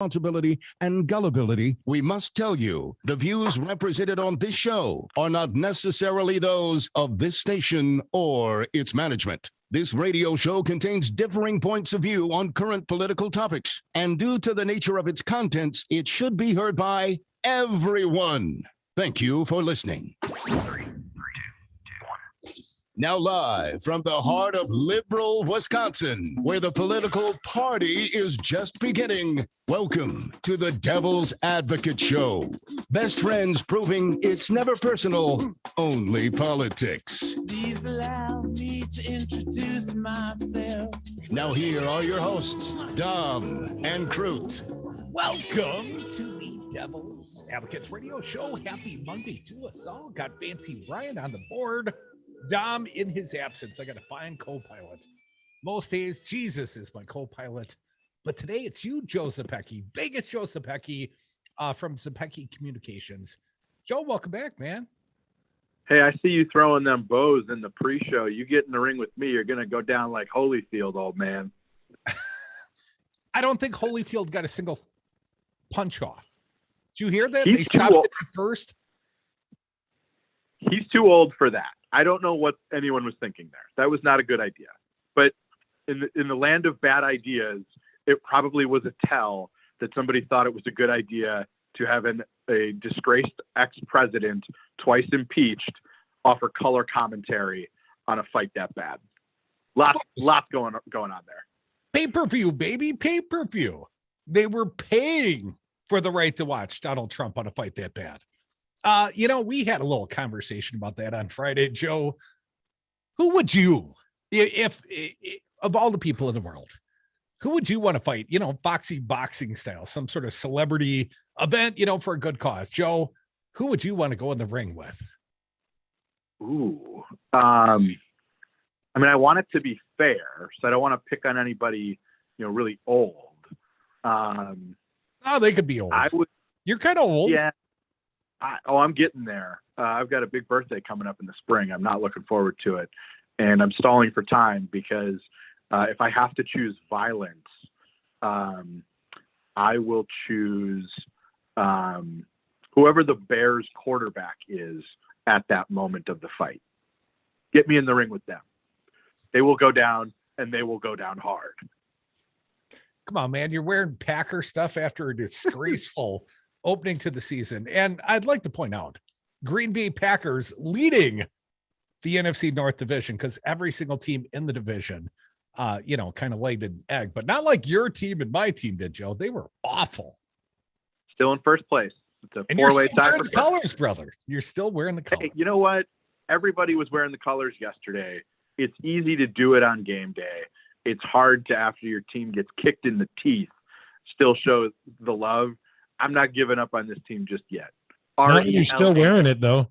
responsibility and gullibility, we must tell you the views represented on this show are not necessarily those of this station or its management. This radio show contains differing points of view on current political topics, and due to the nature of its contents, it should be heard by everyone. Thank you for listening. Now live from the heart of liberal Wisconsin, where the political party is just beginning, welcome to the Devil's Advocate Show. Best friends proving it's never personal, only politics. Please allow me to introduce myself. Now here are your hosts, Dom and Crute. Welcome to the Devil's Advocates Radio Show. Happy Monday to us all. Got Fancy Brian on the board. Dom, in his absence, I got a fine co-pilot. Most days, Jesus is my co-pilot. But today, it's you, Joe Zepecki. Vegas Joe Zepecki from Zepecki Communications. Joe, welcome back, man. Hey, I see you throwing them bows in the pre-show. You get in the ring with me, you're going to go down like Holyfield, old man. I don't think Holyfield got a single punch off. Did you hear that? He's they stopped it at first. He's too old for that. I don't know what anyone was thinking there. That was not a good idea. But in the land of bad ideas, it probably was a tell that somebody thought it was a good idea to have a disgraced ex-president, twice impeached, offer color commentary on a fight that bad. Lots going on there. Pay-per-view, baby, pay-per-view. They were paying for the right to watch Donald Trump on a fight that bad. We had a little conversation about that on Friday, Joe. Who would you, if of all the people in the world, who would you want to fight? Boxing style, some sort of celebrity event, for a good cause. Joe, who would you want to go in the ring with? Ooh, I want it to be fair, so I don't want to pick on anybody, really old. They could be old. You're kind of old. Yeah. I'm getting there. I've got a big birthday coming up in the spring. I'm not looking forward to it. And I'm stalling for time because if I have to choose violence, I will choose whoever the Bears quarterback is at that moment of the fight. Get me in the ring with them. They will go down, and they will go down hard. Come on, man. You're wearing Packer stuff after a disgraceful opening to the season. And I'd like to point out, Green Bay Packers leading the NFC North division because every single team in the division, kind of laid an egg, but not like your team and my team did, Joe. They were awful. Still in first place. It's a and four-way tie for the colors, brother. You're still wearing the colors. Hey, you know what? Everybody was wearing the colors yesterday. It's easy to do it on game day. It's hard to, after your team gets kicked in the teeth, still show the love. I'm not giving up on this team just yet. You're still wearing it, though.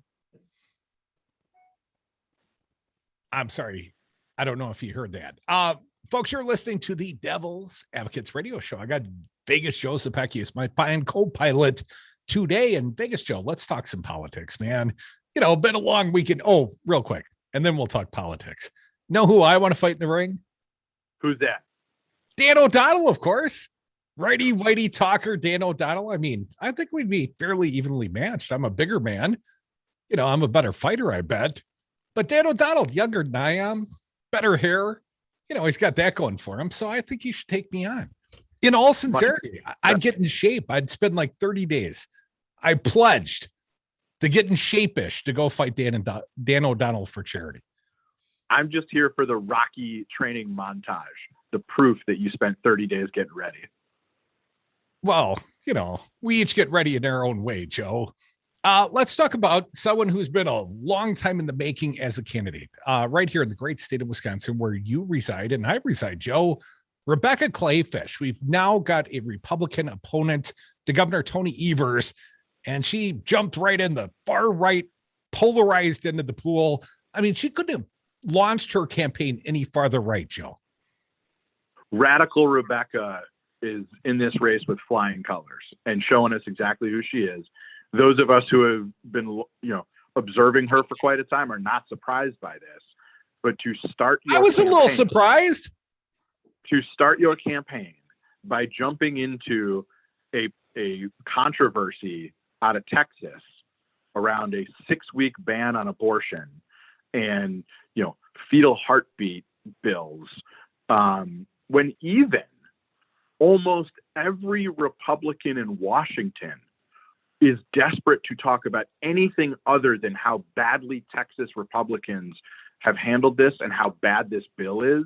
I'm sorry. I don't know if you heard that. Folks, you're listening to the Devil's Advocates Radio Show. I got Vegas Joe Zepecki as my fine co-pilot today. And Vegas Joe, let's talk some politics, man. Been a long weekend. Oh, real quick. And then we'll talk politics. Know who I want to fight in the ring? Who's that? Dan O'Donnell, of course. Righty, whitey talker, Dan O'Donnell. I think we'd be fairly evenly matched. I'm a bigger man. I'm a better fighter, I bet. But Dan O'Donnell, younger than I am, better hair. He's got that going for him. So I think he should take me on. In all sincerity, I'd get in shape. I'd spend like 30 days. I pledged to get in shape-ish to go fight Dan O'Donnell for charity. I'm just here for the Rocky training montage, the proof that you spent 30 days getting ready. Well, we each get ready in our own way, Joe. Let's talk about someone who's been a long time in the making as a candidate, right here in the great state of Wisconsin, where you reside and I reside, Joe. Rebecca Clayfish. We've now got a Republican opponent to Governor Tony Evers, and she jumped right in the far right, polarized into the pool. She couldn't have launched her campaign any farther right, Joe. Radical Rebecca is in this race with flying colors and showing us exactly who she is. Those of us who have been, observing her for quite a time are not surprised by this. But to start your I was a little surprised. To start your campaign by jumping into a controversy out of Texas around a 6-week ban on abortion and, fetal heartbeat bills, when even almost every Republican in Washington is desperate to talk about anything other than how badly Texas Republicans have handled this and how bad this bill is,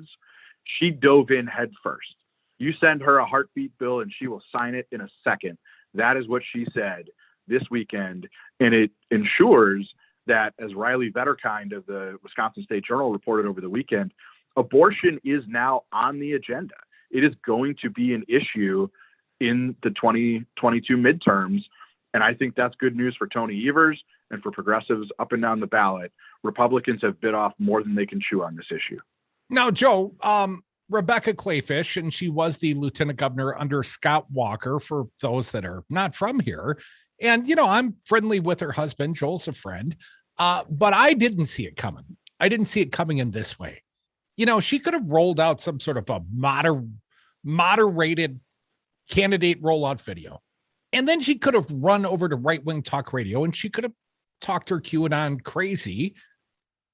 she dove in head first. You send her a heartbeat bill and she will sign it in a second. That is what she said this weekend. And it ensures that, as Riley Vetterkind of the Wisconsin State Journal reported over the weekend, abortion is now on the agenda. It is going to be an issue in the 2022 midterms. And I think that's good news for Tony Evers and for progressives up and down the ballot. Republicans have bit off more than they can chew on this issue. Now, Joe, Rebecca Clayfish, and she was the lieutenant governor under Scott Walker, for those that are not from here. And, I'm friendly with her husband. Joel's a friend. But I didn't see it coming. I didn't see it coming in this way. She could have rolled out some sort of a moderated candidate rollout video. And then she could have run over to right-wing talk radio and she could have talked her QAnon crazy,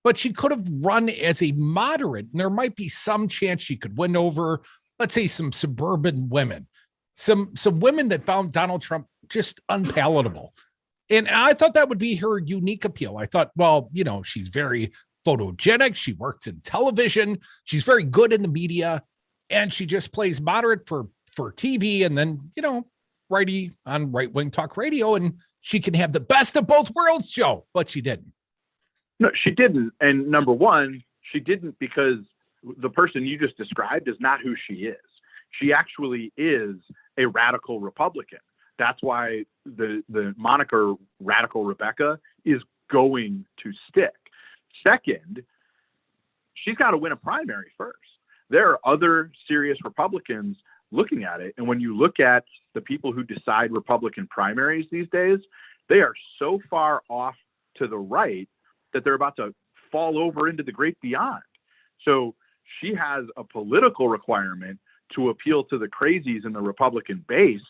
but she could have run as a moderate. And there might be some chance she could win over, let's say, some suburban women, some women that found Donald Trump just unpalatable. And I thought that would be her unique appeal. I thought, well, she's very photogenic. She works in television. She's very good in the media. And she just plays moderate for TV. And then, righty on right-wing talk radio. And she can have the best of both worlds, Joe. But she didn't. No, she didn't. And number one, she didn't because the person you just described is not who she is. She actually is a radical Republican. That's why the moniker Radical Rebecca is going to stick. Second, she's got to win a primary first. There are other serious Republicans looking at it. And when you look at the people who decide Republican primaries these days, they are so far off to the right that they're about to fall over into the great beyond. So she has a political requirement to appeal to the crazies in the Republican base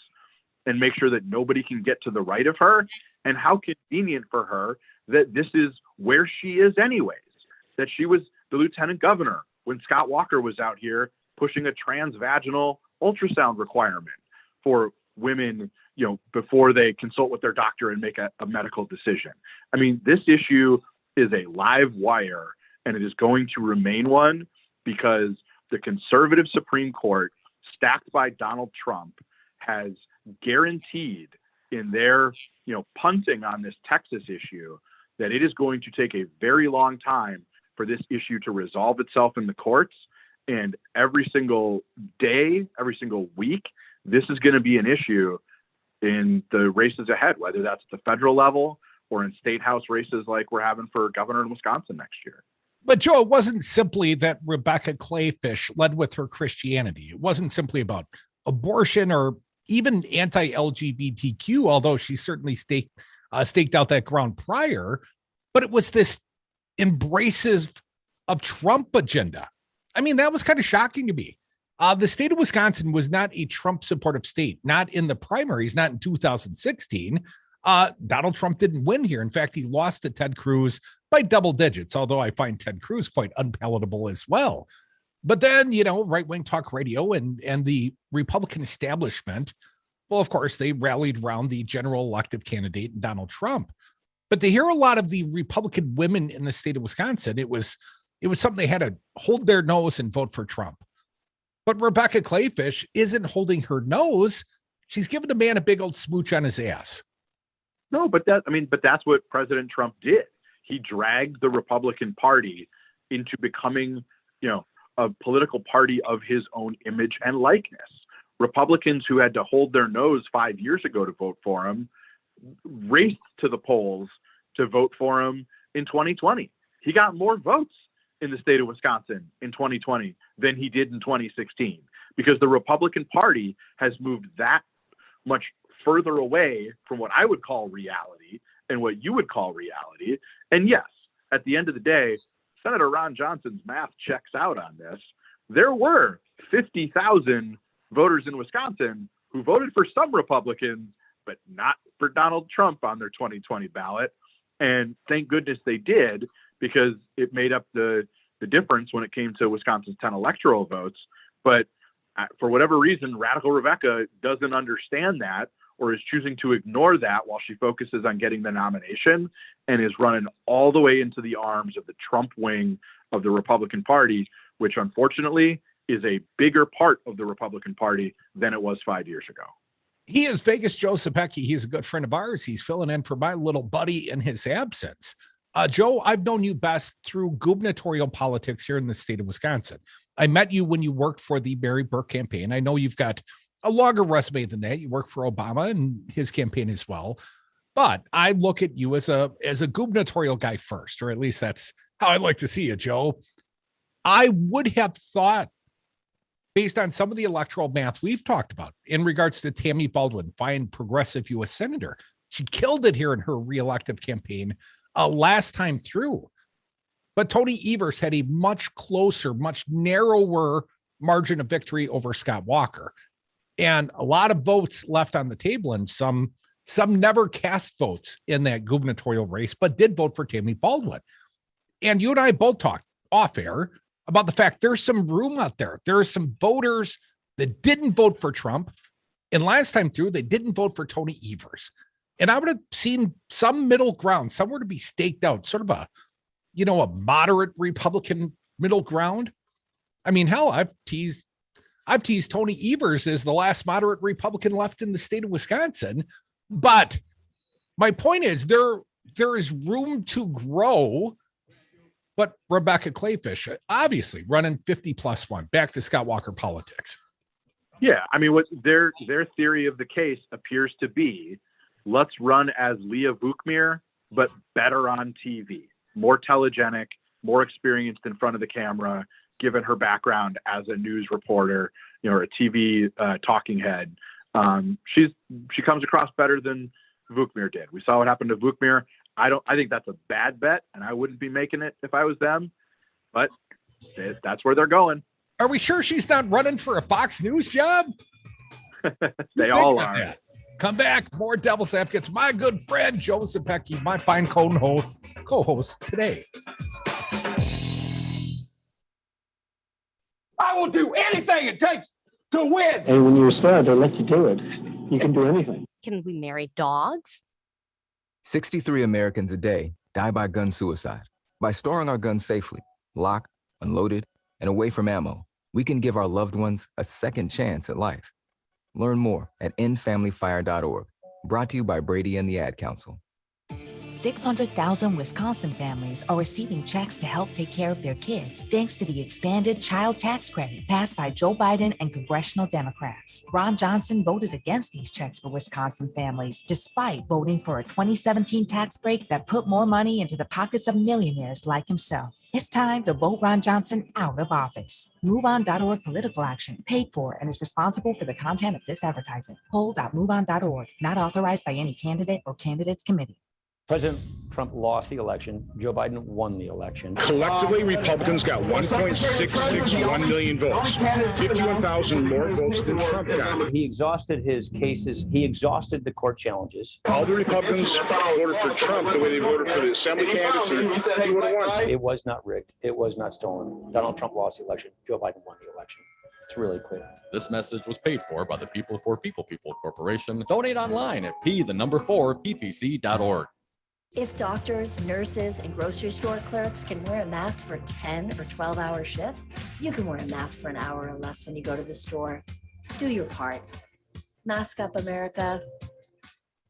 and make sure that nobody can get to the right of her. And how convenient for her that this is where she is anyways, that she was the lieutenant governor when Scott Walker was out here pushing a transvaginal ultrasound requirement for women, before they consult with their doctor and make a medical decision. I mean, this issue is a live wire, and it is going to remain one because the conservative Supreme Court, stacked by Donald Trump, has guaranteed in their, punting on this Texas issue that it is going to take a very long time for this issue to resolve itself in the courts. And every single day, every single week, this is going to be an issue in the races ahead, whether that's at the federal level or in state house races like we're having for governor in Wisconsin next year. But Joe, it wasn't simply that Rebecca Clayfish led with her Christianity. It wasn't simply about abortion or even anti-LGBTQ, although she certainly staked out that ground prior. But it was this embraces of Trump agenda. I mean, that was kind of shocking to me. The state of Wisconsin was not a Trump supportive state, not in the primaries, not in 2016. Donald Trump didn't win here. In fact, he lost to Ted Cruz by double digits, although I find Ted Cruz quite unpalatable as well. But then, right-wing talk radio and the Republican establishment, well, of course, they rallied around the general elective candidate, Donald Trump. But to hear a lot of the Republican women in the state of Wisconsin, it was something they had to hold their nose and vote for Trump. But Rebecca Clayfish isn't holding her nose. She's giving the man a big old smooch on his ass. No, but that's what President Trump did. He dragged the Republican Party into becoming, a political party of his own image and likeness. Republicans who had to hold their nose 5 years ago to vote for him raced to the polls to vote for him in 2020. He got more votes in the state of Wisconsin in 2020 than he did in 2016 because the Republican Party has moved that much further away from what I would call reality and what you would call reality. And yes, at the end of the day, Senator Ron Johnson's math checks out on this. There were 50,000 voters in Wisconsin who voted for some Republicans, but not for Donald Trump on their 2020 ballot. And thank goodness they did, because it made up the difference when it came to Wisconsin's 10 electoral votes. But for whatever reason, Radical Rebecca doesn't understand that, or is choosing to ignore that while she focuses on getting the nomination, and is running all the way into the arms of the Trump wing of the Republican Party, which unfortunately is a bigger part of the Republican Party than it was 5 years ago. He is Vegas Joe Zepecki. He's a good friend of ours. He's filling in for my little buddy in his absence. Joe, I've known you best through gubernatorial politics here in the state of Wisconsin. I met you when you worked for the Barry Burke campaign. I know you've got a longer resume than that. You work for Obama and his campaign as well. But I look at you as a gubernatorial guy first, or at least that's how I like to see you, Joe. I would have thought, based on some of the electoral math we've talked about in regards to Tammy Baldwin, fine progressive U.S. senator, she killed it here in her reelective campaign last time through. But Tony Evers had a much closer, much narrower margin of victory over Scott Walker, and a lot of votes left on the table, and some never cast votes in that gubernatorial race, but did vote for Tammy Baldwin. And you and I both talked off air about the fact there's some room out there. There are some voters that didn't vote for Trump, and last time through, they didn't vote for Tony Evers. And I would have seen some middle ground, somewhere to be staked out, sort of a moderate Republican middle ground. I mean, hell, I've teased Tony Evers as the last moderate Republican left in the state of Wisconsin. But my point is there is room to grow. But Rebecca Clayfish, obviously running 50+1, back to Scott Walker politics. Yeah, I mean, what their theory of the case appears to be, let's run as Leah Vukmir, but better on TV, more telegenic, more experienced in front of the camera, given her background as a news reporter, or a TV talking head. She comes across better than Vukmir did. We saw what happened to Vukmir. I think that's a bad bet, and I wouldn't be making it if I was them, but that's where they're going. Are we sure she's not running for a Fox News job? They all are. That? Come back, more Devil's Advocates. My good friend, Joe Zepecki, my fine co-host today. I will do anything it takes to win. And when you're a star, they let you do it. You can do anything. Can we marry dogs? 63 Americans a day die by gun suicide. By storing our guns safely, locked, unloaded, and away from ammo, we can give our loved ones a second chance at life. Learn more at endfamilyfire.org. Brought to you by Brady and the Ad Council. 600,000 Wisconsin families are receiving checks to help take care of their kids, thanks to the expanded child tax credit passed by Joe Biden and congressional Democrats. Ron Johnson voted against these checks for Wisconsin families, despite voting for a 2017 tax break that put more money into the pockets of millionaires like himself. It's time to vote Ron Johnson out of office. MoveOn.org political action, paid for and is responsible for the content of this advertising. Poll.moveon.org, not authorized by any candidate or candidates committee. President Trump lost the election. Joe Biden won the election. Collectively, Republicans got 1.661 million votes, 51,000 more votes than Trump got. He exhausted his cases. He exhausted the court challenges. All the Republicans voted for Trump the way they voted for the assembly candidates, and he would have won. It was not rigged. It was not stolen. Donald Trump lost the election. Joe Biden won the election. It's really clear. This message was paid for by the People for People Corporation. Donate online at p4ppc.org. If doctors, nurses, and grocery store clerks can wear a mask for 10 or 12-hour shifts, you can wear a mask for an hour or less when you go to the store. Do your part. Mask up, America.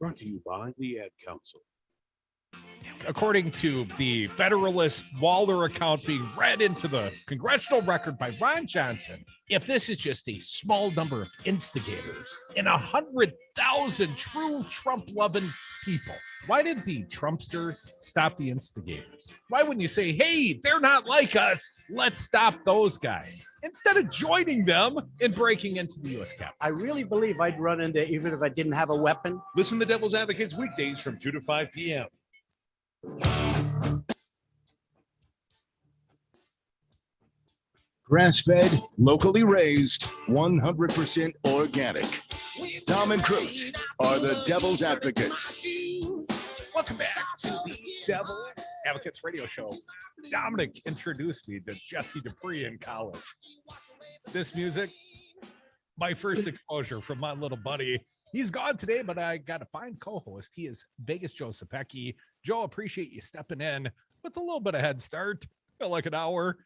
Brought to you by the Ad Council. According to the Federalist Waller account being read into the congressional record by Ron Johnson, if this is just a small number of instigators and 100,000 true Trump-loving people, why did the Trumpsters stop the instigators? Why wouldn't you say, hey, they're not like us, let's stop those guys, instead of joining them in breaking into the U.S. Capitol? I really believe I'd run into, even if I didn't have a weapon. Listen to Devil's Advocates weekdays from 2 to 5 p.m. Grass-fed, locally raised, 100% organic. Tom and Cruz are the Devil's Advocates. Welcome back to the Devil's Advocates radio show. Dominic introduced me to Jesse Dupree in college. This music, my first exposure from my little buddy. He's gone today, but I got a fine co-host. He is Vegas Joe Zepecki. Joe, appreciate you stepping in with a little bit of head start, like an hour.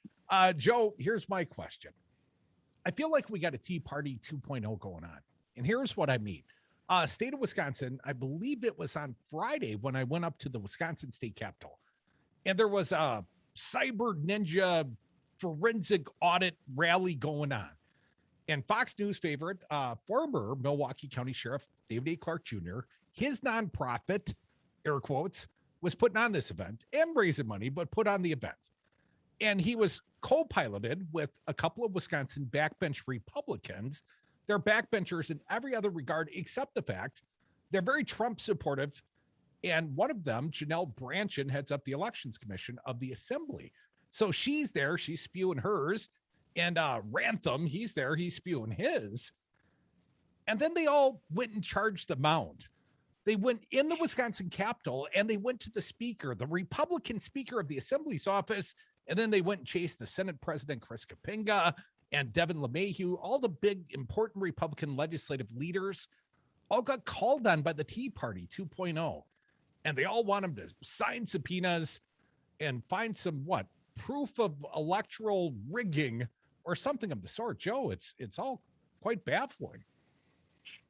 Joe, here's my question. I feel like we got a Tea Party 2.0 going on. And here's what I mean. State of Wisconsin, I believe it was on Friday when I went up to the Wisconsin State Capitol. And there was a cyber ninja forensic audit rally going on. And Fox News favorite, former Milwaukee County Sheriff David A. Clark Jr., his nonprofit, air quotes, was putting on this event and raising money, but put on the event. And he was co-piloted with a couple of Wisconsin backbench Republicans. They're backbenchers in every other regard, except the fact they're very Trump supportive. And one of them, Janelle Branchin, heads up the Elections Commission of the Assembly. So she's there, she's spewing hers. And Rantham, he's there, he's spewing his. And then they all went and charged the mound. They went in the Wisconsin Capitol and they went to the speaker, the Republican speaker of the Assembly's office. And then they went and chased the Senate President Chris Kapinga and Devin LeMahieu. All the big, important Republican legislative leaders all got called on by the Tea Party 2.0. And they all want them to sign subpoenas and find some, proof of electoral rigging or something of the sort. Joe, it's all quite baffling.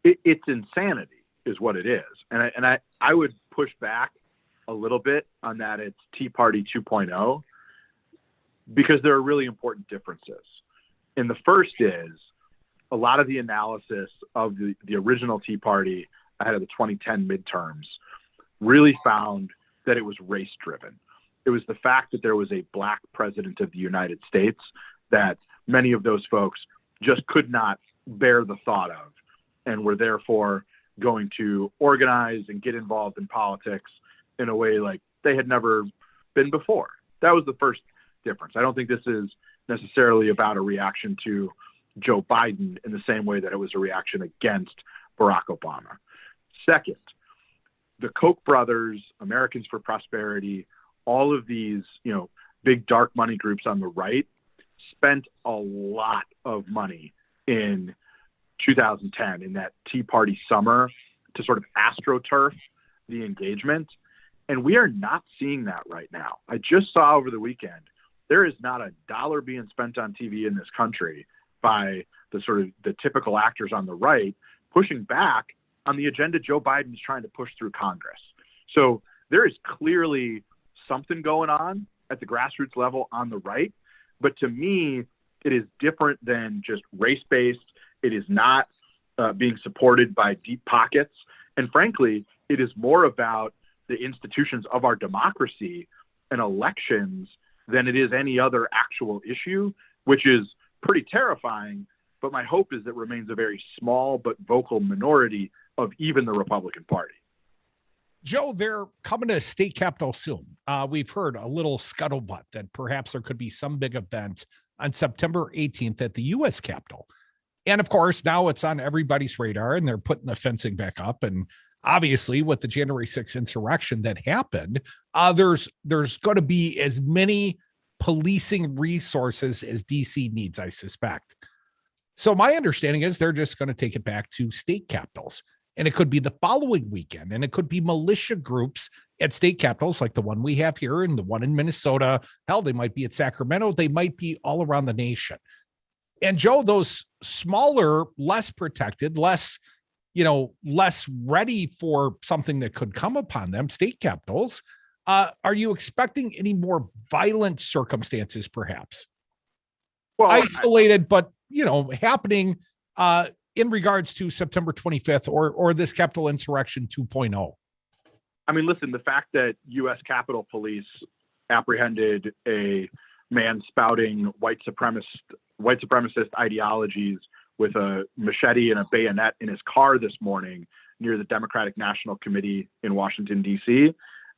It's insanity is what it is. And I would push back a little bit on that it's Tea Party 2.0 because there are really important differences. And the first is a lot of the analysis of the original Tea Party ahead of the 2010 midterms really found that it was race driven. It was the fact that there was a black president of the United States that many of those folks just could not bear the thought of and were therefore going to organize and get involved in politics in a way like they had never been before. That was the first difference. I don't think this is necessarily about a reaction to Joe Biden in the same way that it was a reaction against Barack Obama. Second, the Koch brothers, Americans for Prosperity, all of these, big dark money groups on the right spent a lot of money in 2010 in that Tea Party summer to sort of astroturf the engagement. And we are not seeing that right now. I just saw over the weekend, there is not a dollar being spent on TV in this country by the typical actors on the right pushing back on the agenda Joe Biden is trying to push through Congress. So there is clearly something going on at the grassroots level on the right. But to me, it is different than just race-based. It is not being supported by deep pockets. And frankly, it is more about the institutions of our democracy and elections than it is any other actual issue, which is pretty terrifying. But my hope is that remains a very small but vocal minority of even the Republican Party. Joe, they're coming to state capitol soon. We've heard a little scuttlebutt that perhaps there could be some big event on September 18th at the U.S. Capitol. And of course, now it's on everybody's radar and they're putting the fencing back up. And obviously with the January 6th insurrection that happened, there's going to be as many policing resources as DC needs, I suspect. So my understanding is they're just going to take it back to state capitals. And it could be the following weekend, and it could be militia groups at state capitals like the one we have here and the one in Minnesota. Hell, they might be at Sacramento. They might be all around the nation. And Joe, those smaller, less protected, less ready for something that could come upon them, state capitals, are you expecting any more violent circumstances, perhaps? Well, isolated, but, happening in regards to September 25th or this Capitol insurrection 2.0? I mean, listen, the fact that U.S. Capitol Police apprehended a man spouting white supremacist ideologies with a machete and a bayonet in his car this morning near the Democratic National Committee in Washington, D.C.,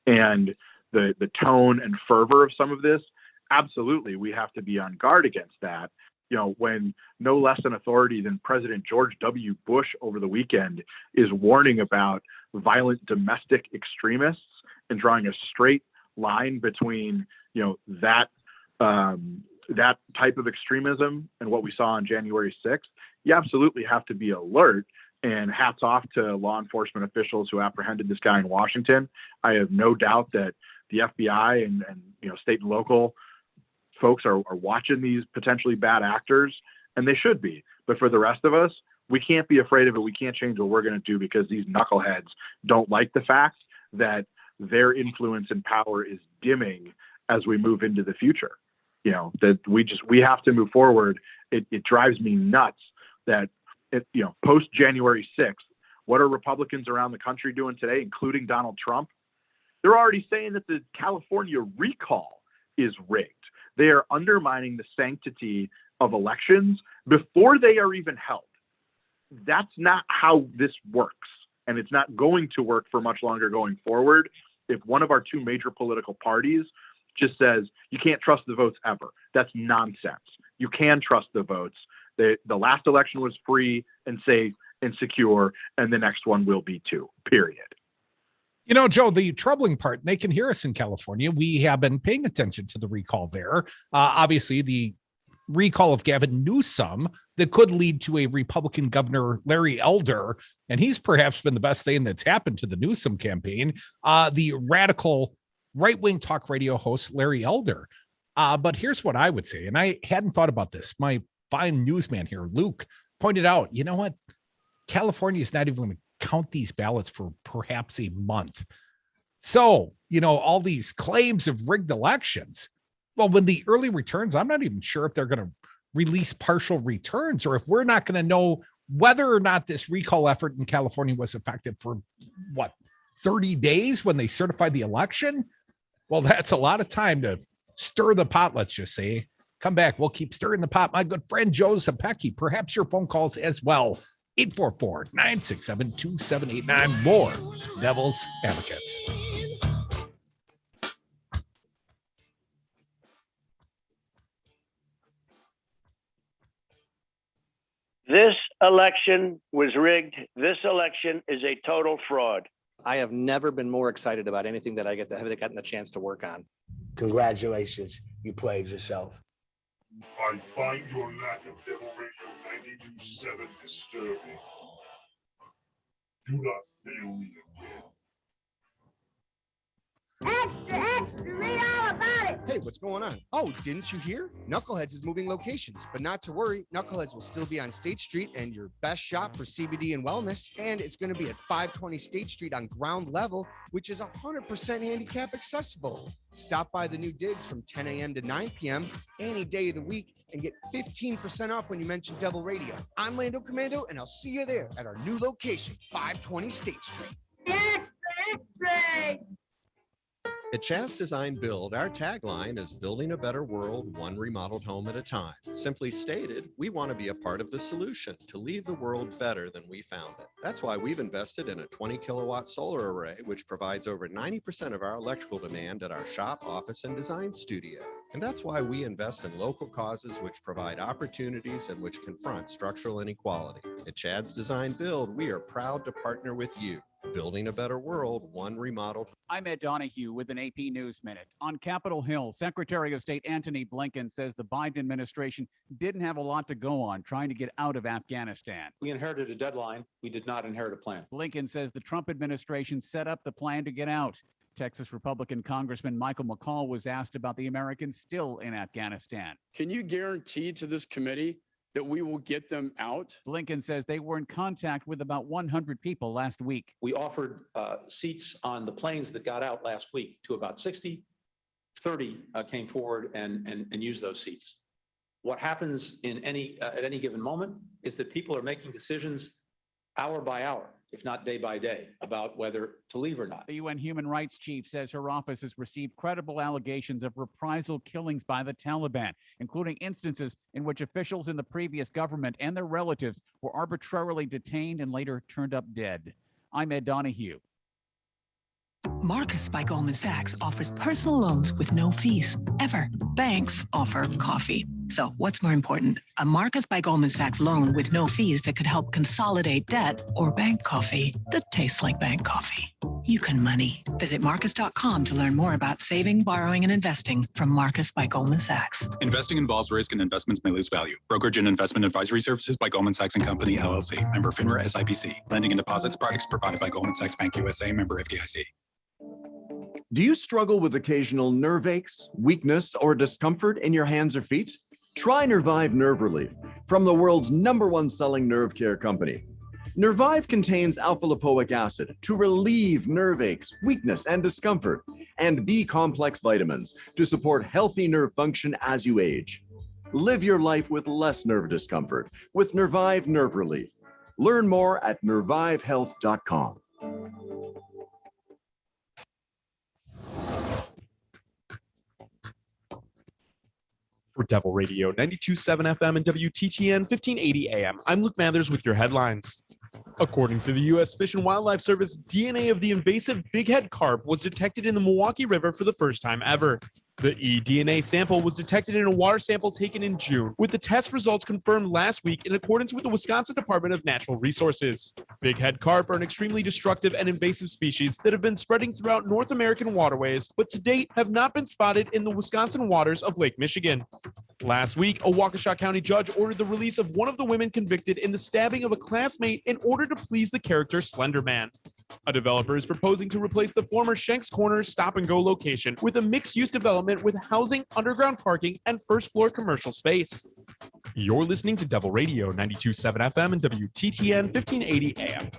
and the tone and fervor of some of this, absolutely, we have to be on guard against that. when no less an authority than President George W. Bush over the weekend is warning about violent domestic extremists and drawing a straight line between, that type of extremism and what we saw on January 6th, you absolutely have to be alert. And hats off to law enforcement officials who apprehended this guy in Washington. I have no doubt that the FBI and state and local folks are watching these potentially bad actors, and they should be. But for the rest of us, we can't be afraid of it. We can't change what we're going to do because these knuckleheads don't like the fact that their influence and power is dimming as we move into the future. That we have to move forward. It drives me nuts that post January 6th, what are Republicans around the country doing today, including Donald Trump? They're already saying that the California recall is rigged. They are undermining the sanctity of elections before they are even held. That's not how this works. And it's not going to work for much longer going forward. If one of our two major political parties just says, you can't trust the votes ever, that's nonsense. You can trust the votes. The last election was free and safe and secure, and the next one will be too, period. Joe, the troubling part, they can hear us in California. We have been paying attention to the recall there. Obviously, the recall of Gavin Newsom that could lead to a Republican governor, Larry Elder, and he's perhaps been the best thing that's happened to the Newsom campaign, the radical right-wing talk radio host, Larry Elder. But here's what I would say, and I hadn't thought about this. My fine newsman here, Luke, pointed out, you know what? California is not even going to count these ballots for perhaps a month. So, all these claims of rigged elections. Well, when the early returns, I'm not even sure if they're going to release partial returns or if we're not going to know whether or not this recall effort in California was effective for 30 days when they certified the election. Well, that's a lot of time to stir the pot, let's just say. Come back. We'll keep stirring the pot. My good friend, Joe Zepecki, perhaps your phone calls as well. 844-967-2789. More Devil's Advocates. This election was rigged. This election is a total fraud. I have never been more excited about anything that I have gotten the chance to work on. Congratulations. You played yourself. I find your lack of Devil Radio 92.7 disturbing. Do not fail me again. Extra, extra, read all about it. Hey, what's going on? Oh, didn't you hear? Knuckleheads is moving locations, but not to worry. Knuckleheads will still be on State Street and your best shop for CBD and wellness. And it's going to be at 520 State Street on ground level, which is 100% handicap accessible. Stop by the new digs from 10 a.m. to 9 p.m. any day of the week and get 15% off when you mention Devil Radio. I'm Lando Commando, and I'll see you there at our new location, 520 State Street. Extra, extra. At Chaz Design Build, our tagline is building a better world, one remodeled home at a time. Simply stated, we want to be a part of the solution to leave the world better than we found it. That's why we've invested in a 20 kilowatt solar array, which provides over 90% of our electrical demand at our shop, office, and design studio. And that's why we invest in local causes which provide opportunities and which confront structural inequality. At Chad's Design Build, we are proud to partner with you. Building a better world, one remodeled. I'm Ed Donahue with an AP News Minute. On Capitol Hill, Secretary of State Antony Blinken says the Biden administration didn't have a lot to go on trying to get out of Afghanistan. We inherited a deadline. We did not inherit a plan. Blinken says the Trump administration set up the plan to get out. Texas Republican Congressman Michael McCall was asked about the Americans still in Afghanistan. Can you guarantee to this committee that we will get them out? Blinken says they were in contact with about 100 people last week. We offered seats on the planes that got out last week to about 60. 30 came forward and used those seats. What happens in at any given moment is that people are making decisions hour by hour, if not day by day, about whether to leave or not. The UN Human Rights Chief says her office has received credible allegations of reprisal killings by the Taliban, including instances in which officials in the previous government and their relatives were arbitrarily detained and later turned up dead. I'm Ed Donahue. Marcus by Goldman Sachs offers personal loans with no fees, ever. Banks offer coffee. So what's more important, a Marcus by Goldman Sachs loan with no fees that could help consolidate debt, or bank coffee that tastes like bank coffee? You can money. Visit Marcus.com to learn more about saving, borrowing, and investing from Marcus by Goldman Sachs. Investing involves risk and investments may lose value. Brokerage and investment advisory services by Goldman Sachs & Company, LLC. Member FINRA SIPC. Lending and deposits products provided by Goldman Sachs Bank USA. Member FDIC. Do you struggle with occasional nerve aches, weakness, or discomfort in your hands or feet? Try Nervive Nerve Relief from the world's #1 selling nerve care company. Nervive contains alpha-lipoic acid to relieve nerve aches, weakness, and discomfort, and B-complex vitamins to support healthy nerve function as you age. Live your life with less nerve discomfort with Nervive Nerve Relief. Learn more at nervivehealth.com. For Devil Radio 92.7 FM and WTTN 1580 AM, I'm Luke Mathers with your headlines. According to the U.S. Fish and Wildlife Service, DNA of the invasive bighead carp was detected in the Milwaukee River for the first time ever. The eDNA sample was detected in a water sample taken in June, with the test results confirmed last week in accordance with the Wisconsin Department of Natural Resources. Bighead carp are an extremely destructive and invasive species that have been spreading throughout North American waterways, but to date have not been spotted in the Wisconsin waters of Lake Michigan. Last week, a Waukesha County judge ordered the release of one of the women convicted in the stabbing of a classmate in order to please the character Slender Man. A developer is proposing to replace the former Shanks Corner stop-and-go location with a mixed-use development with housing, underground parking, and first-floor commercial space. You're listening to Devil Radio 92.7 FM and WTTN 1580 AM.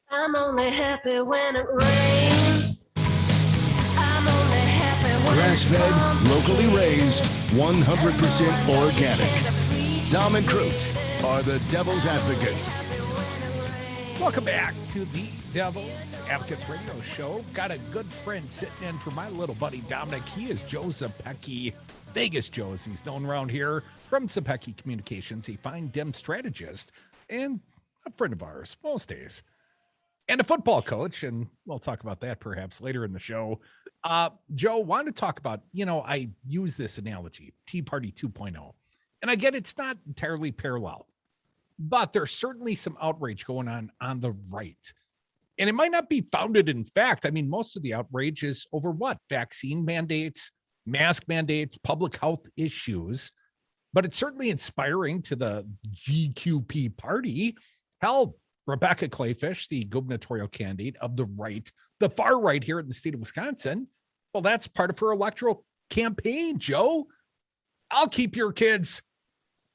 I'm only happy when it rains. I'm only happy when Grass-fed, locally raised, 100% organic. Dom and Crute are the Devil's Advocates. Welcome back to the Devil's Advocates Radio Show. Got a good friend sitting in for my little buddy Dominic. He is Joe Zepecki, Vegas Joe, as he's known around here, from Zepecki Communications, a fine Dem strategist and a friend of ours most days, and a football coach. And we'll talk about that perhaps later in the show. Joe, wanted to talk about, I use this analogy, Tea Party 2.0, and I get it's not entirely parallel. But there's certainly some outrage going on the right. And it might not be founded in fact. I mean, most of the outrage is over what? Vaccine mandates, mask mandates, public health issues. But it's certainly inspiring to the GQP party. Hell, Rebecca Clayfish, the gubernatorial candidate of the right, the far right here in the state of Wisconsin, well, that's part of her electoral campaign, Joe. I'll keep your kids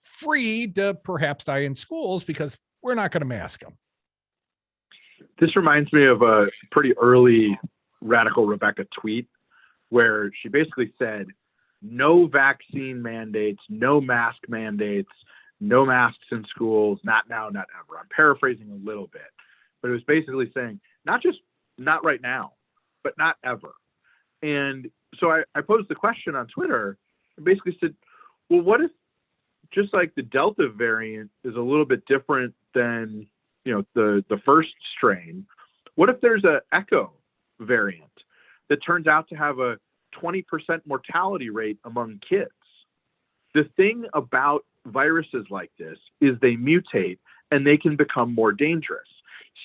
free to perhaps die in schools because we're not going to mask them. This reminds me of a pretty early radical Rebecca tweet where she basically said, no vaccine mandates, no mask mandates, no masks in schools, not now, not ever. I'm paraphrasing a little bit, but it was basically saying, not right now, but not ever. And so I posed the question on Twitter and basically said, well, what if, just like the Delta variant is a little bit different than, the first strain, what if there's a Echo variant that turns out to have a 20% mortality rate among kids? The thing about viruses like this is they mutate and they can become more dangerous.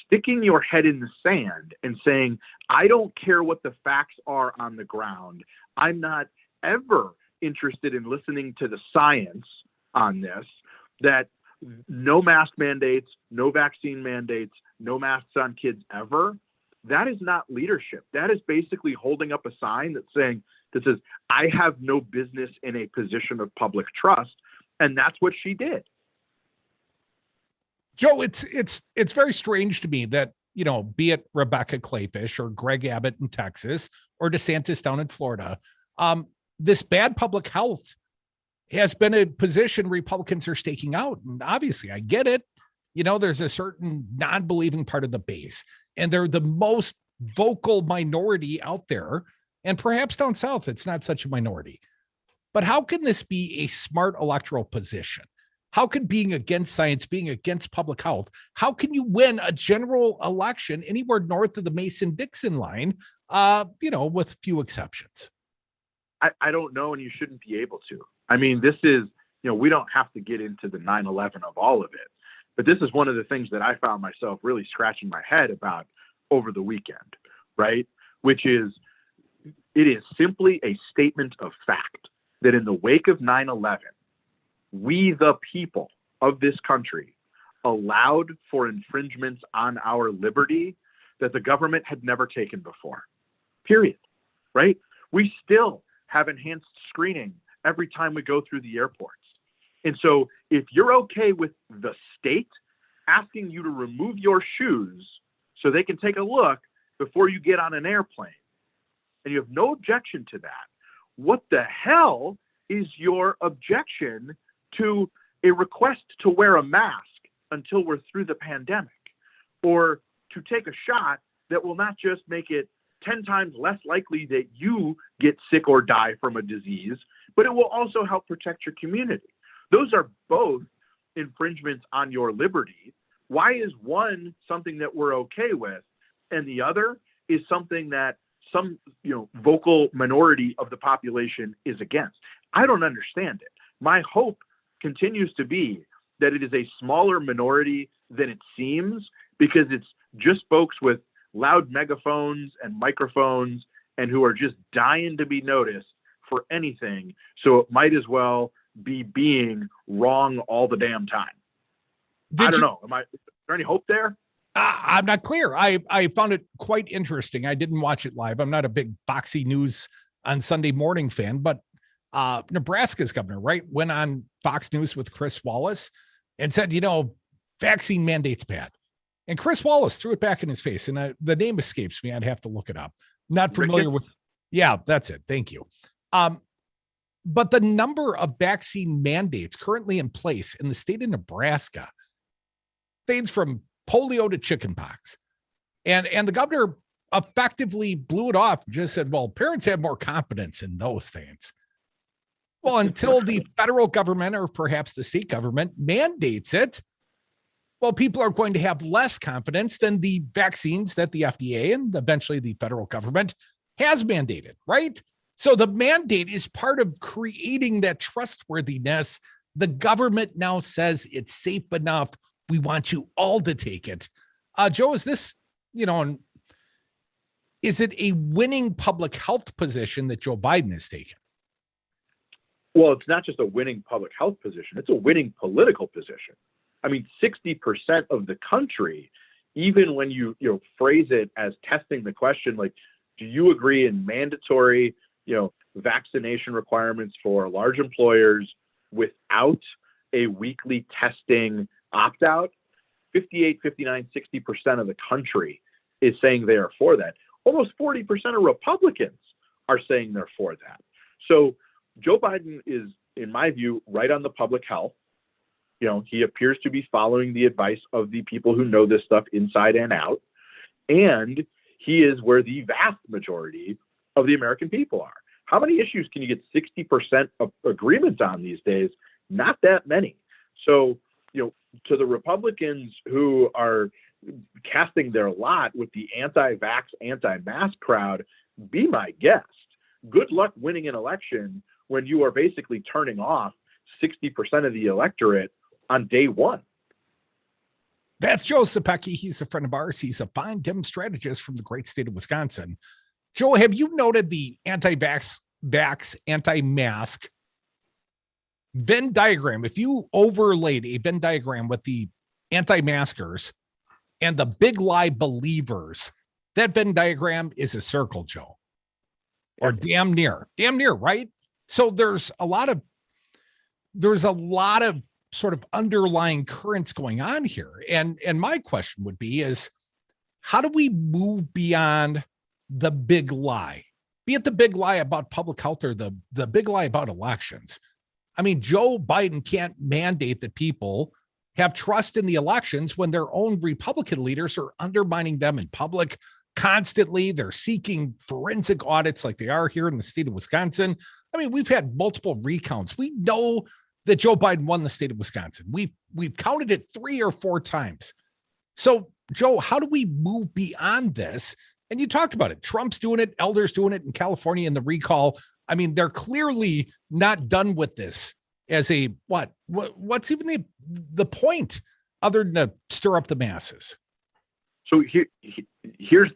Sticking your head in the sand and saying, I don't care what the facts are on the ground. I'm not ever interested in listening to the science on this, that no mask mandates, no vaccine mandates, no masks on kids ever. That is not leadership. That is basically holding up a sign that says, I have no business in a position of public trust. And that's what she did. Joe, it's very strange to me that, be it Rebecca Clayfish or Greg Abbott in Texas or DeSantis down in Florida, this bad public health has been a position Republicans are staking out. And obviously, I get it. There's a certain non-believing part of the base, and they're the most vocal minority out there. And perhaps down south, it's not such a minority. But how can this be a smart electoral position? How can being against science, being against public health, how can you win a general election anywhere north of the Mason-Dixon line, with few exceptions? I don't know, and you shouldn't be able to. I mean, this is, we don't have to get into the 9/11 of all of it, but this is one of the things that I found myself really scratching my head about over the weekend, right? Which is, it is simply a statement of fact that in the wake of 9/11, we, the people of this country, allowed for infringements on our liberty that the government had never taken before, period, right? We still have enhanced screening every time we go through the airports. And so if you're okay with the state asking you to remove your shoes so they can take a look before you get on an airplane, and you have no objection to that, what the hell is your objection to a request to wear a mask until we're through the pandemic, or to take a shot that will not just make it 10 times less likely that you get sick or die from a disease, but it will also help protect your community? Those are both infringements on your liberty. Why is one something that we're okay with and the other is something that some vocal minority of the population is against? I don't understand it. My hope continues to be that it is a smaller minority than it seems, because it's just folks with loud megaphones and microphones and who are just dying to be noticed for anything. So it might as well be being wrong all the damn time. I don't know. Is there any hope there? I'm not clear. I found it quite interesting. I didn't watch it live. I'm not a big Foxy News on Sunday morning fan, but Nebraska's governor, right, went on Fox News with Chris Wallace and said, vaccine mandate's bad. And Chris Wallace threw it back in his face. And the name escapes me. I'd have to look it up. Not familiar with. Yeah, that's it. Thank you. But the number of vaccine mandates currently in place in the state of Nebraska, things from polio to chickenpox. And the governor effectively blew it off, just said, well, parents have more confidence in those things. Well, until the federal government or perhaps the state government mandates it, well, people are going to have less confidence than the vaccines that the FDA and eventually the federal government has mandated, right? So the mandate is part of creating that trustworthiness. The government now says it's safe enough. We want you all to take it. Joe, is this, is it a winning public health position that Joe Biden has taken? Well, it's not just a winning public health position. It's a winning political position. I mean, 60% of the country, even when you phrase it as testing the question, like, do you agree in mandatory, vaccination requirements for large employers without a weekly testing opt-out? 58, 59, 60% of the country is saying they are for that. Almost 40% of Republicans are saying they're for that. So Joe Biden is, in my view, right on the public health. He appears to be following the advice of the people who know this stuff inside and out. And he is where the vast majority of the American people are. How many issues can you get 60% of agreement on these days? Not that many. So, to the Republicans who are casting their lot with the anti-vax, anti-mask crowd, be my guest. Good luck winning an election when you are basically turning off 60% of the electorate on day one. That's Joe Zepecki. He's a friend of ours. He's a fine Dem strategist from the great state of Wisconsin. Joe, have you noted the anti-vax, anti-mask Venn diagram? If you overlaid a Venn diagram with the anti-maskers and the big lie believers, that Venn diagram is a circle, Joe, or damn near, right? So there's a lot of sort of underlying currents going on here. And my question would be is, how do we move beyond the big lie, be it the big lie about public health or the big lie about elections? I mean, Joe Biden can't mandate that people have trust in the elections when their own Republican leaders are undermining them in public constantly. They're seeking forensic audits like they are here in the state of Wisconsin. I mean, we've had multiple recounts. We know that Joe Biden won the state of Wisconsin. We've counted it 3 or 4 times. So, Joe, how do we move beyond this? And you talked about it. Trump's doing it. Elder's doing it in California in the recall. I mean, they're clearly not done with this as a what's even the point other than to stir up the masses? So here's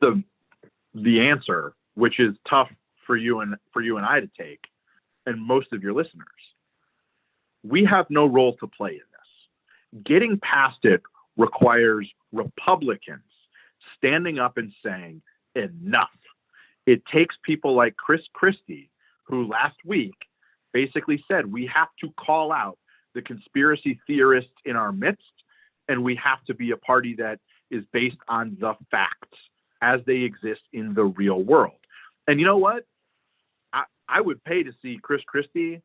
the answer, which is tough for you and I to take, and most of your listeners. We have no role to play in this. Getting past it requires Republicans standing up and saying, enough. It takes people like Chris Christie, who last week basically said we have to call out the conspiracy theorists in our midst, and we have to be a party that is based on the facts as they exist in the real world. And you know what? I would pay to see Chris Christie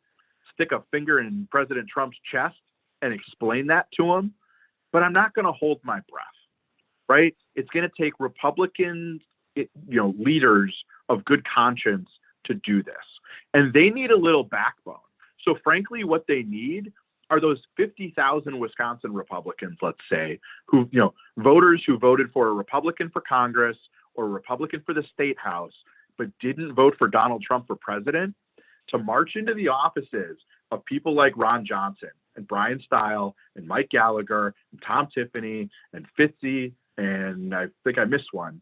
stick a finger in President Trump's chest and explain that to him, but I'm not going to hold my breath, right? It's going to take Republican, leaders of good conscience to do this. And they need a little backbone. So frankly, what they need are those 50,000 Wisconsin Republicans, let's say, who, voters who voted for a Republican for Congress or a Republican for the state house, but didn't vote for Donald Trump for president, to march into the offices of people like Ron Johnson and Brian Stile and Mike Gallagher and Tom Tiffany and Fitzy, and I think I missed one.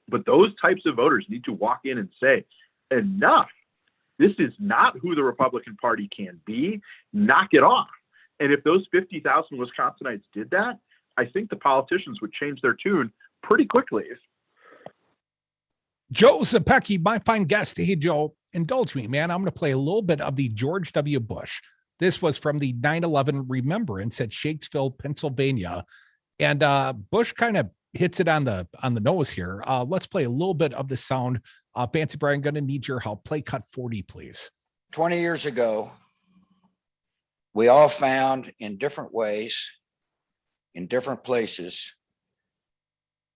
But those types of voters need to walk in and say, enough. This is not who the Republican Party can be. Knock it off. And if those 50,000 Wisconsinites did that, I think the politicians would change their tune pretty quickly. Joe Zepecki, my fine guest. Hey, Joe, indulge me, man. I'm going to play a little bit of the George W. Bush. This was from the 9/11 Remembrance at Shakesville, Pennsylvania. And Bush kind of hits it on the nose here. Let's play a little bit of the sound. Fancy Brian, going to need your help. Play cut 40, please. 20 years ago, we all found in different ways, in different places,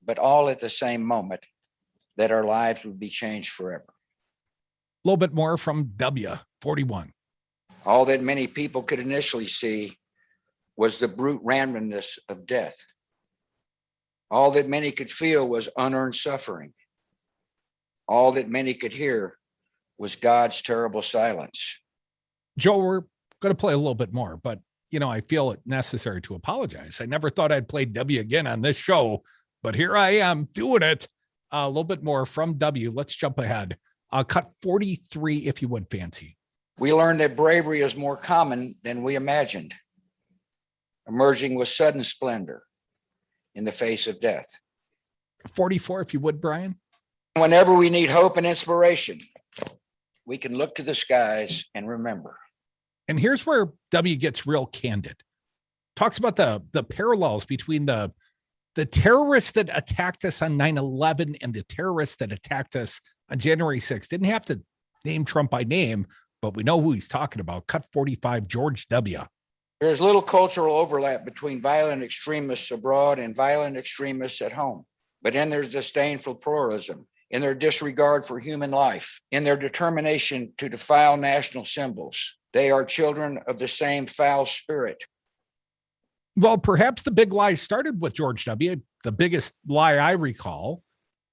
but all at the same moment, that our lives would be changed forever. A little bit more from W41. All that many people could initially see was the brute randomness of death. All that many could feel was unearned suffering. All that many could hear was God's terrible silence. Joe, we're going to play a little bit more, but I feel it necessary to apologize. I never thought I'd play W again on this show, but here I am doing it. A little bit more from W. Let's jump ahead. Cut 43, if you would, Fancy. We learned that bravery is more common than we imagined, emerging with sudden splendor in the face of death. 44, if you would, Brian. Whenever we need hope and inspiration, we can look to the skies and remember. And here's where W gets real candid. Talks about the parallels between the terrorists that attacked us on 9/11 and the terrorists that attacked us on January 6th. Didn't have to name Trump by name, but we know who he's talking about. Cut 45, George W. There's little cultural overlap between violent extremists abroad and violent extremists at home. But in their disdain for pluralism, in their disregard for human life, in their determination to defile national symbols, they are children of the same foul spirit. Well, perhaps the big lie started with George W. The biggest lie I recall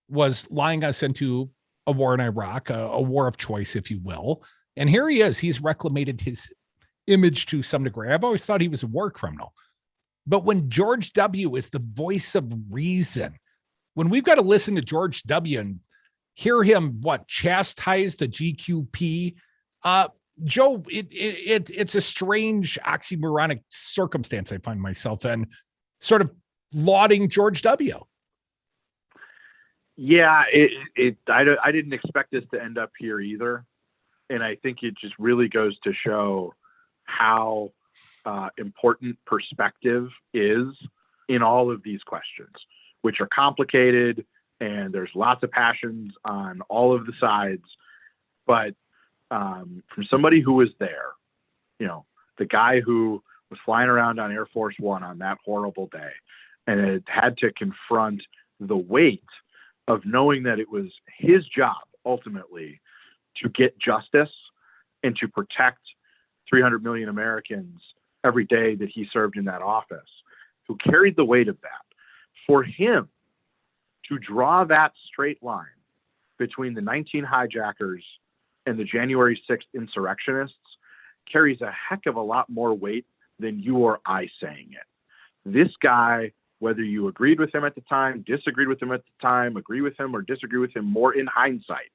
was lying us into a war in Iraq, a war of choice, if you will. And here he is. He's reclaimed his image to some degree. I've always thought he was a war criminal. But when George W. is the voice of reason, when we've got to listen to George W. and hear him, chastise the GQP, Joe, it's a strange oxymoronic circumstance I find myself in, sort of lauding George W. Yeah, I didn't expect this to end up here either. And I think it just really goes to show how important perspective is in all of these questions, which are complicated and there's lots of passions on all of the sides. But from somebody who was there, the guy who was flying around on Air Force One on that horrible day and had to confront the weight of knowing that it was his job ultimately to get justice and to protect 300 million Americans every day that he served in that office, who carried the weight of that. For him to draw that straight line between the 19 hijackers and the January 6th insurrectionists carries a heck of a lot more weight than you or I saying it. This guy, whether you agreed with him at the time, disagreed with him at the time, agree with him or disagree with him more in hindsight,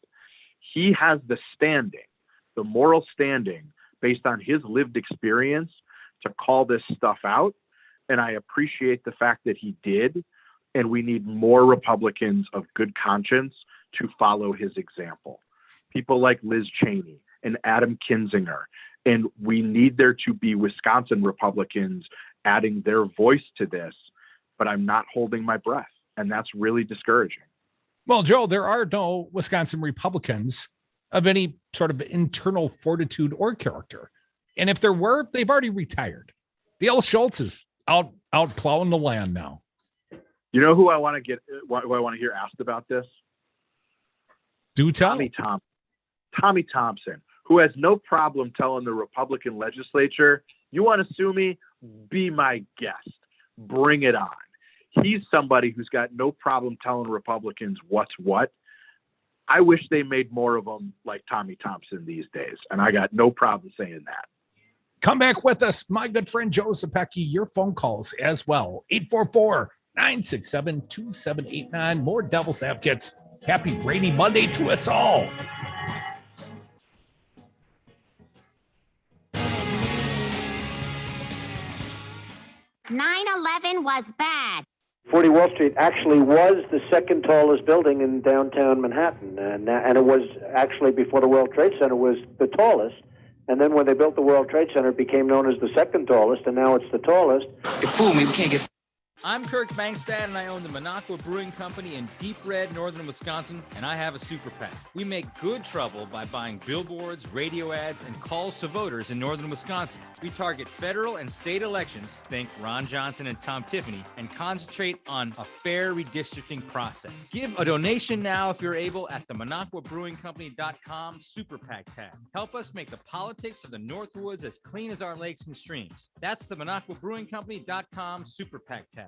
he has the standing, the moral standing based on his lived experience to call this stuff out. And I appreciate the fact that he did. And we need more Republicans of good conscience to follow his example. People like Liz Cheney and Adam Kinzinger. And we need there to be Wisconsin Republicans adding their voice to this, but I'm not holding my breath. And that's really discouraging. Well, Joe, there are no Wisconsin Republicans of any sort of internal fortitude or character. And if there were, they've already retired. Dale Schultz is out plowing the land now. You know who I want to hear asked about this? Do tell. Tommy Thompson, who has no problem telling the Republican legislature, you want to sue me? Be my guest. Bring it on. He's somebody who's got no problem telling Republicans what's what. I wish they made more of them like Tommy Thompson these days, and I got no problem saying that. Come back with us, my good friend Joe Zepecki, your phone calls as well. 844-967-2789. More Devil's Advocates. Happy rainy Monday to us all. 9/11 was bad. 40 Wall Street actually was the second tallest building in downtown Manhattan, and it was actually, before the World Trade Center, was the tallest. And then when they built the World Trade Center, it became known as the second tallest, and now it's the tallest. I'm Kirk Bankstad, and I own the Minocqua Brewing Company in deep red northern Wisconsin, and I have a super PAC. We make good trouble by buying billboards, radio ads, and calls to voters in northern Wisconsin. We target federal and state elections, think Ron Johnson and Tom Tiffany, and concentrate on a fair redistricting process. Give a donation now if you're able at the MinocquaBrewingCompany.com super PAC tab. Help us make the politics of the Northwoods as clean as our lakes and streams. That's the MinocquaBrewingCompany.com super PAC tab.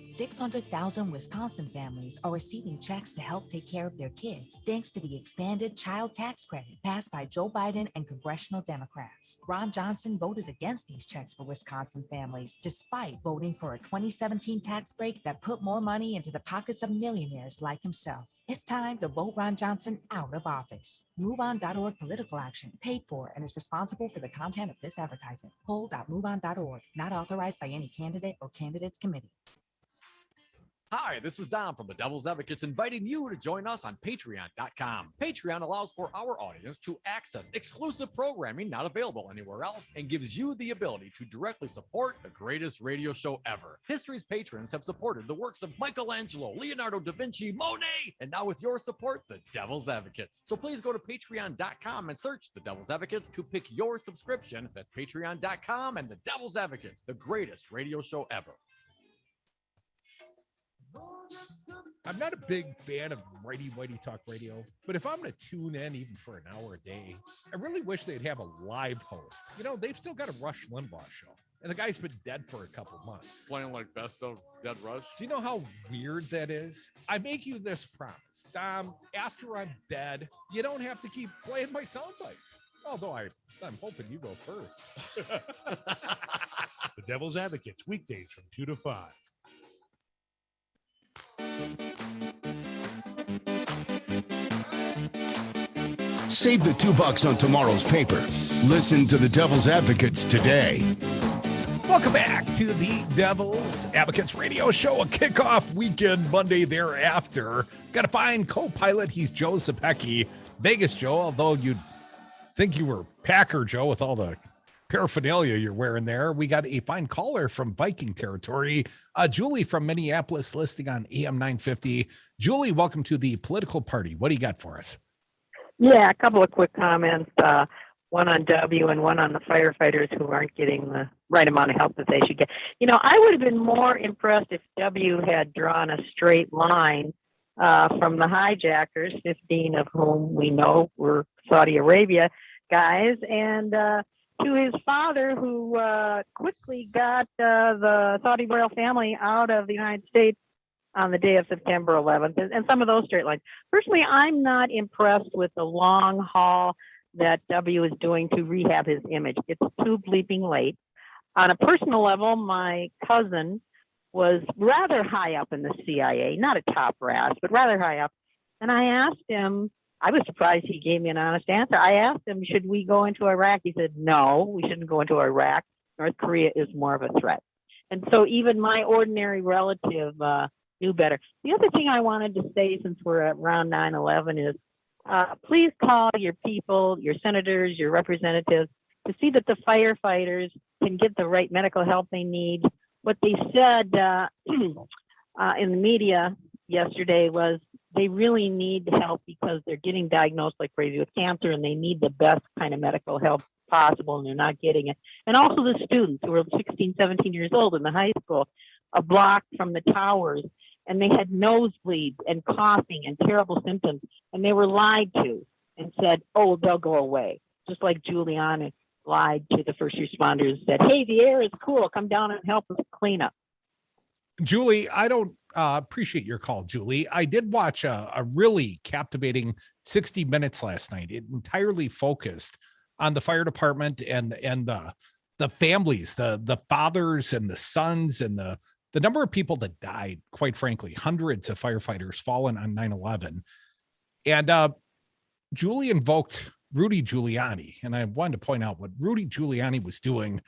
600,000 Wisconsin families are receiving checks to help take care of their kids, thanks to the expanded child tax credit passed by Joe Biden and congressional Democrats. Ron Johnson voted against these checks for Wisconsin families, despite voting for a 2017 tax break that put more money into the pockets of millionaires like himself. It's time to vote Ron Johnson out of office. MoveOn.org political action, paid for and is responsible for the content of this advertisement. Poll.moveon.org, not authorized by any candidate or candidates committee. Hi, this is Dom from the Devil's Advocates, inviting you to join us on Patreon.com. Patreon allows for our audience to access exclusive programming not available anywhere else and gives you the ability to directly support the greatest radio show ever. History's patrons have supported the works of Michelangelo, Leonardo da Vinci, Monet, and now with your support, the Devil's Advocates. So please go to Patreon.com and search the Devil's Advocates to pick your subscription. That's Patreon.com and the Devil's Advocates, the greatest radio show ever. I'm not a big fan of righty-whitey talk radio, but if I'm going to tune in even for an hour a day, I really wish they'd have a live host. You know, they've still got a Rush Limbaugh show, and the guy's been dead for a couple months. Playing like Best of Dead Rush. Do you know how weird that is? I make you this promise, Dom, after I'm dead, you don't have to keep playing my sound bites. Although I'm hoping you go first. The Devil's Advocates, weekdays from 2 to 5. Save the $2 on tomorrow's paper. Listen to the Devil's Advocates today. Welcome back to the Devil's Advocates radio show, a kickoff weekend Monday thereafter. Got a fine co-pilot. He's Joe Zepecki. Vegas Joe, although you'd think you were Packer Joe with all the paraphernalia you're wearing there. We got a fine caller from Viking territory, Julie from Minneapolis, listing on AM 950. Julie, welcome to the political party. What do you got for us? Yeah, a couple of quick comments. One on W and one on the firefighters who aren't getting the right amount of help that they should get. You know, I would have been more impressed if W had drawn a straight line from the hijackers, 15 of whom we know were Saudi Arabia guys, and to his father, who quickly got the Saudi royal family out of the United States on the day of September 11th, and some of those straight lines. Personally, I'm not impressed with the long haul that W is doing to rehab his image. It's too bleeping late. On a personal level, my cousin was rather high up in the CIA, not a top brass, but rather high up. And I asked him, I was surprised he gave me an honest answer. I asked him, should we go into Iraq? He said, no, we shouldn't go into Iraq. North Korea is more of a threat. And so even my ordinary relative knew better. The other thing I wanted to say, since we're at around 9/11, is please call your people, your senators, your representatives, to see that the firefighters can get the right medical help they need. What they said in the media yesterday was they really need help because they're getting diagnosed like crazy with cancer, and they need the best kind of medical help possible, and they're not getting it. And also the students who were 16, 17 years old in the high school, a block from the towers, and they had nosebleeds and coughing and terrible symptoms, and they were lied to and said, oh, they'll go away. Just like Giuliani lied to the first responders and said, hey, the air is cool, come down and help us clean up. Julie, I don't appreciate your call, Julie. I did watch a really captivating 60 Minutes last night. It entirely focused on the fire department and the families, the fathers and the sons, and the number of people that died, quite frankly, hundreds of firefighters fallen on 9/11. And Julie invoked Rudy Giuliani. And I wanted to point out what Rudy Giuliani was doing,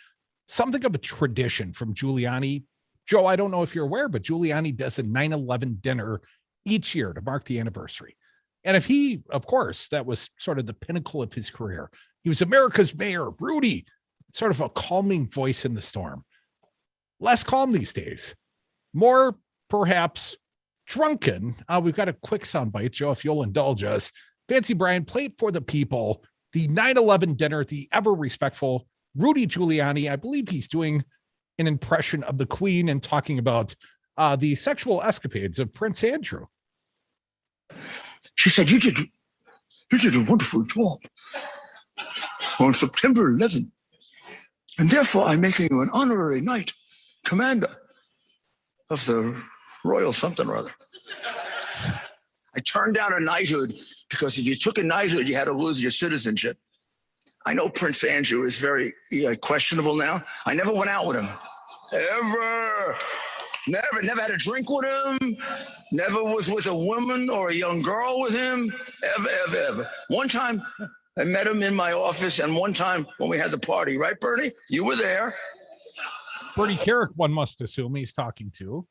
something of a tradition from Giuliani. Joe, I don't know if you're aware, but Giuliani does a 9/11 dinner each year to mark the anniversary. And if he, of course, that was sort of the pinnacle of his career. He was America's mayor, Rudy, sort of a calming voice in the storm. Less calm these days, more perhaps drunken. We've got a quick soundbite, Joe, if you'll indulge us. Fancy Brian, play it for the people. The 9/11 dinner, the ever respectful Rudy Giuliani. I believe he's doing an impression of the Queen and talking about the sexual escapades of Prince Andrew. She said, you did a wonderful job on September 11th. And therefore, I'm making you an honorary knight, commander of the Royal something or other. I turned down a knighthood because if you took a knighthood, you had to lose your citizenship. I know Prince Andrew is very questionable now. I never went out with him. Ever. Never had a drink with him. Never was with a woman or a young girl with him. Ever. One time, I met him in my office, and one time when we had the party, right, Bernie? You were there. Bernie Carrick, one must assume he's talking to.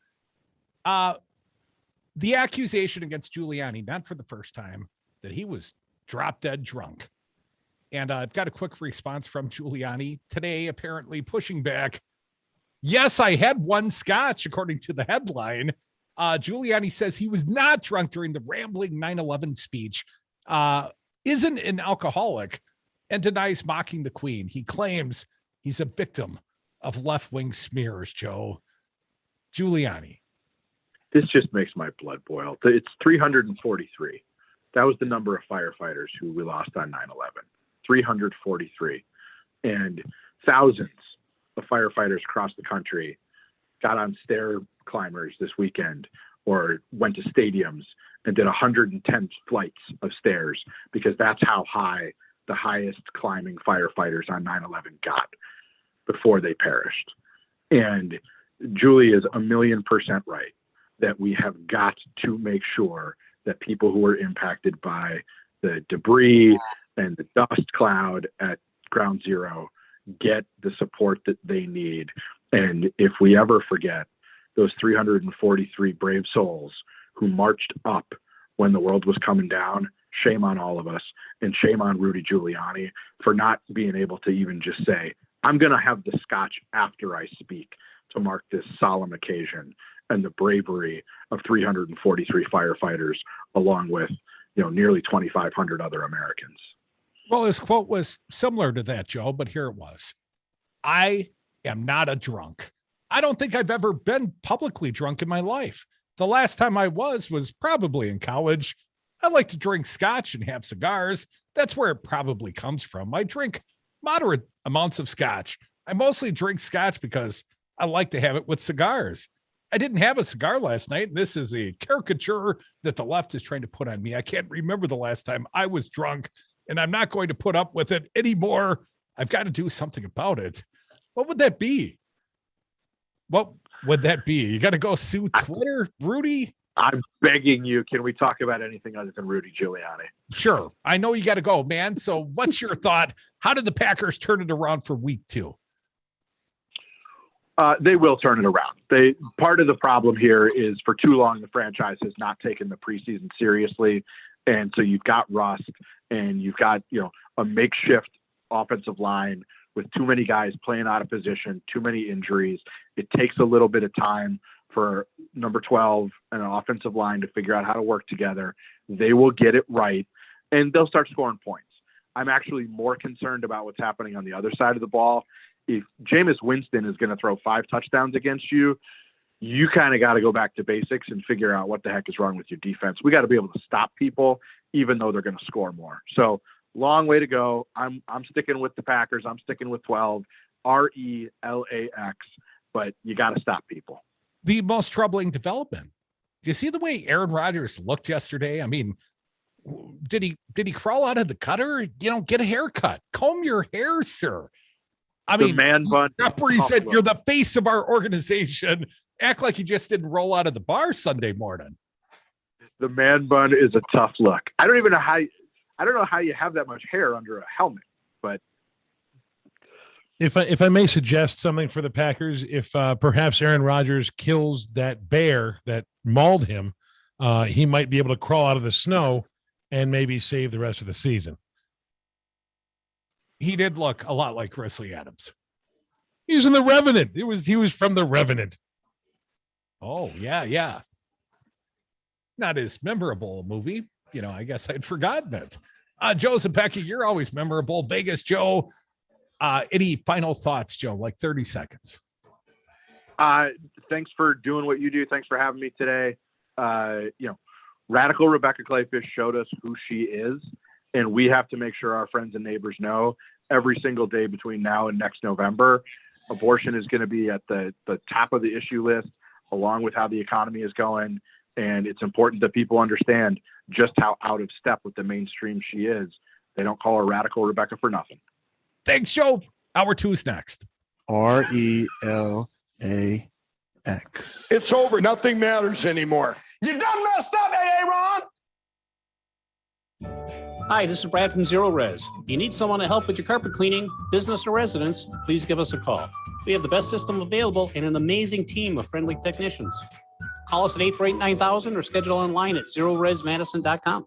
The accusation against Giuliani, not for the first time, that he was drop dead drunk. And I've got a quick response from Giuliani today, apparently pushing back. Yes, I had one scotch, according to the headline. Giuliani says he was not drunk during the rambling 9/11 speech, isn't an alcoholic, and denies mocking the Queen. He claims he's a victim of left-wing smears, Joe. Giuliani. This just makes my blood boil. It's 343. That was the number of firefighters who we lost on 9/11. 343. And thousands of firefighters across the country got on stair climbers this weekend or went to stadiums and did 110 flights of stairs because that's how high the highest climbing firefighters on 9/11 got before they perished. And Julie is 1,000,000% right that we have got to make sure that people who are impacted by the debris and the dust cloud at ground zero get the support that they need. And if we ever forget those 343 brave souls who marched up when the world was coming down, shame on all of us, and shame on Rudy Giuliani for not being able to even just say, I'm going to have the scotch after I speak to mark this solemn occasion and the bravery of 343 firefighters, along with, nearly 2,500 other Americans. Well, his quote was similar to that, Joe, but here it was. I am not a drunk. I don't think I've ever been publicly drunk in my life. The last time I was probably in college. I like to drink scotch and have cigars. That's where it probably comes from. I drink moderate amounts of scotch. I mostly drink scotch because I like to have it with cigars. I didn't have a cigar last night. And this is a caricature that the left is trying to put on me. I can't remember the last time I was drunk, and I'm not going to put up with it anymore. I've got to do something about it. What would that be? What would that be? You got to go sue Twitter, Rudy? I'm begging you. Can we talk about anything other than Rudy Giuliani? Sure. I know you got to go, man. So what's your thought? How did the Packers turn it around for week 2? They will turn it around. Part of the problem here is for too long the franchise has not taken the preseason seriously, and so you've got rust and you've got a makeshift offensive line with too many guys playing out of position, too many injuries. It takes a little bit of time for number 12 and an offensive line to figure out how to work together. They will get it right, and they'll start scoring points. I'm actually more concerned about what's happening on the other side of the ball. If Jameis Winston is going to throw 5 touchdowns against you, you kind of got to go back to basics and figure out what the heck is wrong with your defense. We got to be able to stop people, even though they're going to score more. So long way to go. I'm sticking with the Packers. I'm sticking with 12, RELAX, but you got to stop people. The most troubling development. Do you see the way Aaron Rodgers looked yesterday? I mean, did he crawl out of the cutter? Get a haircut. Comb your hair, sir. I mean, man bun. Represent. You're the face of our organization. Act like you just didn't roll out of the bar Sunday morning. The man bun is a tough look. I don't know how you have that much hair under a helmet, but if I may suggest something for the Packers, if perhaps Aaron Rodgers kills that bear that mauled him, he might be able to crawl out of the snow and maybe save the rest of the season. He did look a lot like Grizzly Adams. He was in The Revenant. He was from The Revenant. Oh, yeah. Not as memorable a movie. I guess I'd forgotten it. Joe Zepecki, you're always memorable. Vegas Joe. Any final thoughts, Joe? Like 30 seconds. Thanks for doing what you do. Thanks for having me today. Radical Rebecca Clayfish showed us who she is, and we have to make sure our friends and neighbors know every single day between now and next November, abortion is going to be at the top of the issue list, along with how the economy is going. And it's important that people understand just how out of step with the mainstream she is. They don't call her Radical Rebecca for nothing. Thanks, Joe. Hour 2's next. RELAX. It's over. Nothing matters anymore. You done messed up, Aaron! Hi, this is Brad from Zero Res. If you need someone to help with your carpet cleaning, business or residence, please give us a call. We have the best system available and an amazing team of friendly technicians. Call us at 848-9000 or schedule online at zeroresmadison.com.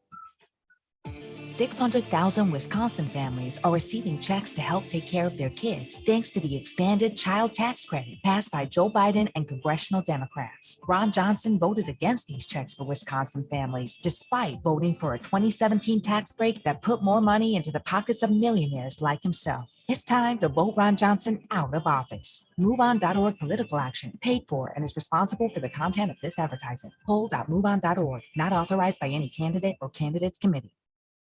600,000 Wisconsin families are receiving checks to help take care of their kids thanks to the expanded child tax credit passed by Joe Biden and congressional Democrats. Ron Johnson voted against these checks for Wisconsin families, despite voting for a 2017 tax break that put more money into the pockets of millionaires like himself. It's time to vote Ron Johnson out of office. MoveOn.org political action, paid for and is responsible for the content of this advertisement. Poll.moveon.org, not authorized by any candidate or candidates committee.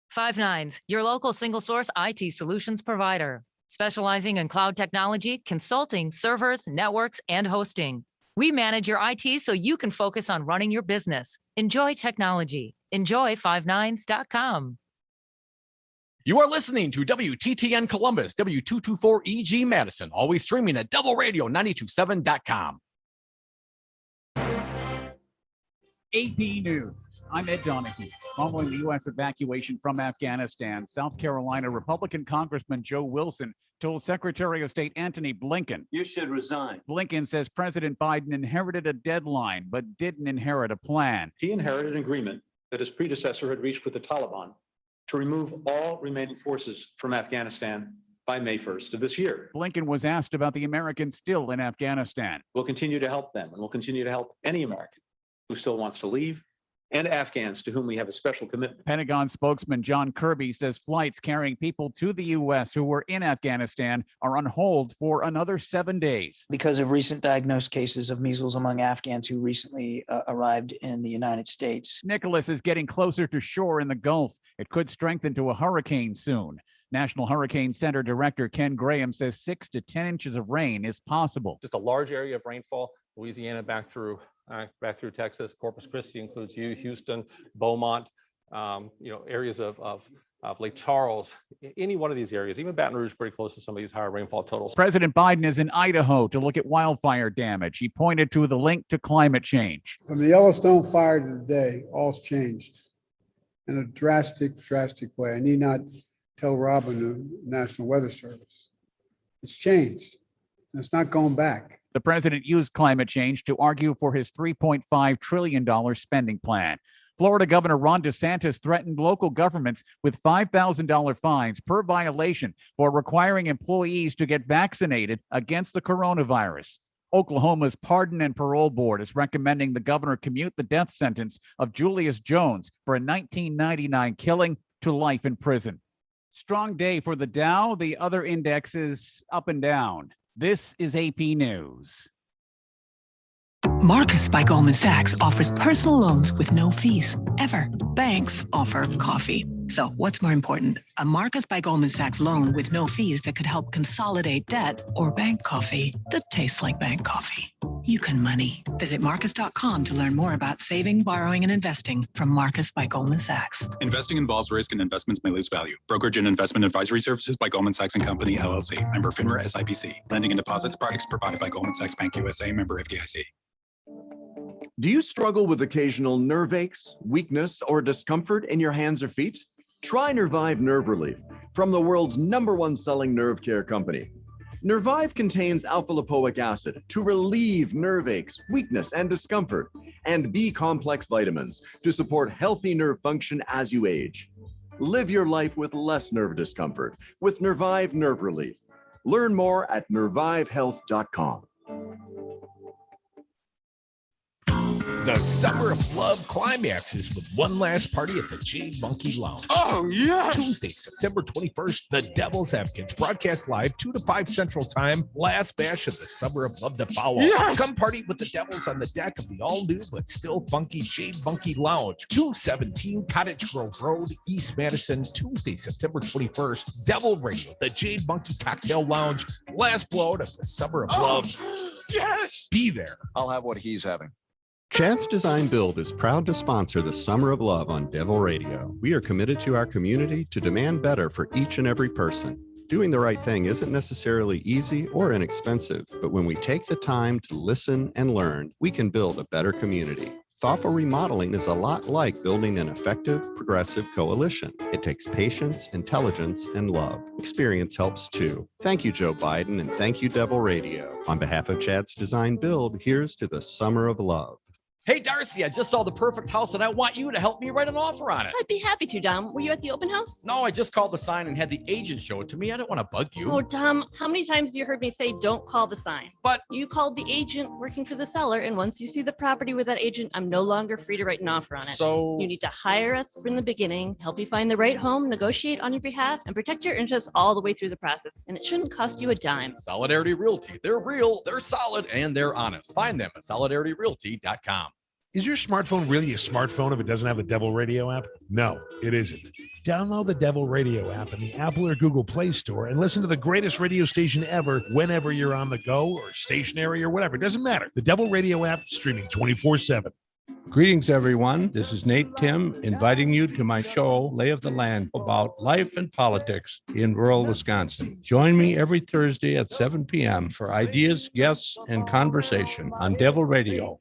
Five Nines, your local single source IT solutions provider, specializing in cloud technology, consulting, servers, networks, and hosting. We manage your IT so you can focus on running your business. Enjoy technology. Enjoy 59s.com. You are listening to WTTN Columbus, W224EG Madison, always streaming at doubleradio927.com. AP News. I'm Ed Donahue. Following the U.S. evacuation from Afghanistan, South Carolina Republican Congressman Joe Wilson told Secretary of State Antony Blinken, "You should resign." Blinken says President Biden inherited a deadline, but didn't inherit a plan. He inherited an agreement that his predecessor had reached with the Taliban to remove all remaining forces from Afghanistan by May 1st of this year. Blinken was asked about the Americans still in Afghanistan. We'll continue to help them, and we'll continue to help any American who still wants to leave, and Afghans to whom we have a special commitment. Pentagon spokesman John Kirby says flights carrying people to the U.S. who were in Afghanistan are on hold for another 7 days. Because of recent diagnosed cases of measles among Afghans who recently arrived in the United States. Nicholas is getting closer to shore in the Gulf. It could strengthen to a hurricane soon. National Hurricane Center Director Ken Graham says 6 to 10 inches of rain is possible. Just a large area of rainfall, Louisiana back through Texas. Corpus Christi includes Houston, Beaumont, areas of Lake Charles, any one of these areas, even Baton Rouge, pretty close to some of these higher rainfall totals. President Biden is in Idaho to look at wildfire damage. He pointed to the link to climate change. From the Yellowstone fire to today, all's changed in a drastic way. I need not tell Robin, the National Weather Service. It's changed, and it's not going back. The president used climate change to argue for his $3.5 trillion spending plan. Florida Governor Ron DeSantis threatened local governments with $5,000 fines per violation for requiring employees to get vaccinated against the coronavirus. Oklahoma's Pardon and Parole Board is recommending the governor commute the death sentence of Julius Jones for a 1999 killing to life in prison. Strong day for the Dow. The other indexes up and down. This is AP News. Marcus by Goldman Sachs offers personal loans with no fees, ever. Banks offer coffee. So what's more important, a Marcus by Goldman Sachs loan with no fees that could help consolidate debt, or bank coffee that tastes like bank coffee? You can money. Visit Marcus.com to learn more about saving, borrowing, and investing from Marcus by Goldman Sachs. Investing involves risk and investments may lose value. Brokerage and investment advisory services by Goldman Sachs & Company, LLC. Member FINRA SIPC. Lending and deposits products provided by Goldman Sachs Bank USA. Member FDIC. Do you struggle with occasional nerve aches, weakness, or discomfort in your hands or feet? Try Nervive Nerve Relief from the world's #1 selling nerve care company. Nervive contains alpha-lipoic acid to relieve nerve aches, weakness, and discomfort, and B-complex vitamins to support healthy nerve function as you age. Live your life with less nerve discomfort with Nervive Nerve Relief. Learn more at nervivehealth.com. The Summer of Love climaxes with one last party at the Jade Monkey Lounge. Oh, yeah! Tuesday, September 21st, the Devil's Advocates broadcast live 2 to 5 Central Time. Last bash of the Summer of Love to follow. Yes! Come party with the Devils on the deck of the all-new but still funky Jade Monkey Lounge. 217 Cottage Grove Road, East Madison. Tuesday, September 21st, Devil Radio, the Jade Monkey Cocktail Lounge. Last blowout of the Summer of Love. Yes! Be there. I'll have what he's having. Chance Design Build is proud to sponsor the Summer of Love on Devil Radio. We are committed to our community to demand better for each and every person. Doing the right thing isn't necessarily easy or inexpensive, but when we take the time to listen and learn, we can build a better community. Thoughtful remodeling is a lot like building an effective, progressive coalition. It takes patience, intelligence, and love. Experience helps too. Thank you, Joe Biden, and thank you, Devil Radio. On behalf of Chad's Design Build, here's to the Summer of Love. Hey, Darcy, I just saw the perfect house and I want you to help me write an offer on it. I'd be happy to, Dom. Were you at the open house? No, I just called the sign and had the agent show it to me. I don't want to bug you. Oh, Dom, how many times have you heard me say don't call the sign? But you called the agent working for the seller, and once you see the property with that agent, I'm no longer free to write an offer on it. So you need to hire us from the beginning, help you find the right home, negotiate on your behalf, and protect your interests all the way through the process. And it shouldn't cost you a dime. Solidarity Realty. They're real, they're solid, and they're honest. Find them at solidarityrealty.com. Is your smartphone really a smartphone if it doesn't have the Devil Radio app? No, it isn't. Download the Devil Radio app in the Apple or Google Play Store and listen to the greatest radio station ever whenever you're on the go or stationary or whatever. It doesn't matter. The Devil Radio app, streaming 24/7. Greetings, everyone. This is Nate Tim inviting you to my show, Lay of the Land, about life and politics in rural Wisconsin. Join me every Thursday at 7 p.m. for ideas, guests, and conversation on Devil Radio.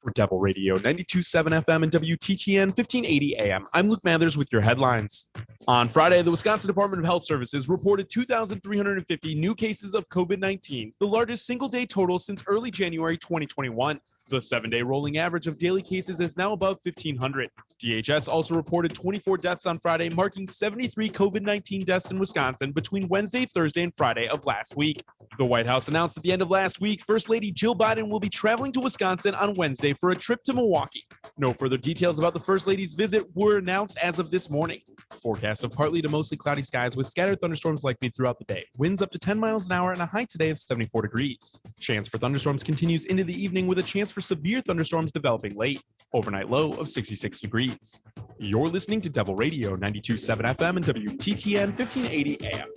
For Devil Radio 92.7 FM and WTTN 1580 AM, I'm Luke Mathers with your headlines. On Friday, the Wisconsin Department of Health Services reported 2,350 new cases of COVID-19, the largest single-day total since early January 2021. The 7-day rolling average of daily cases is now above 1,500. DHS also reported 24 deaths on Friday, marking 73 COVID-19 deaths in Wisconsin between Wednesday, Thursday, and Friday of last week. The White House announced at the end of last week, First Lady Jill Biden will be traveling to Wisconsin on Wednesday for a trip to Milwaukee. No further details about the First Lady's visit were announced as of this morning. Forecast of partly to mostly cloudy skies with scattered thunderstorms likely throughout the day. Winds up to 10 miles an hour and a high today of 74 degrees. Chance for thunderstorms continues into the evening with a chance for severe thunderstorms developing late. Overnight low of 66 degrees. You're listening to Devil Radio 92.7 FM and WTTN 1580 AM.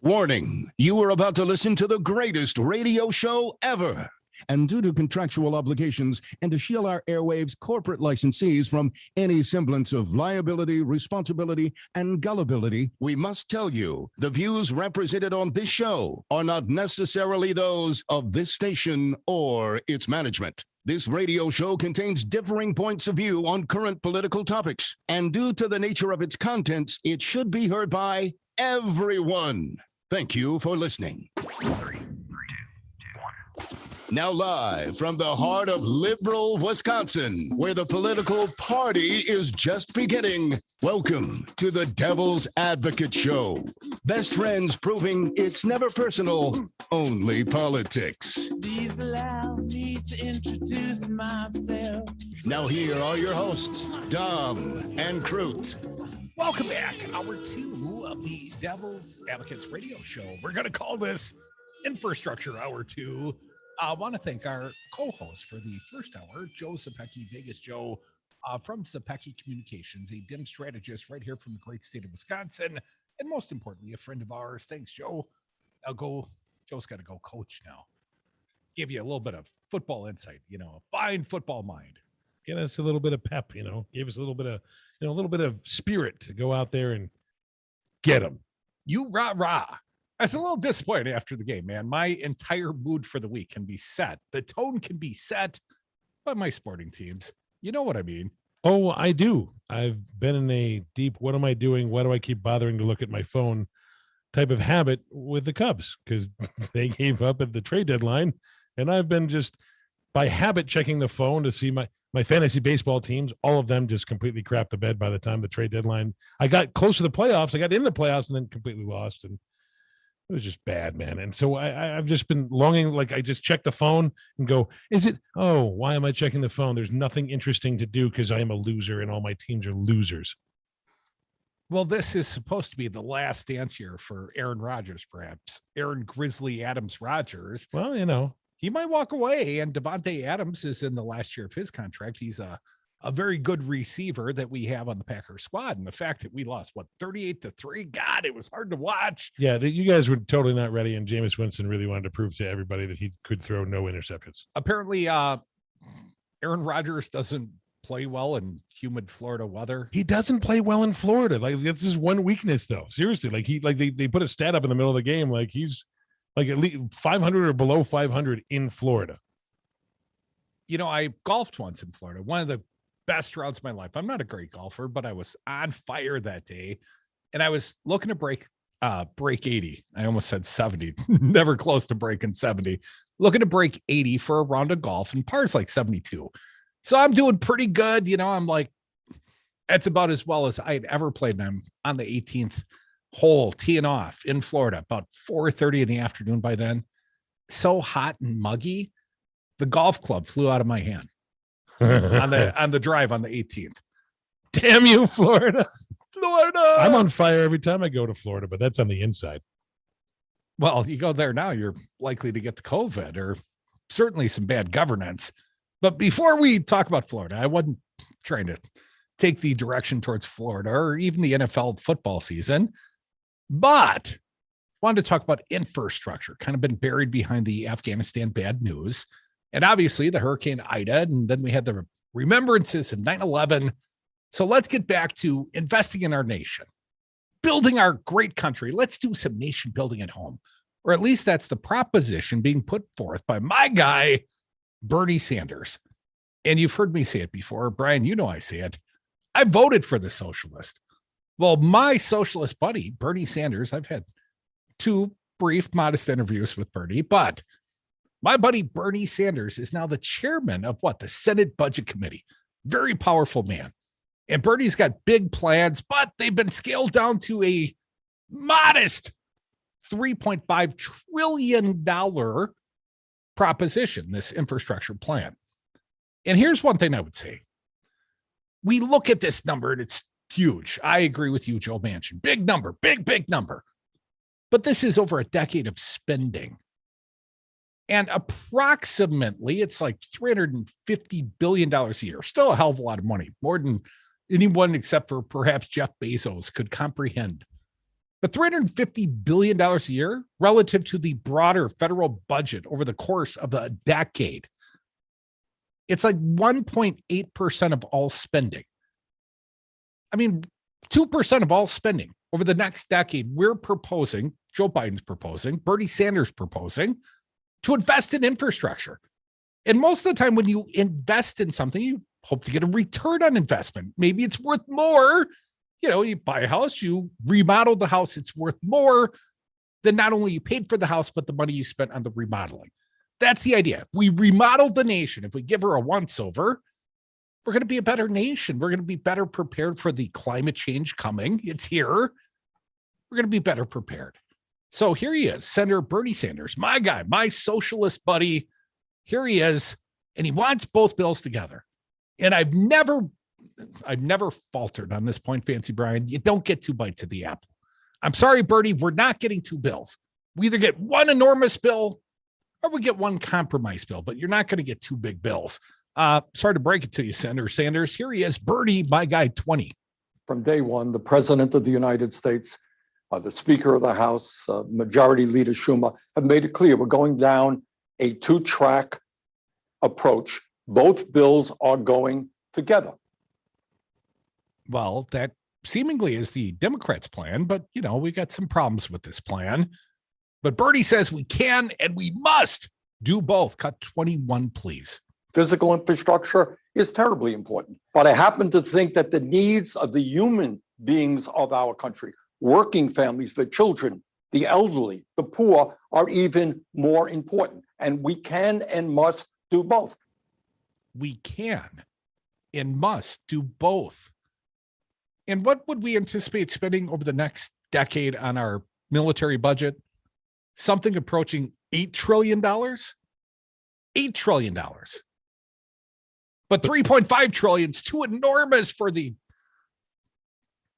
Warning, you are about to listen to the greatest radio show ever. And due to contractual obligations and to shield our airwaves corporate licensees from any semblance of liability, responsibility, and gullibility, we must tell you the views represented on this show are not necessarily those of this station or its management. This radio show contains differing points of view on current political topics, and due to the nature of its contents, it should be heard by everyone. Thank you for listening. Now live from the heart of liberal Wisconsin, where the political party is just beginning, welcome to the Devil's Advocate Show. Best friends proving it's never personal, only politics. Please allow me to introduce myself. Now here are your hosts, Dom and Crute. Welcome back. Hour 2 of the Devil's Advocates radio show. We're going to call this Infrastructure Hour 2. I want to thank our co-host for the first hour, Joe Zepecki, Vegas Joe, from Zepecki Communications, a DIM strategist right here from the great state of Wisconsin, and most importantly, a friend of ours. Thanks, Joe. Joe's got to go coach now. Give you a little bit of football insight, a fine football mind. Get us a little bit of pep, give us a little bit of spirit to go out there and get them. You rah-rah. I was a little disappointed after the game, man. My entire mood for the week can be set. The tone can be set by my sporting teams. You know what I mean? Oh, I do. I've been in a deep, what am I doing? Why do I keep bothering to look at my phone type of habit with the Cubs? Because they gave up at the trade deadline. And I've been just by habit checking the phone to see my fantasy baseball teams. All of them just completely crapped the bed by the time the trade deadline. I got close to the playoffs. I got in the playoffs and then completely lost. And it was just bad, man. And so I've just been longing, like I just check the phone and go, why am I checking the phone? There's nothing interesting to do because I am a loser and all my teams are losers. Well, this is supposed to be the last dance here for Aaron Rodgers, perhaps. Aaron Grizzly Adams Rodgers. Well, he might walk away, and Devontae Adams is in the last year of his contract. He's a very good receiver that we have on the Packers squad. And the fact that we lost, 38-3, God, it was hard to watch. Yeah, you guys were totally not ready, and Jameis Winston really wanted to prove to everybody that he could throw no interceptions. Apparently, Aaron Rodgers doesn't play well in humid Florida weather. He doesn't play well in Florida. Like, that's his one weakness, though. Seriously, they put a stat up in the middle of the game, like he's like at least 500 or below 500 in Florida. I golfed once in Florida. One of the best rounds of my life. I'm not a great golfer, but I was on fire that day, and I was looking to break 80. I almost said 70. Never close to breaking 70. Looking to break 80 for a round of golf, and par's like 72. So I'm doing pretty good. I'm like, that's about as well as I'd ever played. And I'm on the 18th hole, teeing off in Florida, about 4:30 in the afternoon by then. So hot and muggy, the golf club flew out of my hand. on the drive on the 18th. Damn you, Florida. Florida. I'm on fire every time I go to Florida, but that's on the inside. Well, you go there now, you're likely to get the COVID or certainly some bad governance. But before we talk about Florida, I wasn't trying to take the direction towards Florida or even the NFL football season, but wanted to talk about infrastructure, kind of been buried behind the Afghanistan bad news. And obviously the Hurricane Ida, and then we had the remembrances of 9/11. So let's get back to investing in our nation, building our great country. Let's do some nation building at home, or at least that's the proposition being put forth by my guy, Bernie Sanders. And you've heard me say it before, Brian, I say it. I voted for the socialist. Well, my socialist buddy, Bernie Sanders, I've had 2 brief, modest interviews with Bernie, but my buddy Bernie Sanders is now the chairman of the Senate Budget Committee. Very powerful man. And Bernie's got big plans, but they've been scaled down to a modest $3.5 trillion proposition, this infrastructure plan. And here's one thing I would say. We look at this number and it's huge. I agree with you, Joe Manchin. Big number, big number. But this is over a decade of spending. And approximately, it's like $350 billion a year. Still a hell of a lot of money, more than anyone except for perhaps Jeff Bezos could comprehend. But $350 billion a year relative to the broader federal budget over the course of a decade. It's like 1.8% of all spending. I mean, 2% of all spending over the next decade. We're proposing, Joe Biden's proposing, Bernie Sanders proposing, to invest in infrastructure. And most of the time when you invest in something, you hope to get a return on investment. Maybe it's worth more. You know, you buy a house, you remodel the house, it's worth more than not only you paid for the house, but the money you spent on the remodeling. That's the idea. If we remodel the nation, if we give her a once over, we're going to be a better nation. We're going to be better prepared for the climate change coming. It's here. We're going to be better prepared. So here he is, Senator Bernie Sanders, my guy, my socialist buddy. Here he is, and he wants both bills together. And I've never faltered on this point, Fancy Brian. You don't get two bites of the apple. I'm sorry, Bernie, we're not getting two bills. We either get one enormous bill or we get one compromise bill, but you're not going to get two big bills. Sorry to break it to you, Senator Sanders. Here he is, Bernie, my guy, 20. From day one, the President of the United States, the Speaker of the House, Majority Leader Schumer, have made it clear we're going down a two-track approach. Both bills are going together. Well, that seemingly is the Democrats' plan, but, you know, we got some problems with this plan. But Bernie says we can and we must do both. Cut 21, please. Physical infrastructure is terribly important, but I happen to think that the needs of the human beings of our country, working families, the children, the elderly, the poor, are even more important. And we can and must do both. We can and must do both. And what would we anticipate spending over the next decade on our military budget? Something approaching $8 trillion? $8 trillion. But 3.5 trillion is too enormous for the.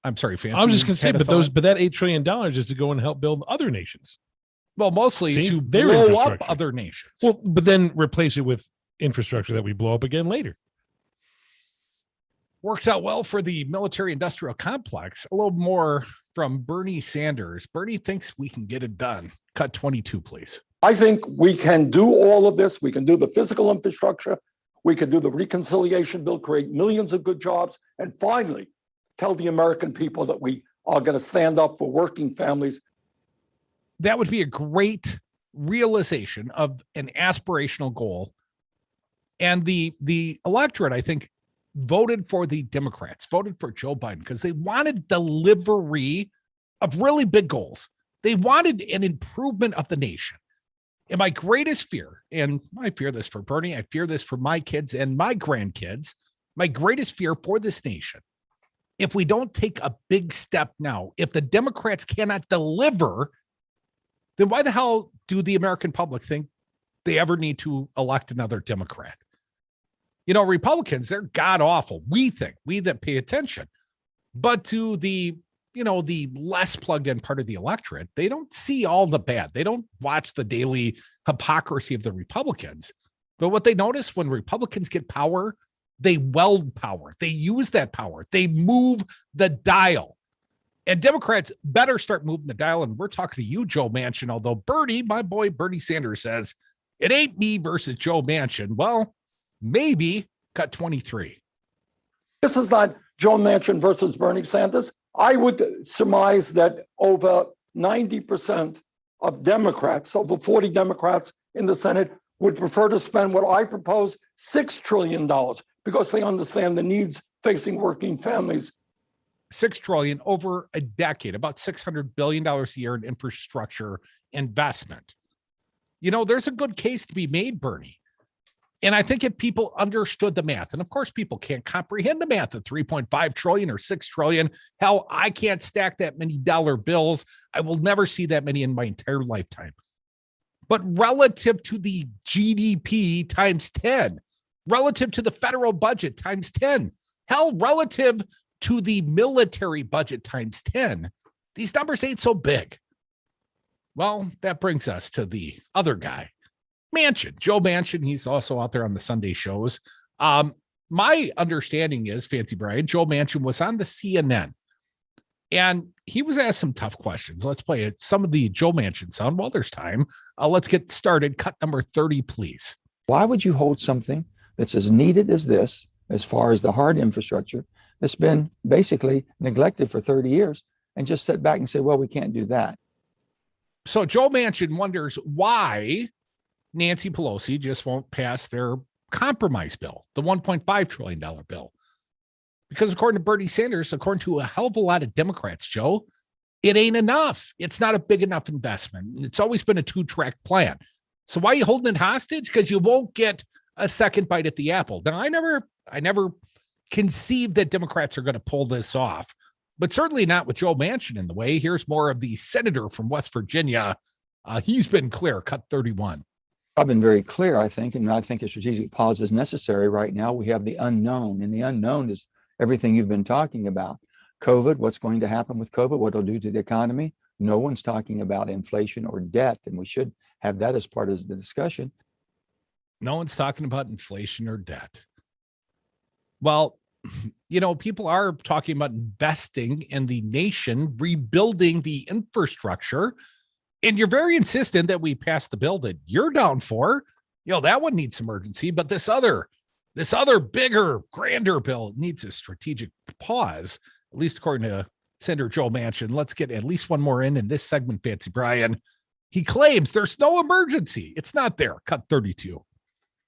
I'm sorry, Fancy. I was just going to say, but that $8 trillion is to go and help build other nations. Well, mostly to their blow up other nations. Well, but then replace it with infrastructure that we blow up again later. Works out well for the military industrial complex. A little more from Bernie Sanders. Bernie thinks we can get it done. Cut 22, please. I think we can do all of this. We can do the physical infrastructure. We can do the reconciliation bill, create millions of good jobs, and finally tell the American people that we are going to stand up for working families. That would be a great realization of an aspirational goal. And the electorate, I think, voted for the Democrats, voted for Joe Biden because they wanted delivery of really big goals. They wanted an improvement of the nation. And my greatest fear, and I fear this for Bernie, I fear this for my kids and my grandkids, my greatest fear for this nation, if we don't take a big step now, if the Democrats cannot deliver, then why the hell do the American public think they ever need to elect another Democrat? You know, Republicans, they're god awful. We think, we that pay attention. But to the, you know, the less plugged in part of the electorate, they don't see all the bad. They don't watch the daily hypocrisy of the Republicans. But what they notice when Republicans get power, they weld power. They use that power. They move the dial. And Democrats better start moving the dial. And we're talking to you, Joe Manchin, although Bernie, my boy Bernie Sanders, says it ain't me versus Joe Manchin. Well, maybe. Cut 23. This is not Joe Manchin versus Bernie Sanders. I would surmise that over 90% of Democrats, over 40 Democrats in the Senate, would prefer to spend what I propose, $6 trillion, because they understand the needs facing working families. $6 trillion over a decade, about $600 billion a year in infrastructure investment. You know, there's a good case to be made, Bernie. And I think if people understood the math, and of course people can't comprehend the math of 3.5 trillion or 6 trillion. Hell, I can't stack that many dollar bills. I will never see that many in my entire lifetime. But relative to the GDP times 10, relative to the federal budget times 10, hell, relative to the military budget times 10, these numbers ain't so big. Well, that brings us to the other guy, Joe Manchin, he's also out there on the Sunday shows. My understanding is, Fancy Brian, Joe Manchin was on the CNN and he was asked some tough questions. Let's play some of the Joe Manchin sound while there's time. Let's get started. Cut number 30, please. Why would you hold something that's as needed as this, as far as the hard infrastructure, that's been basically neglected for 30 years, and just sit back and say, well, we can't do that? So Joe Manchin wonders why Nancy Pelosi just won't pass their compromise bill, the $1.5 trillion bill. Because according to Bernie Sanders, according to a hell of a lot of Democrats, Joe, it ain't enough. It's not a big enough investment. It's always been a two-track plan. So why are you holding it hostage? Because you won't get a second bite at the apple. Now, I never conceived that Democrats are going to pull this off, but certainly not with Joe Manchin in the way. Here's more of the senator from West Virginia. He's been clear. Cut 31. I've been very clear, I think, and I think a strategic pause is necessary right now. We have the unknown, and the unknown is everything you've been talking about. COVID, what's going to happen with COVID, what it'll do to the economy. No one's talking about inflation or debt, and we should have that as part of the discussion. No one's talking about inflation or debt. Well, you know, people are talking about investing in the nation, rebuilding the infrastructure. And you're very insistent that we pass the bill that you're down for. You know, that one needs some urgency, but this other bigger, grander bill needs a strategic pause, at least according to Senator Joe Manchin. Let's get at least one more in this segment, Fancy Brian. He claims there's no emergency. It's not there. Cut 32.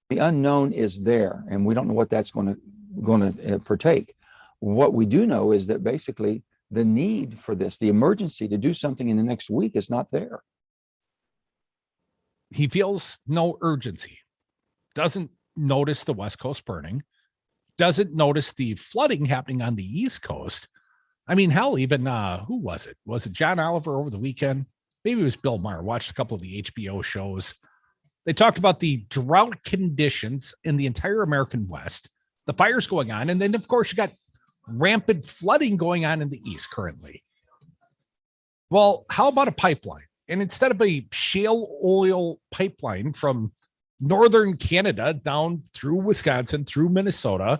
The unknown is there, and we don't know what that's going to partake. What we do know is that basically the need for this, the emergency to do something in the next week, is not there. He feels no urgency, doesn't notice the West Coast burning, doesn't notice the flooding happening on the East Coast. I mean, hell, even who was it? Was it John Oliver over the weekend? Maybe it was Bill Maher. Watched a couple of the HBO shows. They talked about the drought conditions in the entire American West, the fires going on, and then, of course, you got rampant flooding going on in the East currently. Well, how about a pipeline? And instead of a shale oil pipeline from northern Canada down through Wisconsin, through Minnesota,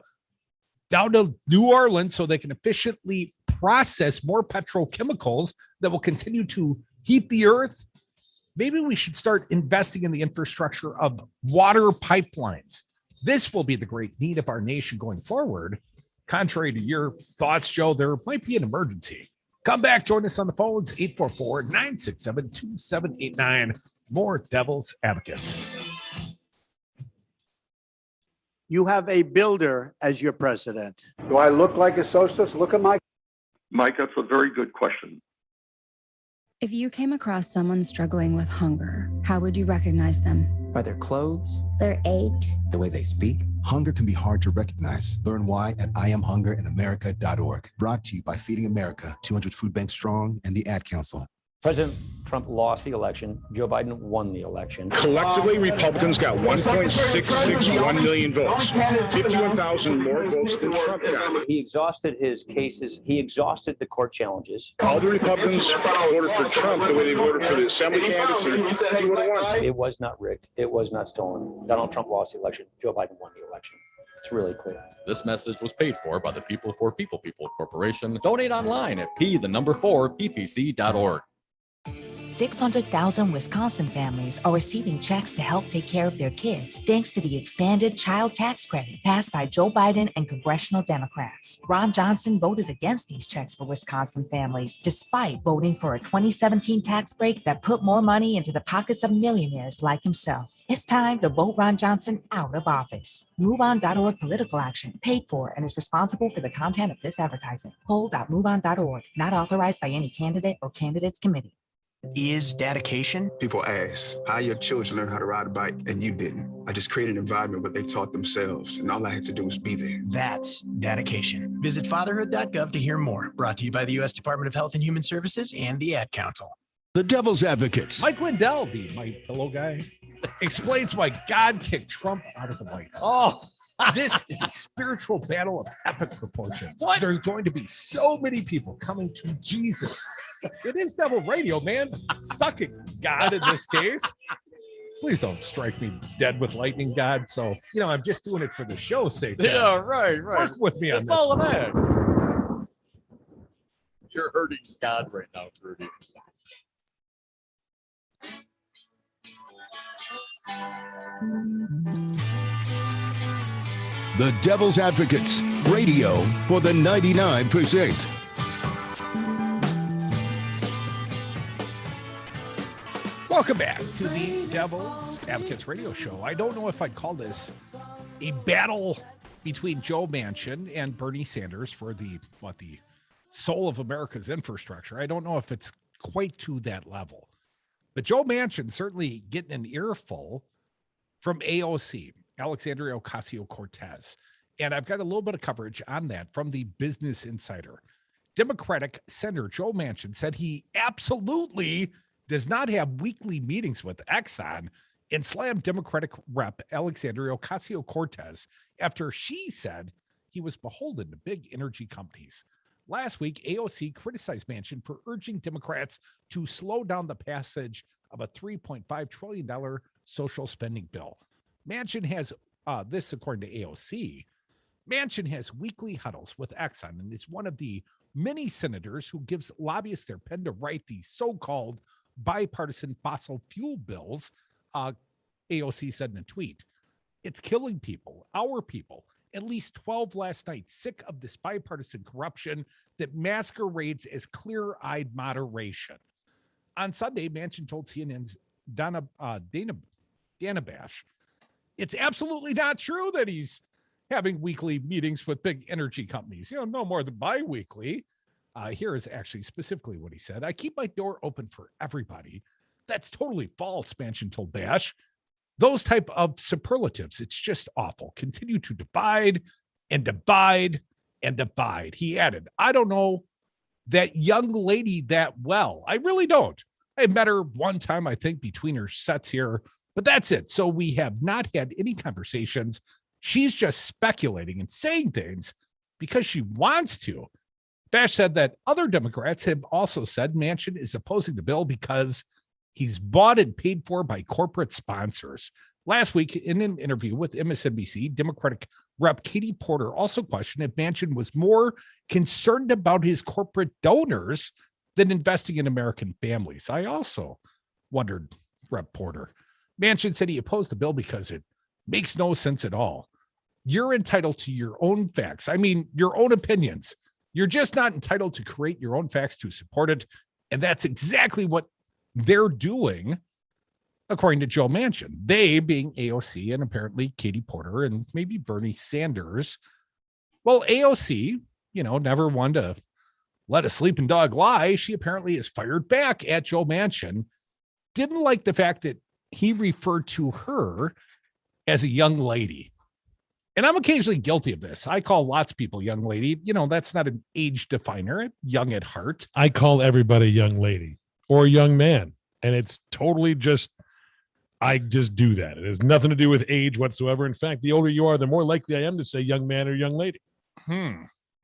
down to New Orleans, so they can efficiently process more petrochemicals that will continue to heat the earth, maybe we should start investing in the infrastructure of water pipelines. This will be the great need of our nation going forward. Contrary to your thoughts, Joe, there might be an emergency. Come back, join us on the phones, 844-967-2789. More Devil's Advocates. You have a builder as your president. Do I look like a socialist? Look at my. Mike, that's a very good question. If you came across someone struggling with hunger, how would you recognize them? By their clothes, their age, the way they speak. Hunger can be hard to recognize. Learn why at IamHungerInAmerica.org. Brought to you by Feeding America, 200 Food Banks Strong, and the Ad Council. President Trump lost the election. Joe Biden won the election. Collectively, Republicans got 1.661 million votes, 51,000 more votes than Trump got. He exhausted his cases. He exhausted the court challenges. All the Republicans voted for Trump the way they voted for the assembly candidates. He would have won. It was not rigged. It was not stolen. Donald Trump lost the election. Joe Biden won the election. It's really clear. This message was paid for by the People for People Corporation. Donate online at p4ppc.org. 600,000 Wisconsin families are receiving checks to help take care of their kids thanks to the expanded child tax credit passed by Joe Biden and congressional Democrats. Ron Johnson voted against these checks for Wisconsin families, despite voting for a 2017 tax break that put more money into the pockets of millionaires like himself. It's time to vote Ron Johnson out of office. MoveOn.org political action, paid for and is responsible for the content of this advertising. Poll.moveon.org, not authorized by any candidate or candidates committee. Is dedication? People ask, how your children learn how to ride a bike and you didn't? I just created an environment where they taught themselves and all I had to do was be there. That's dedication. Visit fatherhood.gov to hear more. Brought to you by the U.S. Department of Health and Human Services and the Ad Council. The Devil's Advocates. Mike Lindell, the My Pillow guy, explains why God kicked Trump out of the White House. This is a spiritual battle of epic proportions. What? There's going to be so many people coming to Jesus. It is Devil Radio, man. Suck it, God, in this case. Please don't strike me dead with lightning, God. So, I'm just doing it for the show's sake. Yeah, right. Work with me on It's this. all one. an act. You're hurting God right now, Rudy. The Devil's Advocates, radio for the 99%. Welcome back to the Devil's Advocates radio show. I don't know if I'd call this a battle between Joe Manchin and Bernie Sanders for the soul of America's infrastructure. I don't know if it's quite to that level. But Joe Manchin certainly getting an earful from AOC, Alexandria Ocasio-Cortez. And I've got a little bit of coverage on that from the Business Insider. Democratic Senator Joe Manchin said he absolutely does not have weekly meetings with Exxon and slammed Democratic Rep Alexandria Ocasio-Cortez after she said he was beholden to big energy companies. Last week, AOC criticized Manchin for urging Democrats to slow down the passage of a $3.5 trillion social spending bill. Manchin has, this according to AOC, Manchin has weekly huddles with Exxon and is one of the many senators who gives lobbyists their pen to write the so-called bipartisan fossil fuel bills, AOC said in a tweet. It's killing people, our people. At least 12 last night, sick of this bipartisan corruption that masquerades as clear-eyed moderation. On Sunday, Manchin told CNN's Dana Bash, it's absolutely not true that he's having weekly meetings with big energy companies. No more than bi-weekly. Here is actually specifically what he said. I keep my door open for everybody. That's totally false, Manchin told Bash. Those type of superlatives, it's just awful. Continue to divide and divide and divide. He added, I don't know that young lady that well. I really don't. I met her one time, I think, between her sets here, but that's it. So we have not had any conversations. She's just speculating and saying things because she wants to. Bash said that other Democrats have also said Manchin is opposing the bill because he's bought and paid for by corporate sponsors. Last week, in an interview with MSNBC, Democratic Rep. Katie Porter also questioned if Manchin was more concerned about his corporate donors than investing in American families. I also wondered, Rep. Porter. Manchin said he opposed the bill because it makes no sense at all. You're entitled to your own facts. I mean, your own opinions. You're just not entitled to create your own facts to support it. And that's exactly what they're doing, according to Joe Manchin. They being AOC and apparently Katie Porter and maybe Bernie Sanders. Well, AOC, never one to let a sleeping dog lie. She apparently is fired back at Joe Manchin. Didn't like the fact that he referred to her as a young lady. And I'm occasionally guilty of this. I call lots of people young lady. That's not an age definer. I'm young at heart. I call everybody young lady or young man. And it's totally I just do that. It has nothing to do with age whatsoever. In fact, the older you are, the more likely I am to say young man or young lady.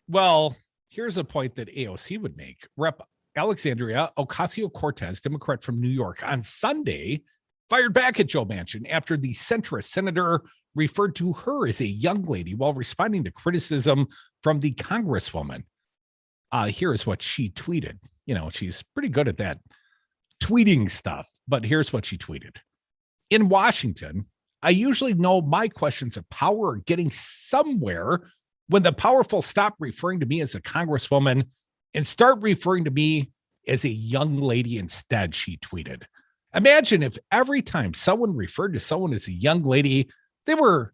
Well, here's a point that AOC would make. Rep. Alexandria Ocasio-Cortez, Democrat from New York, on Sunday fired back at Joe Manchin after the centrist senator referred to her as a young lady while responding to criticism from the congresswoman. Here is what she tweeted. She's pretty good at that tweeting stuff, but here's what she tweeted. In Washington, I usually know my questions of power are getting somewhere when the powerful stop referring to me as a congresswoman and start referring to me as a young lady instead, she tweeted. Imagine if every time someone referred to someone as a young lady, they were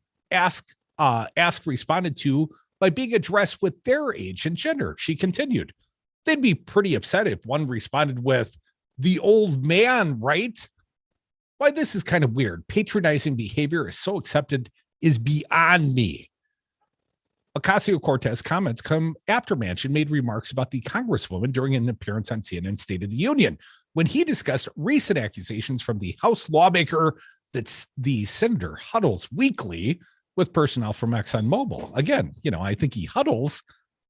responded to by being addressed with their age and gender, she continued. They'd be pretty upset if one responded with the old man, right? Why this is kind of weird. Patronizing behavior is so accepted is beyond me. Ocasio-Cortez comments come after Manchin made remarks about the congresswoman during an appearance on CNN State of the Union when he discussed recent accusations from the House lawmaker that the senator huddles weekly with personnel from ExxonMobil. Again, I think he huddles,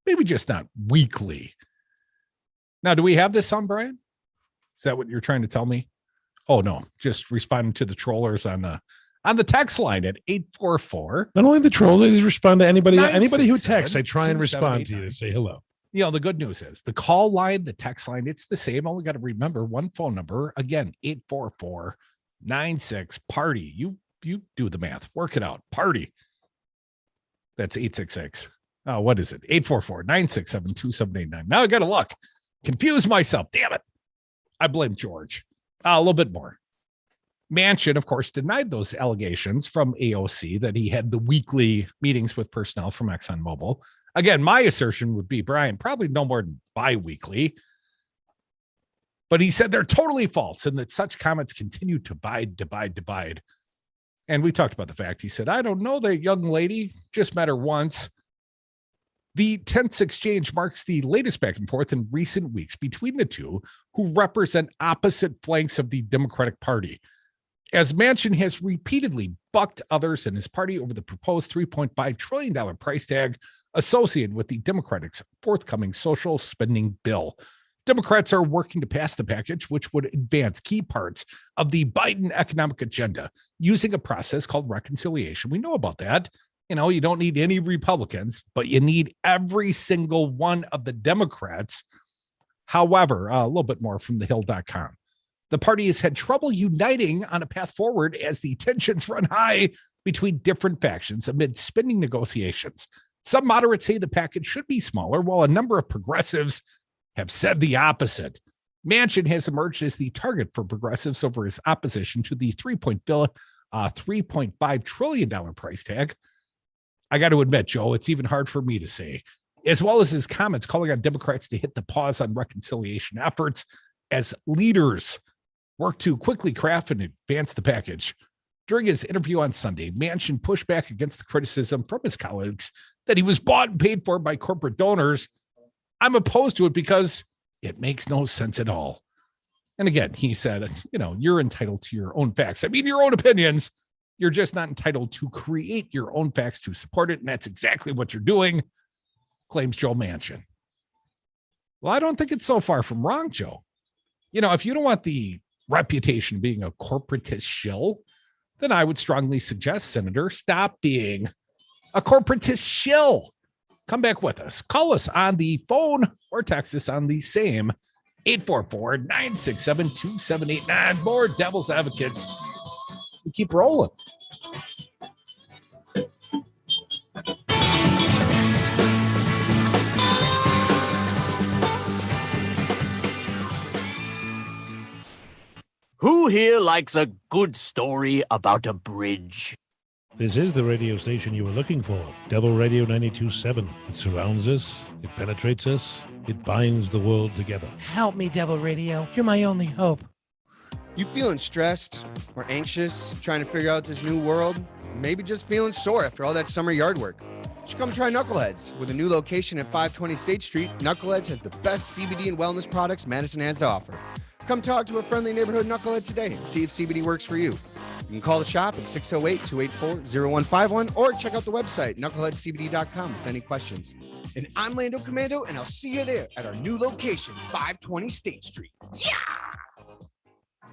maybe just not weekly. Now, do we have this on, Brian? Is that what you're trying to tell me? Oh no, just responding to the trollers on the text line at 844. Not only the trolls, I just respond to anybody who texts. I 967 try and respond to you to say hello. You know, the good news is the call line, the text line, it's the same. Only got to remember one phone number. Again, 844-96-PARTY. You do the math. Work it out. Party. That's 866. Oh, what is it? 844-967-2789. Now I got to look. Confuse myself. Damn it. I blame George. A little bit more. Manchin, of course, denied those allegations from AOC that he had the weekly meetings with personnel from ExxonMobil. Again, my assertion would be, Brian, probably no more than bi-weekly. But he said they're totally false and that such comments continue to divide. And we talked about the fact, he said, I don't know that young lady, just met her once. The tense exchange marks the latest back and forth in recent weeks between the two who represent opposite flanks of the Democratic Party. As Manchin has repeatedly bucked others in his party over the proposed $3.5 trillion price tag associated with the Democrats' forthcoming social spending bill. Democrats are working to pass the package, which would advance key parts of the Biden economic agenda using a process called reconciliation. We know about that. You know, you don't need any Republicans, but you need every single one of the Democrats. However, a little bit more from thehill.com. The party has had trouble uniting on a path forward as the tensions run high between different factions amid spending negotiations. Some moderates say the package should be smaller, while a number of progressives have said the opposite. Manchin has emerged as the target for progressives over his opposition to the $3.5 trillion price tag. I got to admit, Joe, it's even hard for me to say, as well as his comments calling on Democrats to hit the pause on reconciliation efforts as leaders work to quickly craft and advance the package. During his interview on Sunday, Manchin pushed back against the criticism from his colleagues that he was bought and paid for by corporate donors. I'm opposed to it because it makes no sense at all. And again, he said, you know, you're entitled to your own facts. I mean, your own opinions. You're just not entitled to create your own facts to support it. And that's exactly what you're doing, claims Joe Manchin. Well, I don't think it's so far from wrong, Joe. You know, if you don't want the reputation of being a corporatist shill, then I would strongly suggest, Senator, stop being a corporatist shill. Come back with us. Call us on the phone or text us on the same 844-967-2789. More Devil's Advocates. We keep rolling. Who here likes a good story about a bridge? This is the radio station you were looking for. Devil Radio 92.7. It surrounds us. It penetrates us. It binds the world together. Help me, Devil Radio. You're my only hope. You feeling stressed or anxious, trying to figure out this new world? Maybe just feeling sore after all that summer yard work? You should come try Knuckleheads. With a new location at 520 State Street, Knuckleheads has the best CBD and wellness products Madison has to offer. Come talk to a friendly neighborhood Knucklehead today and see if CBD works for you. You can call the shop at 608-284-0151 or check out the website, knuckleheadcbd.com, with any questions. And I'm Lando Commando, and I'll see you there at our new location, 520 State Street. Yeah!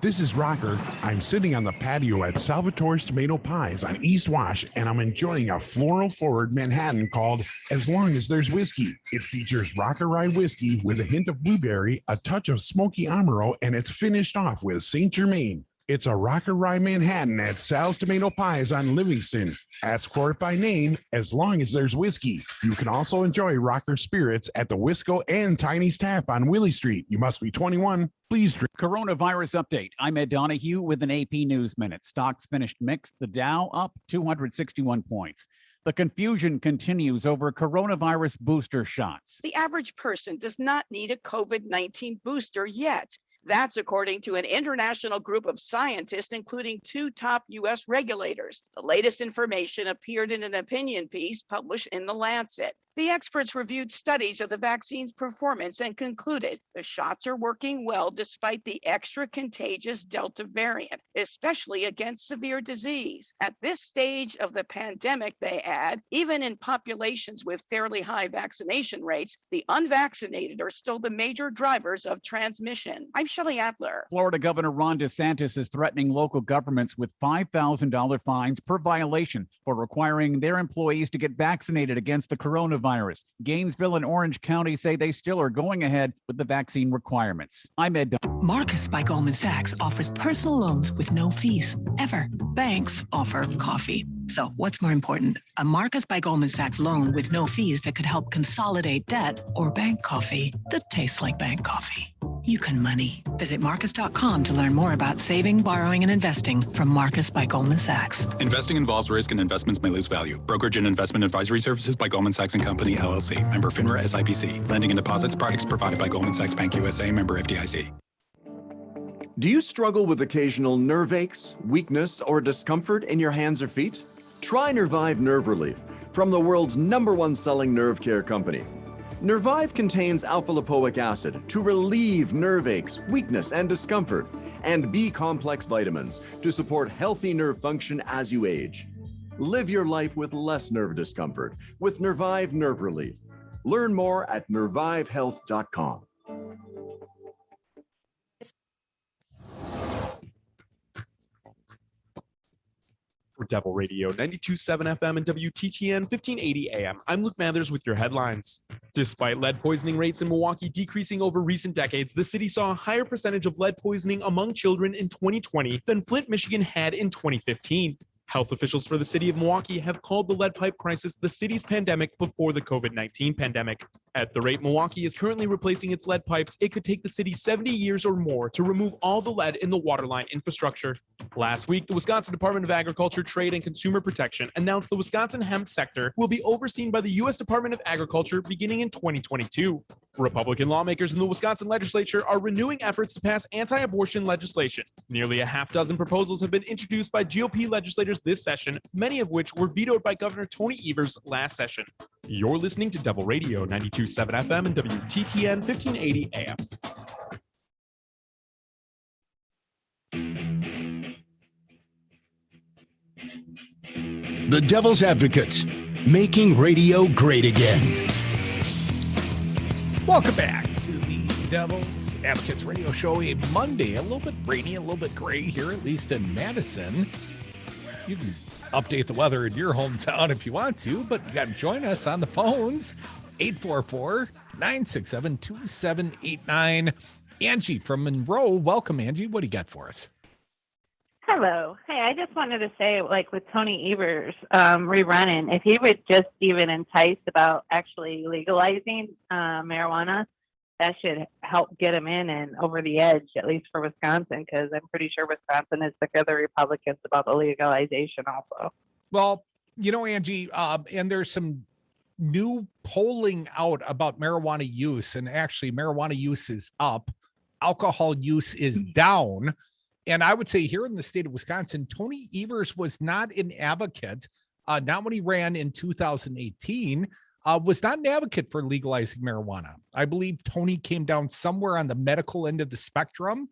This is Rocker. I'm sitting on the patio at Salvatore's Tomato Pies on East Wash, and I'm enjoying a floral-forward Manhattan called As Long as There's Whiskey. It features Rocker Rye whiskey with a hint of blueberry, a touch of smoky Amaro, and it's finished off with St. Germain. It's a Rocker Rye Manhattan at Sal's Tomato Pies on Livingston. Ask for it by name, As Long as There's Whiskey. You can also enjoy Rocker Spirits at the Wisco and Tiny's Tap on Willie Street. You must be 21. Please drink. Coronavirus update. I'm Ed Donahue with an AP News Minute. Stocks finished mixed. The Dow up 261 points. The confusion continues over coronavirus booster shots. The average person does not need a COVID-19 booster yet. That's according to an international group of scientists, including 2 top U.S. regulators. The latest information appeared in an opinion piece published in The Lancet. The experts reviewed studies of the vaccine's performance and concluded the shots are working well despite the extra contagious Delta variant, especially against severe disease. At this stage of the pandemic, they add, even in populations with fairly high vaccination rates, the unvaccinated are still the major drivers of transmission. I'm Shelley Adler. Florida Governor Ron DeSantis is threatening local governments with $5,000 fines per violation for requiring their employees to get vaccinated against the coronavirus. Gainesville and Orange County say they still are going ahead with the vaccine requirements. I'm Ed. Marcus by Goldman Sachs offers personal loans with no fees, ever. Banks offer coffee. So what's more important, a Marcus by Goldman Sachs loan with no fees that could help consolidate debt, or bank coffee that tastes like bank coffee? You can money. Visit Marcus.com to learn more about saving, borrowing, and investing from Marcus by Goldman Sachs. Investing involves risk and investments may lose value. Brokerage and investment advisory services by Goldman Sachs & Company, LLC. Member FINRA SIPC. Lending and deposits products provided by Goldman Sachs Bank USA. Member FDIC. Do you struggle with occasional nerve aches, weakness, or discomfort in your hands or feet? Try Nervive Nerve Relief from the world's #1 selling nerve care company. Nervive contains alpha-lipoic acid to relieve nerve aches, weakness, and discomfort, and B-complex vitamins to support healthy nerve function as you age. Live your life with less nerve discomfort with Nervive Nerve Relief. Learn more at nervivehealth.com. For Devil Radio 92.7 FM and WTTN 1580 AM, I'm Luke Mathers with your headlines. Despite lead poisoning rates in Milwaukee decreasing over recent decades, the city saw a higher percentage of lead poisoning among children in 2020 than Flint, Michigan had in 2015. Health officials for the city of Milwaukee have called the lead pipe crisis the city's pandemic before the COVID-19 pandemic. At the rate Milwaukee is currently replacing its lead pipes, it could take the city 70 years or more to remove all the lead in the waterline infrastructure. Last week, the Wisconsin Department of Agriculture, Trade, and Consumer Protection announced the Wisconsin hemp sector will be overseen by the U.S. Department of Agriculture beginning in 2022. Republican lawmakers in the Wisconsin legislature are renewing efforts to pass anti-abortion legislation. Nearly a half dozen proposals have been introduced by GOP legislators this session, many of which were vetoed by Governor Tony Evers last session. You're listening to Devil Radio 92.7 FM and WTTN 1580 AM. The Devil's Advocates, making radio great again. Welcome back to the Devil's Advocates Radio Show. A Monday, a little bit rainy, a little bit gray here, at least in Madison. You can update the weather in your hometown if you want to, but you got to join us on the phones. 844-967-2789. Angie from Monroe. Welcome, Angie. What do you got for us? Hello. Hey, I just wanted to say, like with Tony Evers rerunning, if he would just even entice about actually legalizing marijuana, that should help get him in and over the edge, at least for Wisconsin, because I'm pretty sure Wisconsin is sick of the Republicans about the legalization also. Well, you know, Angie, and there's some new polling out about marijuana use, and actually marijuana use is up, alcohol use is down. And I would say here in the state of Wisconsin, Tony Evers was not an advocate, not when he ran in 2018, was not an advocate for legalizing marijuana. I believe Tony came down somewhere on the medical end of the spectrum.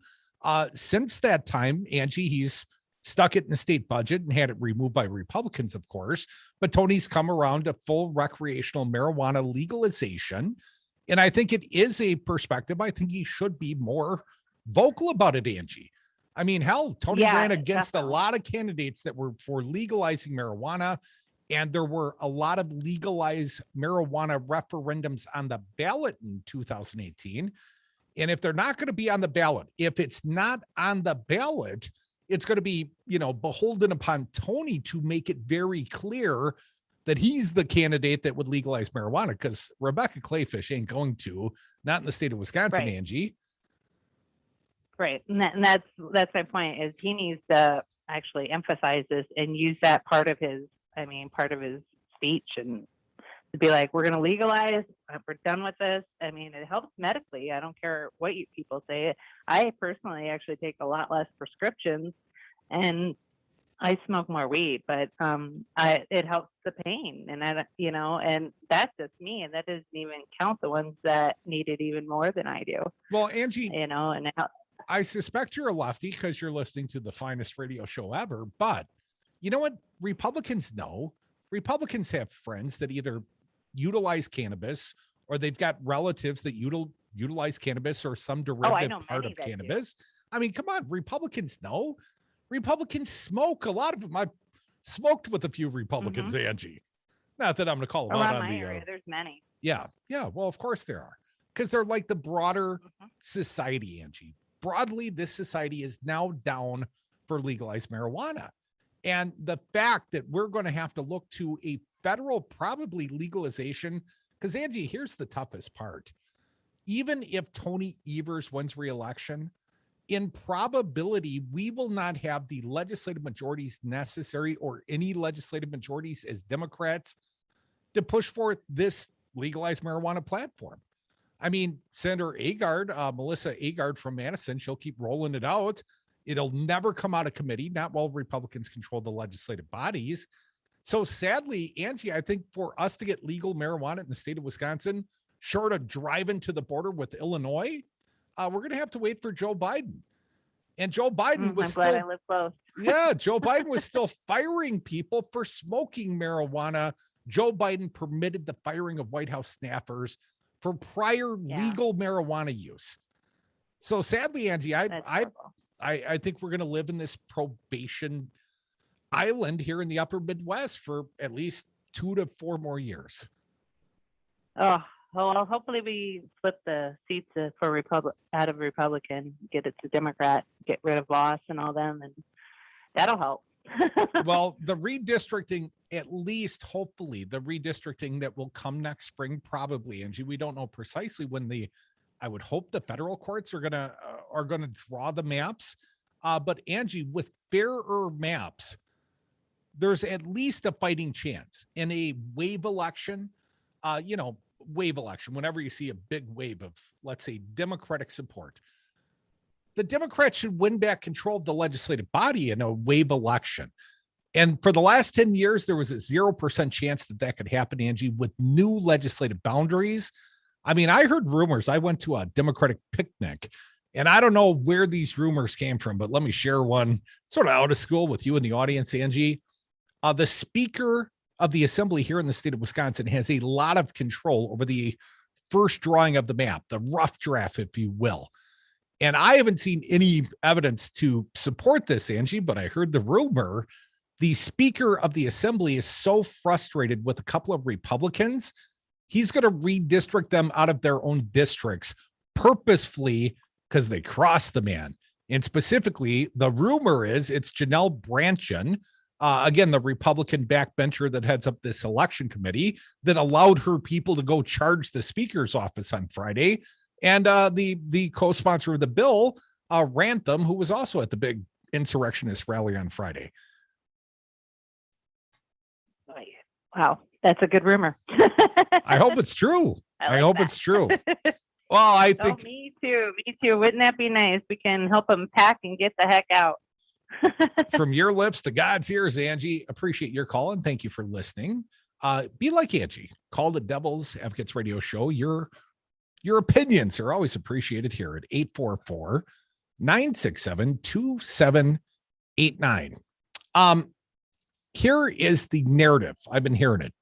Since that time, Angie, he's stuck it in the state budget and had it removed by Republicans, of course. But Tony's come around to full recreational marijuana legalization. And I think it is a perspective. I think he should be more vocal about it, Angie. I mean, hell, Tony ran against a lot of candidates that were for legalizing marijuana, and there were a lot of legalized marijuana referendums on the ballot in 2018. And if they're not going to be on the ballot, if it's not on the ballot, it's going to be, you know, beholden upon Tony to make it very clear that he's the candidate that would legalize marijuana, because Rebecca Clayfish ain't going to, not in the state of Wisconsin, right. Angie. Right. And that's my point, is he needs to actually emphasize this and use that part of his speech, and to be like, we're going to legalize, we're done with this. I mean, it helps medically. I don't care what you people say. I personally actually take a lot less prescriptions, and I smoke more weed, but it helps the pain, and and that's just me, and that doesn't even count the ones that need it even more than I do. Well, Angie, and I suspect you're a lefty because you're listening to the finest radio show ever. But you know what? Republicans know. Republicans have friends that either utilize cannabis or they've got relatives that utilize cannabis or some derivative part of cannabis. I mean, come on, Republicans know. Republicans smoke. A lot of them. I've smoked with a few Republicans, Angie. Not that I'm going to call them out on my the area. There's many. Yeah. Well, of course there are, because they're like the broader society, Angie. Broadly, this society is now down for legalized marijuana. And the fact that we're going to have to look to a federal, probably legalization, because Angie, here's the toughest part. Even if Tony Evers wins re-election, in probability, we will not have the legislative majorities necessary or any legislative majorities as Democrats to push forth this legalized marijuana platform. I mean, Senator Agard, Melissa Agard from Madison, she'll keep rolling it out. It'll never come out of committee, not while Republicans control the legislative bodies. So sadly, Angie, I think for us to get legal marijuana in the state of Wisconsin, short of driving to the border with Illinois, we're going to have to wait for Joe Biden. And Joe Biden was I'm glad I live close. Yeah, Joe Biden was still firing people for smoking marijuana. Joe Biden permitted the firing of White House staffers for prior legal marijuana use. So sadly, Angie, I think we're going to live in this probation island here in the upper Midwest for at least 2 to 4 more years. Oh, well, hopefully we flip the seats for out of Republican, get it to Democrat, get rid of Voss and all them, and that'll help. Well, the redistricting, at least hopefully the redistricting that will come next spring, probably, Angie, we don't know precisely when I would hope the federal courts are gonna draw the maps. But Angie, with fairer maps, there's at least a fighting chance in a wave election. Wave election, whenever you see a big wave of, let's say, Democratic support, the Democrats should win back control of the legislative body in a wave election. And for the last 10 years, there was a 0% chance that could happen, Angie, with new legislative boundaries. I mean, I heard rumors. I went to a Democratic picnic, and I don't know where these rumors came from, but let me share one sort of out of school with you in the audience, Angie. The Speaker of the Assembly here in the state of Wisconsin has a lot of control over the first drawing of the map, the rough draft, if you will. And I haven't seen any evidence to support this, Angie, but I heard the rumor. The Speaker of the Assembly is so frustrated with a couple of Republicans, he's going to redistrict them out of their own districts purposefully because they crossed the man. And specifically, the rumor is it's Janelle Brandtjen, again, the Republican backbencher that heads up this election committee, that allowed her people to go charge the speaker's office on Friday. And the co-sponsor of the bill, Rantham, who was also at the big insurrectionist rally on Friday. Wow, that's a good rumor. I hope it's true. I hope it's true. Well, I think. Oh, me too. Wouldn't that be nice? We can help them pack and get the heck out. From your lips to God's ears, Angie, appreciate your call and thank you for listening. Be like Angie. Call the Devil's Advocates Radio Show. Your opinions are always appreciated here at 844-967-2789. Here is the narrative. I've been hearing it.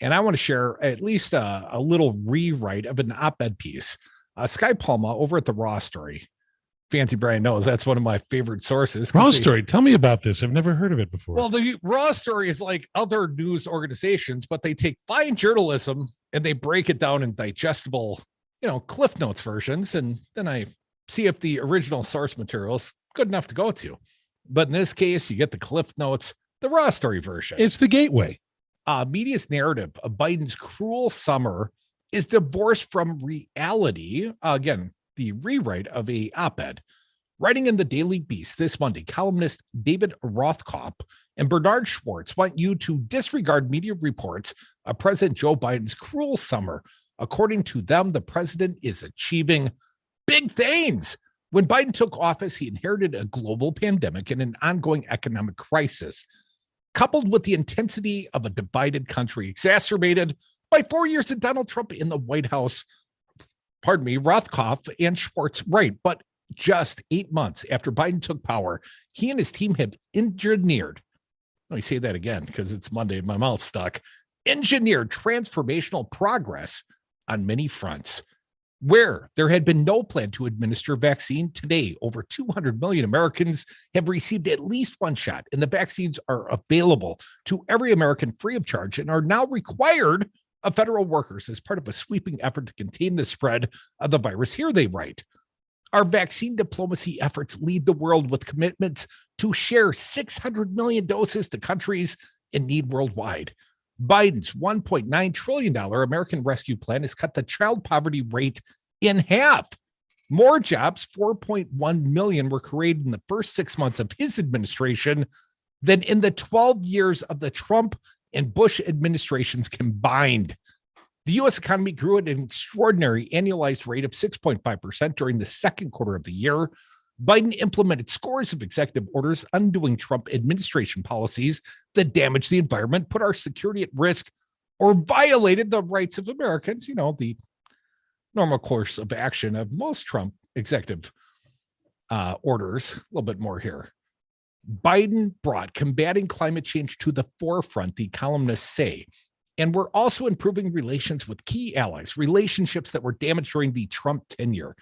And I want to share at least a little rewrite of an op-ed piece. Sky Palma over at the Raw Story. Fancy Brian knows that's one of my favorite sources. Raw Story. Tell me about this. I've never heard of it before. Well, the Raw Story is like other news organizations, but they take fine journalism and they break it down in digestible, Cliff Notes versions. And then I see if the original source material is good enough to go to. But in this case, you get the Cliff Notes, the Raw Story version. It's the gateway. Media's narrative of Biden's cruel summer is divorced from reality. Again, the rewrite of a op-ed. Writing in the Daily Beast this Monday, columnist David Rothkopf and Bernard Schwartz want you to disregard media reports of President Joe Biden's cruel summer. According to them, the president is achieving big things When Biden took office, he inherited a global pandemic and an ongoing economic crisis, coupled with the intensity of a divided country, exacerbated by 4 years of Donald Trump in the White House. Pardon me, Rothkopf and Schwartz, right. But just 8 months after Biden took power, he and his team have engineered, let me say that again because it's Monday and my mouth's stuck, engineered transformational progress on many fronts. Where there had been no plan to administer vaccine, today over 200 million Americans have received at least one shot, and the vaccines are available to every American free of charge and are now required of federal workers as part of a sweeping effort to contain the spread of the virus. Here they write, our vaccine diplomacy efforts lead the world with commitments to share 600 million doses to countries in need worldwide. Biden's $1.9 trillion American Rescue Plan has cut the child poverty rate in half. More jobs, 4.1 million, were created in the first 6 months of his administration than in the 12 years of the Trump and Bush administrations combined. The U.S. economy grew at an extraordinary annualized rate of 6.5% during the second quarter of the year. Biden implemented scores of executive orders undoing Trump administration policies that damaged the environment, put our security at risk, or violated the rights of Americans. You know, the normal course of action of most Trump executive orders. A little bit more here. Biden brought combating climate change to the forefront, the columnists say, and we're also improving relations with key allies, relationships that were damaged during the Trump tenure.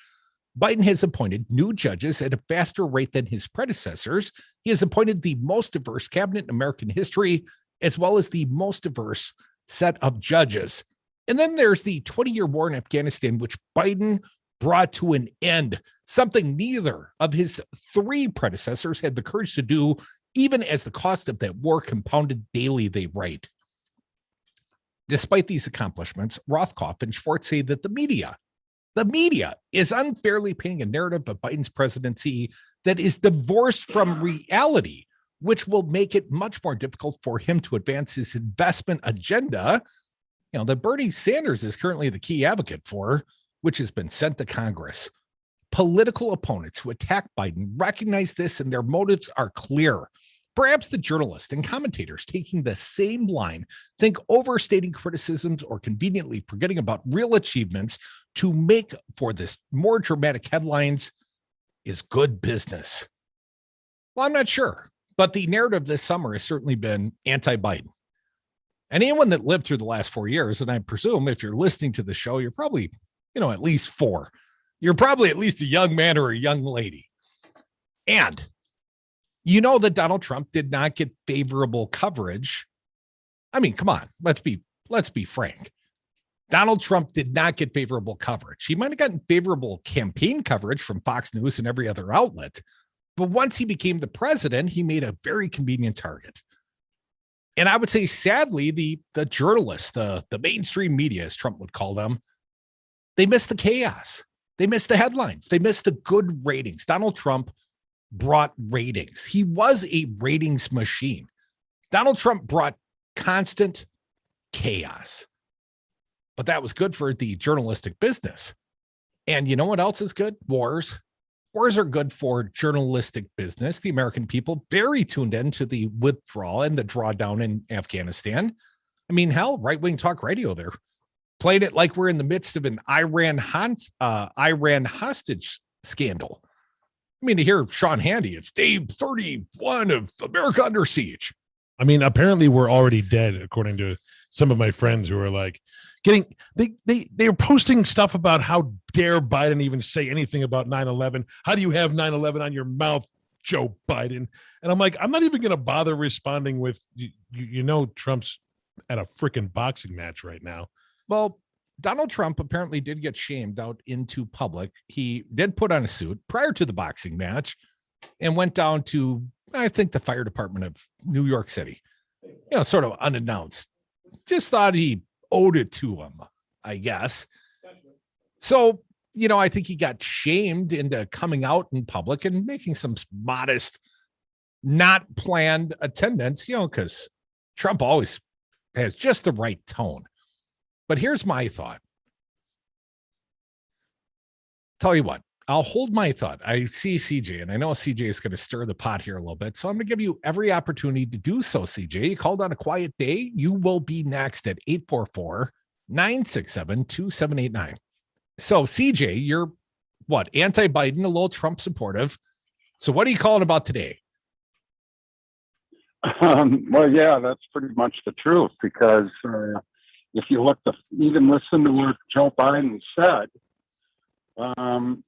Biden has appointed new judges at a faster rate than his predecessors. He has appointed the most diverse cabinet in American history, as well as the most diverse set of judges. And then there's the 20-year war in Afghanistan, which Biden brought to an end, something neither of his three predecessors had the courage to do, even as the cost of that war compounded daily, they write. Despite these accomplishments, Rothkopf and Schwartz say that the media is unfairly painting a narrative of Biden's presidency that is divorced from reality, which will make it much more difficult for him to advance his investment agenda, that Bernie Sanders is currently the key advocate for, which has been sent to Congress. Political opponents who attack Biden recognize this, and their motives are clear. Perhaps the journalists and commentators taking the same line think overstating criticisms or conveniently forgetting about real achievements to make for this more dramatic headlines is good business. Well, I'm not sure, but the narrative this summer has certainly been anti-Biden. Anyone that lived through the last 4 years, and I presume if you're listening to the show, you're probably, at least four. You're probably at least a young man or a young lady. And that Donald Trump did not get favorable coverage. I mean, come on, let's be frank. Donald Trump did not get favorable coverage. He might have gotten favorable campaign coverage from Fox News and every other outlet, but once he became the president, he made a very convenient target. And I would say, sadly, the journalists, the mainstream media, as Trump would call them, they missed the chaos. They missed the headlines. They missed the good ratings. Donald Trump brought ratings. He was a ratings machine. Donald Trump brought constant chaos. But that was good for the journalistic business. And you know what else is good? Wars. Wars are good for journalistic business. The American people very tuned in to the withdrawal and the drawdown in Afghanistan. I mean, hell, right-wing talk radio there played it like we're in the midst of an Iran hostage scandal. I mean, to hear Sean Hannity, it's day 31 of America Under Siege. I mean, apparently we're already dead, according to some of my friends who are like they're posting stuff about how dare Biden even say anything about 9/11. How do you have 9/11 on your mouth, Joe Biden? And I'm like, I'm not even going to bother responding with, Trump's at a freaking boxing match right now. Well, Donald Trump apparently did get shamed out into public. He did put on a suit prior to the boxing match and went down to, I think, the fire department of New York City, sort of unannounced. Just thought he owed it to him, I guess. So, I think he got shamed into coming out in public and making some modest, not planned attendance, because Trump always has just the right tone. But here's my thought. Tell you what, I'll hold my thought. I see CJ, and I know CJ is going to stir the pot here a little bit. So I'm going to give you every opportunity to do so, CJ. You called on a quiet day. You will be next at 844-967-2789. So CJ, you're what? Anti-Biden, a little Trump supportive. So what are you calling about today? Well, yeah, that's pretty much the truth, because if you even listen to what Joe Biden said.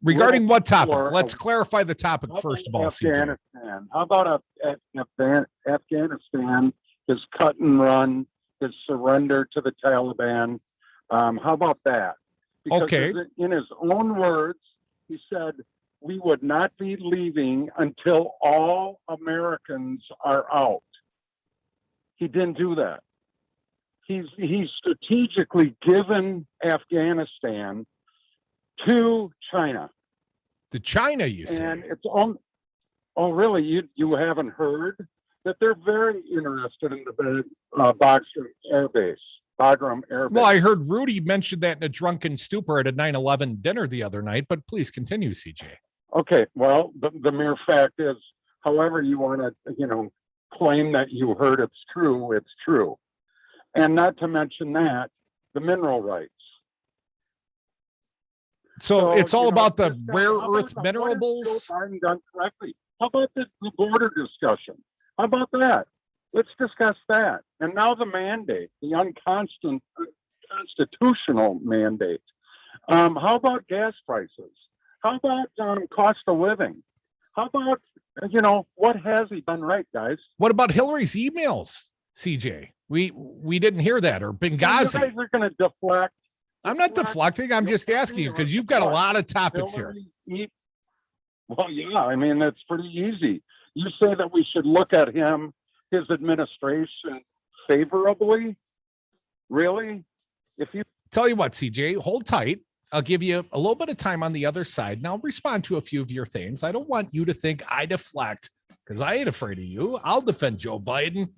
Regarding what topic? Let's clarify the topic first of all, Afghanistan. CJ. How about Afghanistan, his cut and run, his surrender to the Taliban? How about that? Because Okay. in his own words, he said, we would not be leaving until all Americans are out. He didn't do that. He's strategically given Afghanistan to China. To China, you say? And it's on. Oh, really? You haven't heard that they're very interested in the Bagram Air Base. Bagram Air Base. Well, I heard Rudy mention that in a drunken stupor at a 9/11 dinner the other night, but please continue, CJ. Okay. Well, the mere fact is, however you want to, claim that you heard it's true. And not to mention that, the mineral rights. So it's all about the just, rare how earth about minerals? What has Joe Biden done correctly? How about the border discussion? How about that? Let's discuss that. And now the mandate, the unconstitutional mandate. How about gas prices? How about cost of living? How about, what has he done right, guys? What about Hillary's emails, CJ? We didn't hear that, or Benghazi. You guys are going to deflect. I'm not deflecting. I'm just asking you because you've got a lot of topics here. Well, yeah, I mean, that's pretty easy. You say that we should look at his administration favorably? Really? Tell you what, CJ, hold tight. I'll give you a little bit of time on the other side, and I'll respond to a few of your things. I don't want you to think I deflect because I ain't afraid of you. I'll defend Joe Biden.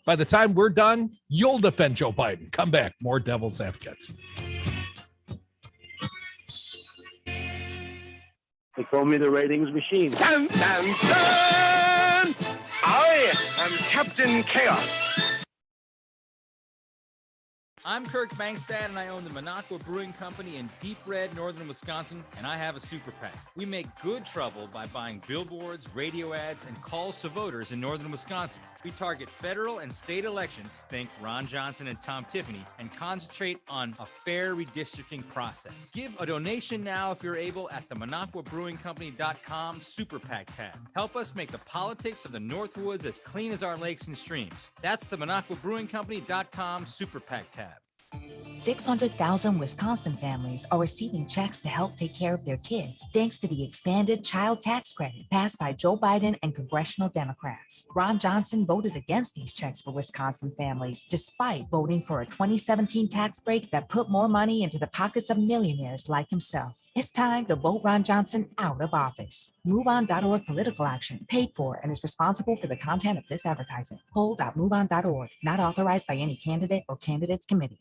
By the time we're done, you'll defend Joe Biden. Come back. More Devil's Advocates. They call me the ratings machine. Dun, dun, dun! I am Captain Chaos. I'm Kirk Bankstad, and I own the Minocqua Brewing Company in Deep Red, northern Wisconsin, and I have a super PAC. We make good trouble by buying billboards, radio ads, and calls to voters in northern Wisconsin. We target federal and state elections, think Ron Johnson and Tom Tiffany, and concentrate on a fair redistricting process. Give a donation now if you're able at the MinocquaBrewingCompany.com Super PAC tab. Help us make the politics of the Northwoods as clean as our lakes and streams. That's the MinocquaBrewingCompany.com Super PAC tab. 600,000 Wisconsin families are receiving checks to help take care of their kids, thanks to the expanded child tax credit passed by Joe Biden and congressional Democrats. Ron Johnson voted against these checks for Wisconsin families, despite voting for a 2017 tax break that put more money into the pockets of millionaires like himself. It's time to vote Ron Johnson out of office. MoveOn.org political action, paid for and is responsible for the content of this advertising. Poll.moveon.org, not authorized by any candidate or candidates committee.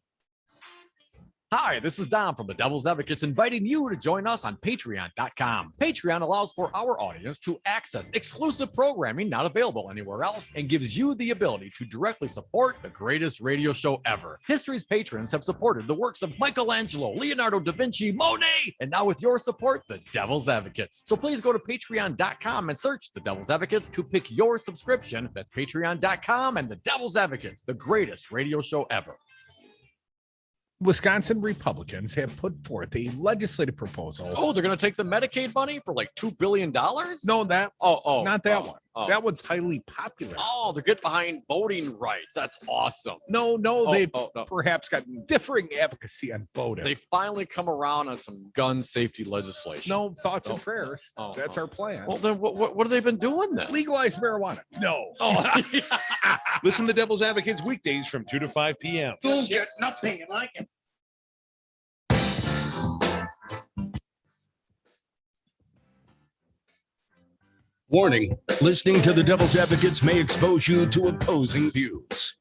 Hi, this is Dom from the Devil's Advocates, inviting you to join us on Patreon.com. Patreon allows for our audience to access exclusive programming not available anywhere else and gives you the ability to directly support the greatest radio show ever. History's patrons have supported the works of Michelangelo, Leonardo da Vinci, Monet, and now with your support, the Devil's Advocates. So please go to Patreon.com and search the Devil's Advocates to pick your subscription. That's Patreon.com and the Devil's Advocates, the greatest radio show ever. Wisconsin Republicans have put forth a legislative proposal. Oh, they're going to take the Medicaid money for like $2 billion? No, not that one. Oh. That one's highly popular. Oh, they're getting behind voting rights. That's awesome. No, they perhaps got differing advocacy on voting. They finally come around on some gun safety legislation. No, thoughts and prayers. That's our plan. Well, then what have they been doing then? Legalize marijuana. No. Oh. Listen to Devil's Advocates weekdays from 2 to 5 p.m. Bullshit, not paying like it. Warning, listening to the Devil's Advocates may expose you to opposing views.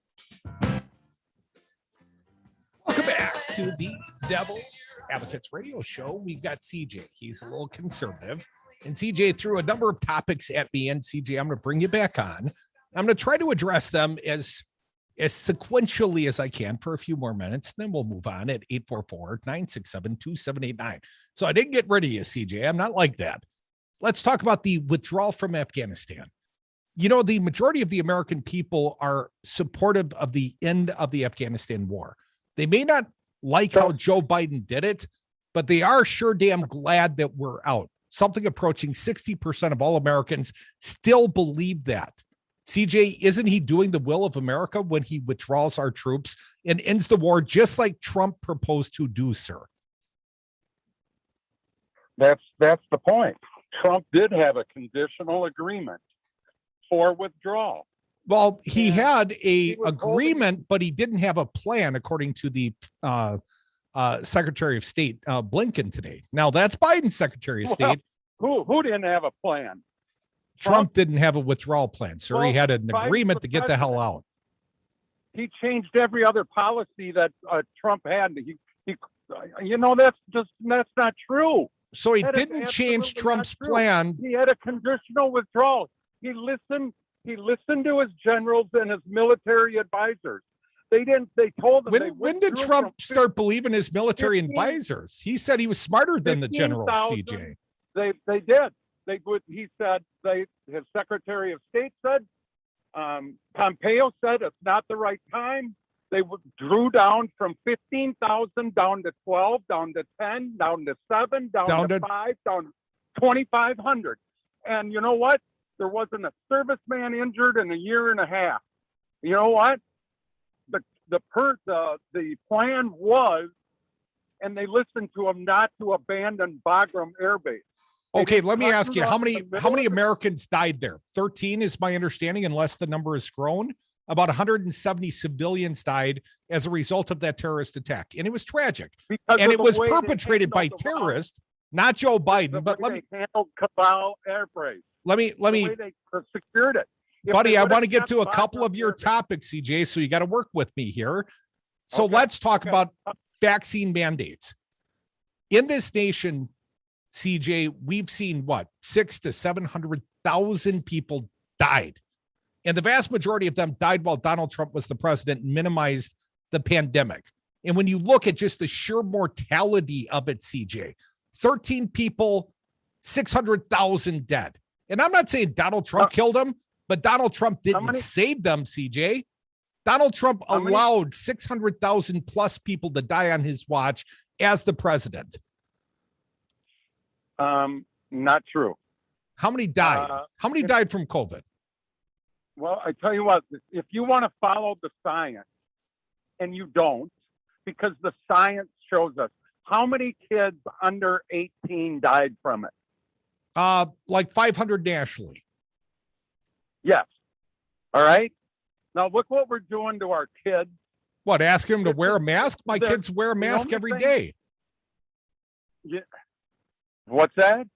Welcome back to the Devil's Advocates Radio Show. We've got CJ. He's a little conservative. And CJ threw a number of topics at me. And CJ, I'm going to bring you back on. I'm going to try to address them as sequentially as I can for a few more minutes. Then we'll move on at 844-967-2789. So I didn't get rid of you, CJ. I'm not like that. Let's talk about the withdrawal from Afghanistan. You know, the majority of the American people are supportive of the end of the Afghanistan war. They may not like how Joe Biden did it, but they are sure damn glad that we're out. Something approaching 60% of all Americans still believe that. CJ, isn't he doing the will of America when he withdraws our troops and ends the war just like Trump proposed to do, sir? That's the point. Trump did have a conditional agreement for withdrawal. Well, he had a agreement, but he didn't have a plan, according to the Secretary of State Blinken today. Now, that's Biden's Secretary of State. Who didn't have a plan? Trump didn't have a withdrawal plan, sir. Well, he had an agreement to get the hell out. He changed every other policy that Trump had. He that's not true. So he didn't change Trump's plan. He had a conditional withdrawal. He listened to his generals and his military advisors. They told him. When did Trump start believing his military advisors? He said he was smarter than the generals, CJ. They did. He said, his Secretary of State said, Pompeo said it's not the right time. They drew down from 15,000 down to 12, down to 10, down to 7, down to 5, down to 2,500. And you know what? There wasn't a serviceman injured in a year and a half. You know what? The plan was, and they listened to him, not to abandon Bagram Air Base. Okay, let me ask you, how many Americans died there? 13 is my understanding, unless the number has grown. About 170 civilians died as a result of that terrorist attack. And it was tragic. And it was perpetrated by terrorists, not Joe Biden. But let me handle Cabal Air Base. Let me They secured it. Buddy, I want to get to a couple of your topics, CJ, so you got to work with me here. So let's talk about vaccine mandates. In this nation, CJ, we've seen 600,000 to 700,000 people died. And the vast majority of them died while Donald Trump was the president and minimized the pandemic. And when you look at just the sheer mortality of it, CJ, 13 people, 600,000 dead. And I'm not saying Donald Trump killed them, but Donald Trump didn't save them, CJ. Donald Trump allowed 600,000 plus people to die on his watch as the president. Not true. How many died? How many died from COVID? Well, I tell you what, if you want to follow the science, and you don't, because the science shows us, how many kids under 18 died from it? Like 500 nationally. Yes. All right. Now look what we're doing to our kids. What, asking them to wear a mask? My kids wear a mask every day. Yeah. What's that?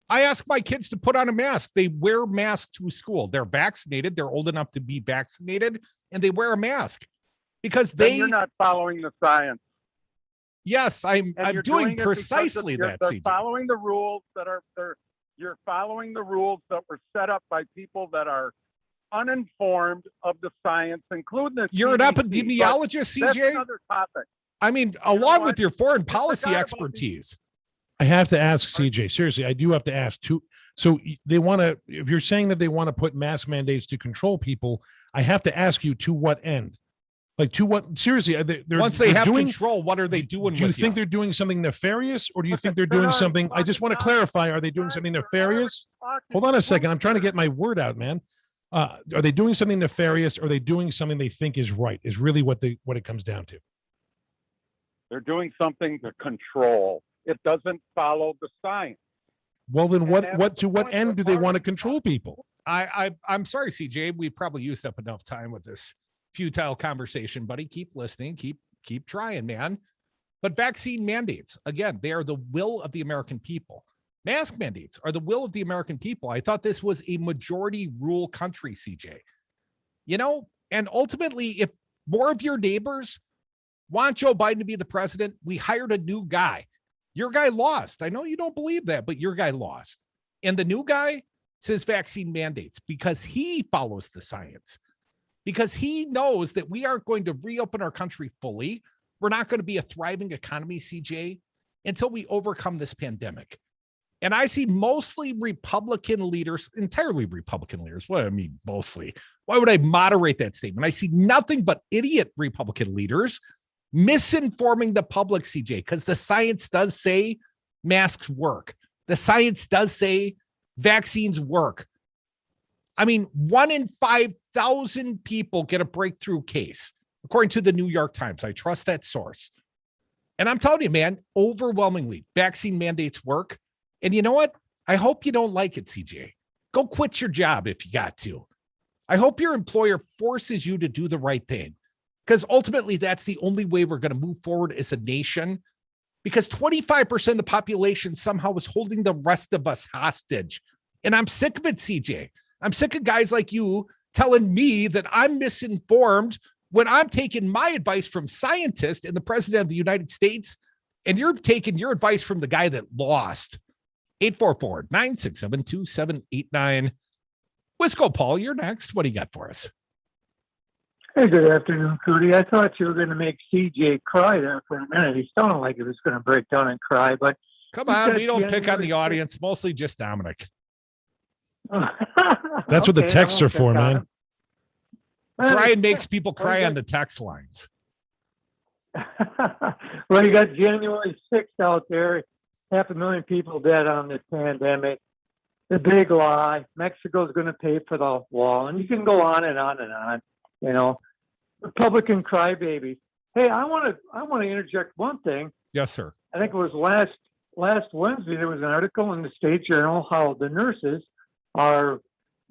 I ask my kids to put on a mask. They wear masks to school. They're vaccinated. They're old enough to be vaccinated, and they wear a mask because you're not following the science. Yes, I'm doing precisely that. They're following the rules you're following the rules that were set up by people that are uninformed of the science, including the You're CDC, an epidemiologist, CJ? That's another topic. I mean, along with your foreign policy expertise. I have to ask CJ, seriously, I do have to ask too. So they want to, if you're saying that they want to put mask mandates to control people, I have to ask you, to what end? Like, to what, seriously, once they have control, what are they doing? Do you think they're doing something nefarious, or do you think they're doing something? I just want to clarify. Are they doing something nefarious? Hold on a second. I'm trying to get my word out, man. Are they doing something nefarious, or are they doing something they think is right? Is really what it comes down to. They're doing something to control. It doesn't follow the science. Well, then to what end do they want to control people? I'm sorry, CJ. We probably used up enough time with this futile conversation, buddy. Keep listening. Keep trying, man. But vaccine mandates, again, they are the will of the American people. Mask mandates are the will of the American people. I thought this was a majority rule country, CJ. You know, and ultimately, if more of your neighbors want Joe Biden to be the president. We hired a new guy. Your guy lost. I know you don't believe that, but your guy lost. And the new guy says vaccine mandates because he follows the science, because he knows that we aren't going to reopen our country fully. We're not going to be a thriving economy, CJ, until we overcome this pandemic. And I see mostly Republican leaders, entirely Republican leaders. What do I mean, mostly? Why would I moderate that statement? I see nothing but idiot Republican leaders misinforming the public, CJ, because the science does say masks work. The science does say vaccines work. I mean, 1 in 5,000 people get a breakthrough case, according to the New York Times. I trust that source. And I'm telling you, man, overwhelmingly, vaccine mandates work. And you know what? I hope you don't like it, CJ. Go quit your job if you got to. I hope your employer forces you to do the right thing, because ultimately that's the only way we're going to move forward as a nation, because 25% of the population somehow is holding the rest of us hostage. And I'm sick of it, CJ. I'm sick of guys like you telling me that I'm misinformed when I'm taking my advice from scientists and the president of the United States, and you're taking your advice from the guy that lost. 844-967-2789. Wisco Paul, you're next. What do you got for us? Hey, good afternoon, Cody. I thought you were going to make CJ cry there for a minute. He sounded like he was going to break down and cry, but come on, we don't pick on the audience, mostly just Dominic. That's what the texts are for, man. Brian makes people cry on the text lines. Well, you got January 6th out there. 500,000 people dead on this pandemic. The big lie. Mexico's going to pay for the wall. And you can go on and on and on. You know, Republican crybabies. Hey, I want to interject one thing. Yes, sir. I think it was last Wednesday, there was an article in the State Journal how the nurses are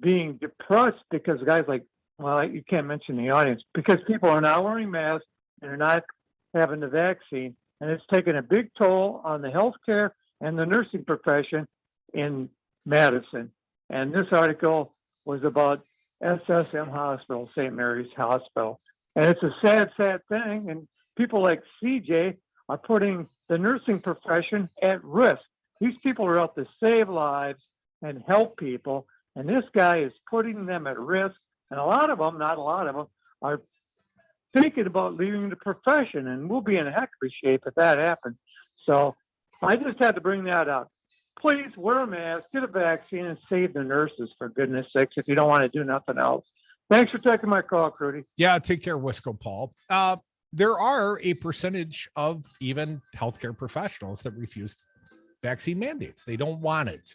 being depressed because guys like, well, you can't mention the audience, because people are not wearing masks and are not having the vaccine. And it's taken a big toll on the healthcare and the nursing profession in Madison. And this article was about SSM Hospital, St. Mary's Hospital. And it's a sad, sad thing. And people like CJ are putting the nursing profession at risk. These people are out to save lives and help people. And this guy is putting them at risk. And a lot of them, not a lot of them, are thinking about leaving the profession, and we'll be in a heck of a shape if that happens. So I just had to bring that up. Please wear a mask, get a vaccine, and save the nurses, for goodness sakes, if you don't want to do nothing else. Thanks for taking my call, Crudy. Yeah, take care, Wisco Paul. There are a percentage of even healthcare professionals that refuse vaccine mandates. They don't want it.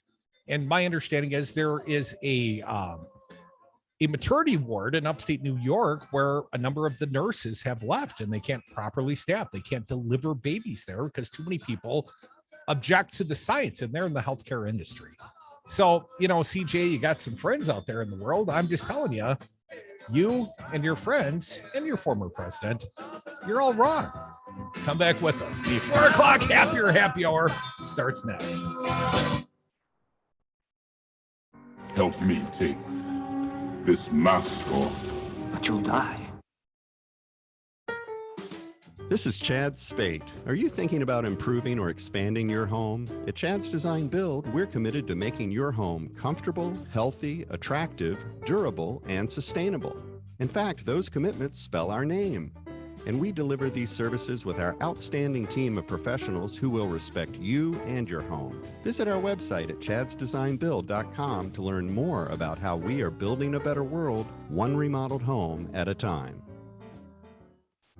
And my understanding is there is a maternity ward in upstate New York where a number of the nurses have left and they can't properly staff. They can't deliver babies there because too many people object to the science, and they're in the healthcare industry. So, you know, CJ, you got some friends out there in the world. I'm just telling you, you and your friends and your former president, you're all wrong. Come back with us. The 4 o'clock happy hour starts next. Help me take this mask off. But you'll die. This is Chad Spate. Are you thinking about improving or expanding your home? At Chad's Design Build, we're committed to making your home comfortable, healthy, attractive, durable, and sustainable. In fact, those commitments spell our name. And we deliver these services with our outstanding team of professionals who will respect you and your home. Visit our website at chadsdesignbuild.com to learn more about how we are building a better world, one remodeled home at a time.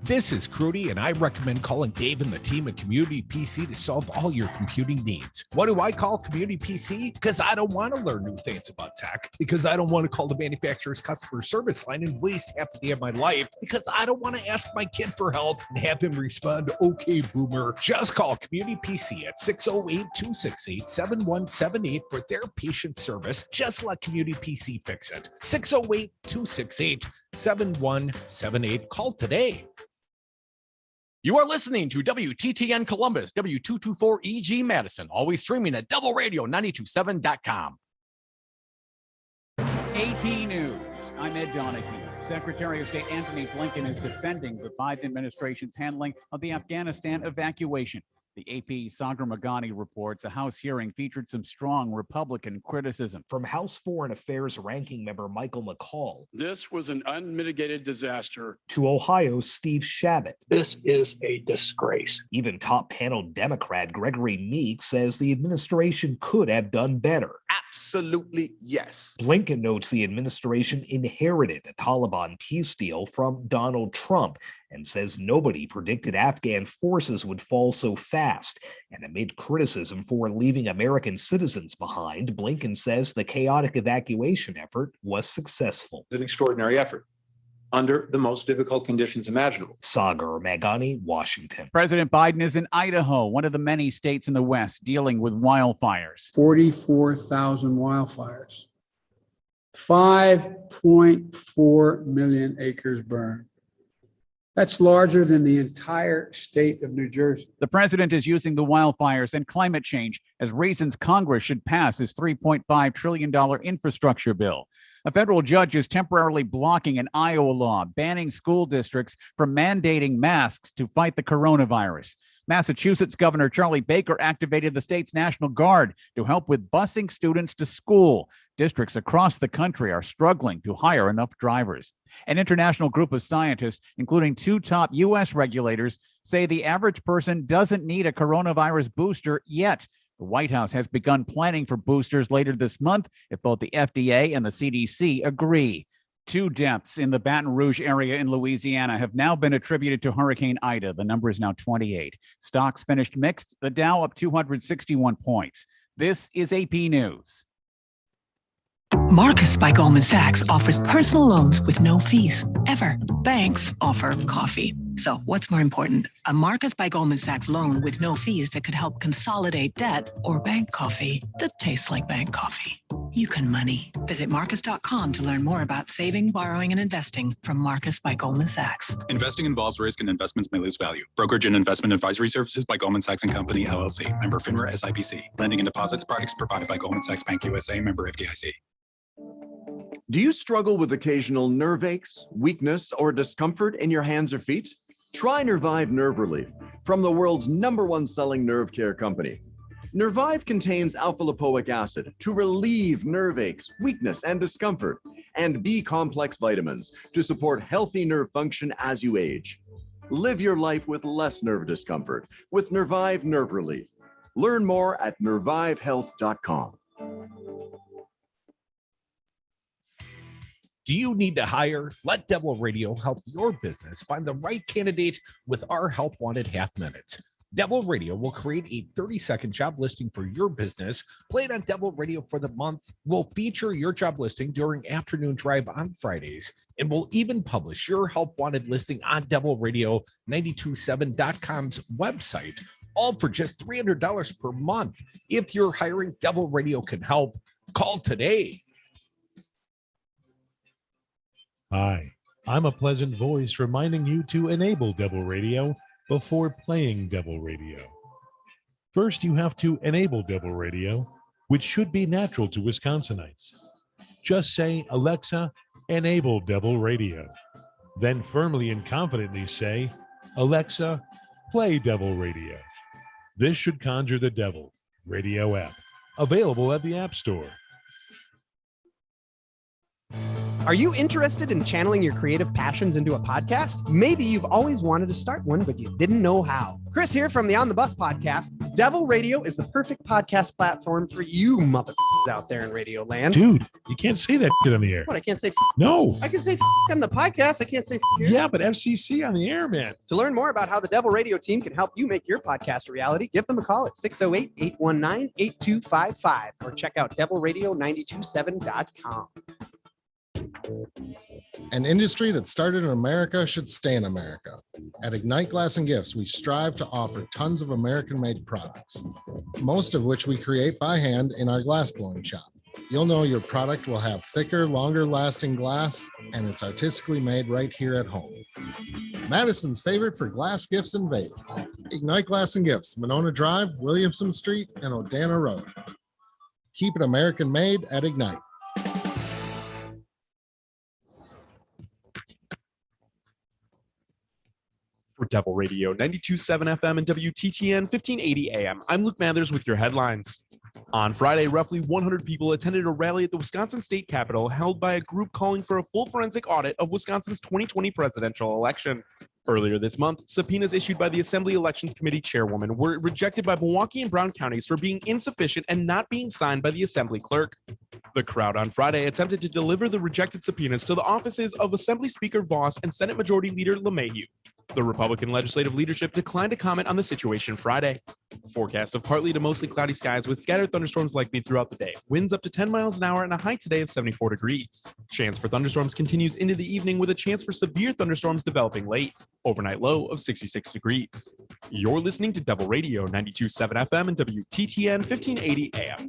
This is Crudy, and I recommend calling Dave and the team at Community PC to solve all your computing needs. What do I call Community PC? Because I don't want to learn new things about tech. Because I don't want to call the manufacturer's customer service line and waste half the day of my life. Because I don't want to ask my kid for help and have him respond, okay, boomer. Just call Community PC at 608-268-7178 for their patient service. Just let Community PC fix it. 608-268-7178. Call today. You are listening to WTTN Columbus, W224EG Madison, always streaming at doubleradio927.com. AP News. I'm Ed Donahue. Secretary of State Anthony Blinken is defending the Biden administration's handling of the Afghanistan evacuation. The AP Sagar Magani reports a House hearing featured some strong Republican criticism. From House Foreign Affairs Ranking Member Michael McCall. This was an unmitigated disaster. To Ohio's Steve Shabbat. This is a disgrace. Even top panel Democrat Gregory Meek says the administration could have done better. Absolutely yes. Blinken notes the administration inherited a Taliban peace deal from Donald Trump and says nobody predicted Afghan forces would fall so fast. And amid criticism for leaving American citizens behind, Blinken says the chaotic evacuation effort was successful. An extraordinary effort under the most difficult conditions imaginable. Sagar Magani, Washington. President Biden is in Idaho, one of the many states in the West dealing with wildfires. 44,000 wildfires. 5.4 million acres burned. That's larger than the entire state of New Jersey. The president is using the wildfires and climate change as reasons Congress should pass his $3.5 trillion infrastructure bill. A federal judge is temporarily blocking an Iowa law banning school districts from mandating masks to fight the coronavirus. Massachusetts Governor Charlie Baker activated the state's National Guard to help with busing students to school. Districts across the country are struggling to hire enough drivers. An international group of scientists, including two top U.S. regulators, say the average person doesn't need a coronavirus booster yet. The White House has begun planning for boosters later this month if both the FDA and the CDC agree. 2 deaths in the Baton Rouge area in Louisiana have now been attributed to Hurricane Ida. The number is now 28. Stocks finished mixed, the Dow up 261 points. This is AP News. Marcus by Goldman Sachs offers personal loans with no fees, ever. Banks offer coffee. So what's more important, a Marcus by Goldman Sachs loan with no fees that could help consolidate debt, or bank coffee that tastes like bank coffee? You can money. Visit Marcus.com to learn more about saving, borrowing, and investing from Marcus by Goldman Sachs. Investing involves risk and investments may lose value. Brokerage and investment advisory services by Goldman Sachs and Company, LLC. Member FINRA SIPC. Lending and deposits products provided by Goldman Sachs Bank USA. Member FDIC. Do you struggle with occasional nerve aches, weakness, or discomfort in your hands or feet? Try Nervive Nerve Relief from the world's #1 selling nerve care company. Nervive contains alpha-lipoic acid to relieve nerve aches, weakness, and discomfort, and B-complex vitamins to support healthy nerve function as you age. Live your life with less nerve discomfort with Nervive Nerve Relief. Learn more at nervivehealth.com. Do you need to hire? Let Devil Radio help your business find the right candidate with our Help Wanted half minutes. Devil Radio will create a 30-second job listing for your business, play it on Devil Radio for the month. We'll feature your job listing during Afternoon Drive on Fridays, and we'll even publish your Help Wanted listing on Devil Radio 927.com's website, all for just $300 per month. If you're hiring, Devil Radio can help. Call today. Hi, I'm a pleasant voice reminding you to enable Devil Radio before playing Devil Radio. First, you have to enable Devil Radio, which should be natural to Wisconsinites. Just say, Alexa, enable Devil Radio. Then firmly and confidently say, Alexa, play Devil Radio. This should conjure the Devil Radio app, available at the App Store. Are you interested in channeling your creative passions into a podcast? Maybe you've always wanted to start one, but you didn't know how. Chris here from the On the Bus podcast. Devil Radio is the perfect podcast platform for you motherfuckers out there in Radio Land. Dude, you can't say that shit on the air. What, I can't say No. I can say on the podcast. I can't say here. Yeah, but FCC on the air, man. To learn more about how the Devil Radio team can help you make your podcast a reality, give them a call at 608-819-8255 or check out devilradio927.com. An industry that started in America should stay in America. At Ignite Glass and Gifts, we strive to offer tons of American-made products, most of which we create by hand in our glass blowing shop. You'll know your product will have thicker, longer-lasting glass, and it's artistically made right here at home. Madison's favorite for glass gifts and vape. Ignite Glass and Gifts, Monona Drive, Williamson Street, and Odana Road. Keep it American-made at Ignite. Devil Radio 92.7 FM and WTTN 1580 AM. I'm Luke Mathers with your headlines. On Friday, roughly 100 people attended a rally at the Wisconsin State Capitol held by a group calling for a full forensic audit of Wisconsin's 2020 presidential election. Earlier this month, subpoenas issued by the Assembly Elections Committee chairwoman were rejected by Milwaukee and Brown counties for being insufficient and not being signed by the Assembly clerk. The crowd on Friday attempted to deliver the rejected subpoenas to the offices of Assembly Speaker Voss and Senate Majority Leader LeMahieu. The Republican legislative leadership declined to comment on the situation Friday. Forecast of partly to mostly cloudy skies with scattered thunderstorms likely throughout the day. Winds up to 10 miles an hour and a high today of 74 degrees. Chance for thunderstorms continues into the evening with a chance for severe thunderstorms developing late. Overnight low of 66 degrees. You're listening to Devil Radio 92.7 FM and WTTN 1580 AM.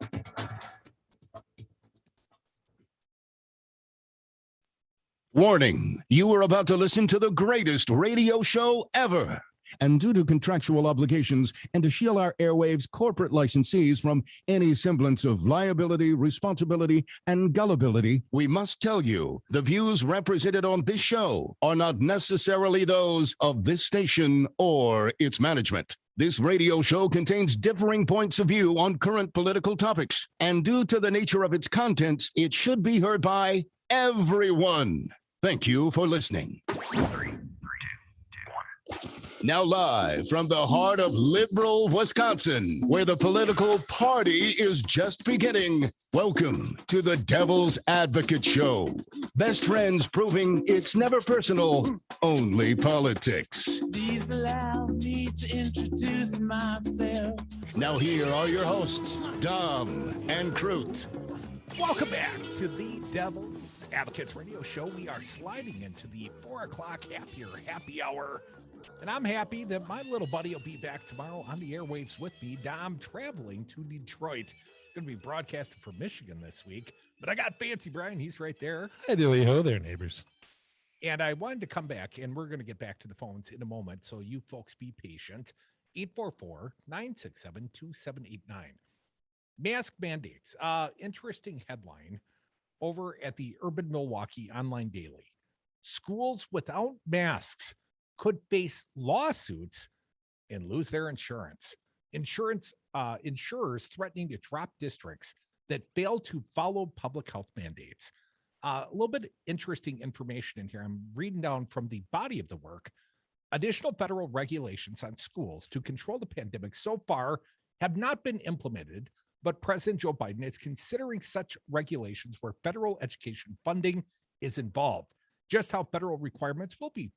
Warning, you are about to listen to the greatest radio show ever. And due to contractual obligations and to shield our airwaves corporate licensees from any semblance of liability, responsibility, and gullibility, we must tell you the views represented on this show are not necessarily those of this station or its management. This radio show contains differing points of view on current political topics, and due to the nature of its contents, it should be heard by everyone. Thank you for listening. Now live from the heart of liberal Wisconsin, where the political party is just beginning, welcome to the Devil's Advocate Show. Best friends proving it's never personal, only politics. Please allow me to introduce myself. Now here are your hosts, Dom and Crute. Welcome back to the Devil's Advocates Radio Show. We are sliding into the 4 o'clock happy hour. And I'm happy that my little buddy will be back tomorrow on the airwaves with me. Dom traveling to Detroit. Going to be broadcasting from Michigan this week. But I got Fancy Brian. He's right there. Hi, dilly ho there, neighbors. And I wanted to come back, and we're going to get back to the phones in a moment. So you folks be patient. 844-967-2789. Mask mandates. Interesting headline over at the Urban Milwaukee Online Daily. Schools without masks could face lawsuits and lose their insurance. Insurers threatening to drop districts that fail to follow public health mandates. A little bit interesting information in here. I'm reading down from the body of the work. Additional federal regulations on schools to control the pandemic so far have not been implemented, but President Joe Biden is considering such regulations where federal education funding is involved. Just how federal requirements will be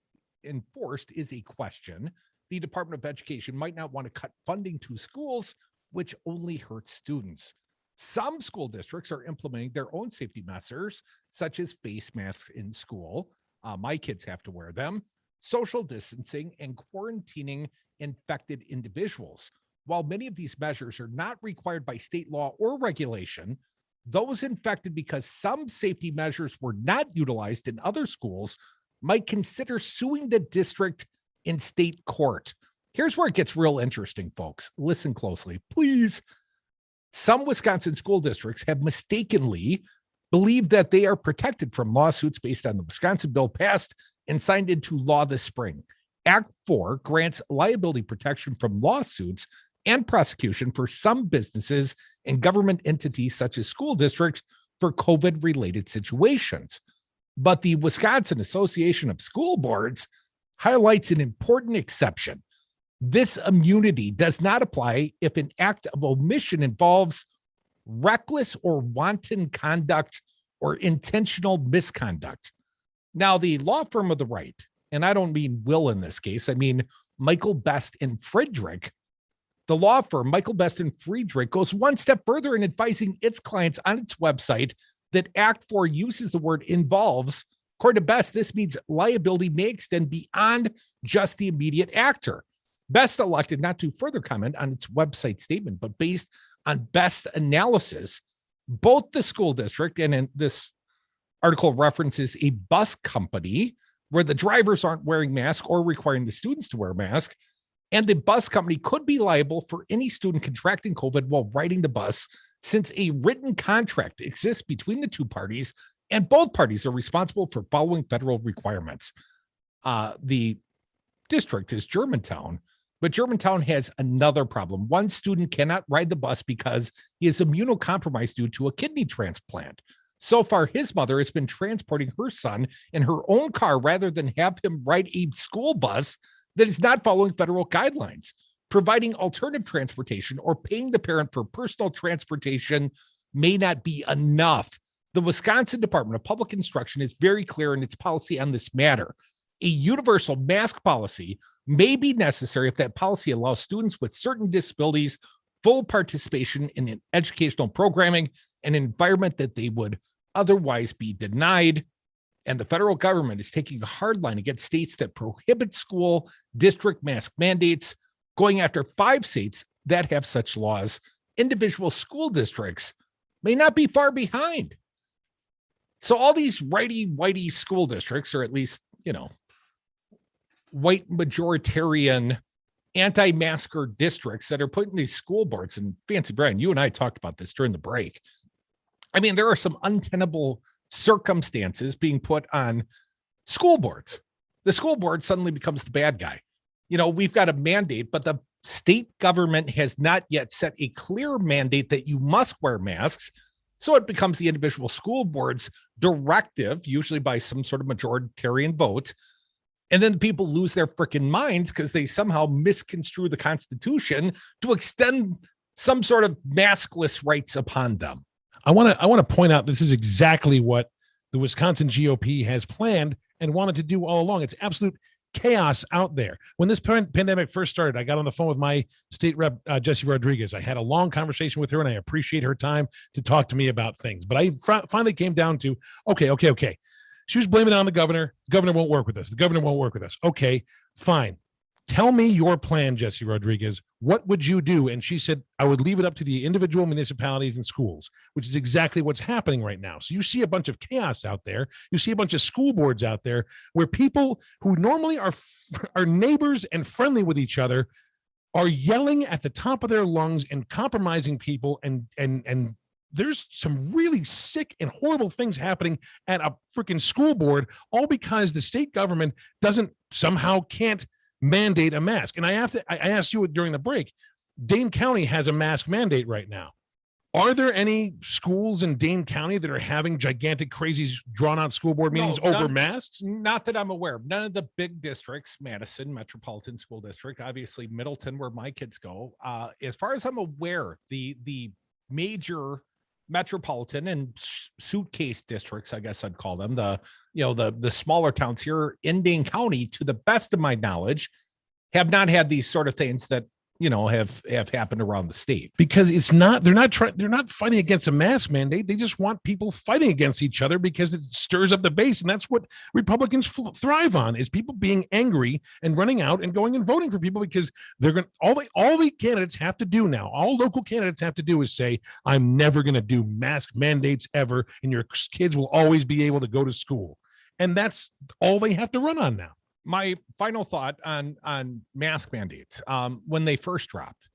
enforced is a question. The Department of Education might not want to cut funding to schools, which only hurts students. Some school districts are implementing their own safety measures, such as face masks in school. My kids have to wear them, social distancing, and quarantining infected individuals. While many of these measures are not required by state law or regulation, those infected because some safety measures were not utilized in other schools might consider suing the district in state court. Here's where it gets real interesting, folks. Listen closely, please. Some Wisconsin school districts have mistakenly believed that they are protected from lawsuits based on the Wisconsin bill passed and signed into law this spring. Act 4 grants liability protection from lawsuits and prosecution for some businesses and government entities such as school districts for COVID-related situations. But the Wisconsin Association of School Boards highlights an important exception. This immunity does not apply if an act of omission involves reckless or wanton conduct or intentional misconduct. Now, the law firm of the right, and I don't mean Will in this case, I mean Michael Best and Friedrich. The law firm Michael Best and Friedrich goes one step further in advising its clients on its website that Act 4 uses the word involves. According to Best, this means liability may extend beyond just the immediate actor. Best elected not to further comment on its website statement, but based on Best's analysis, both the school district, and in this article references a bus company where the drivers aren't wearing masks or requiring the students to wear a mask, and the bus company could be liable for any student contracting COVID while riding the bus, since a written contract exists between the two parties, and both parties are responsible for following federal requirements. The district is Germantown, but Germantown has another problem. One student cannot ride the bus because he is immunocompromised due to a kidney transplant. So far, his mother has been transporting her son in her own car rather than have him ride a school bus that is not following federal guidelines. Providing alternative transportation or paying the parent for personal transportation may not be enough. The Wisconsin Department of Public Instruction is very clear in its policy on this matter. A universal mask policy may be necessary if that policy allows students with certain disabilities full participation in educational programming, an environment that they would otherwise be denied. And the federal government is taking a hard line against states that prohibit school district mask mandates, going after 5 states that have such laws. Individual school districts may not be far behind. So all these righty-whitey school districts, or at least, white majoritarian anti-masker districts that are putting these school boards, and Fancy Brian, you and I talked about this during the break. I mean, there are some untenable circumstances being put on school boards. The school board suddenly becomes the bad guy. We've got a mandate, but the state government has not yet set a clear mandate that you must wear masks. So it becomes the individual school board's directive, usually by some sort of majoritarian vote. And then people lose their freaking minds because they somehow misconstrue the Constitution to extend some sort of maskless rights upon them. I want to point out this is exactly what the Wisconsin GOP has planned and wanted to do all along. It's absolute chaos out there. When this pandemic first started, I got on the phone with my state rep, Jessie Rodriguez. I had a long conversation with her, and I appreciate her time to talk to me about things. But I finally came down to, okay. She was blaming it on the governor. The governor won't work with us. The governor won't work with us. Okay, fine. Tell me your plan, Jessie Rodriguez. What would you do? And she said, I would leave it up to the individual municipalities and schools, which is exactly what's happening right now. So you see a bunch of chaos out there. You see a bunch of school boards out there where people who normally are neighbors and friendly with each other are yelling at the top of their lungs and compromising people, and there's some really sick and horrible things happening at a freaking school board, all because the state government can't mandate a mask. And I asked you during the break, Dane County has a mask mandate right now. Are there any schools in Dane County that are having gigantic, crazy, drawn-out school board meetings over masks? Not that I'm aware of. None of the big districts, Madison Metropolitan School District, obviously Middleton, where my kids go. As far as I'm aware, the major metropolitan and suitcase districts, I guess I'd call them, the smaller towns here in Dane County, to the best of my knowledge, have not had these sort of things that have happened around the state. Because they're not fighting against a mask mandate. They just want people fighting against each other because it stirs up the base. And that's what Republicans thrive on, is people being angry and running out and going and voting for people, because all the candidates have to do now, all local candidates have to do is say, I'm never going to do mask mandates ever, and your kids will always be able to go to school. And that's all they have to run on now. My final thought on mask mandates, when they first dropped,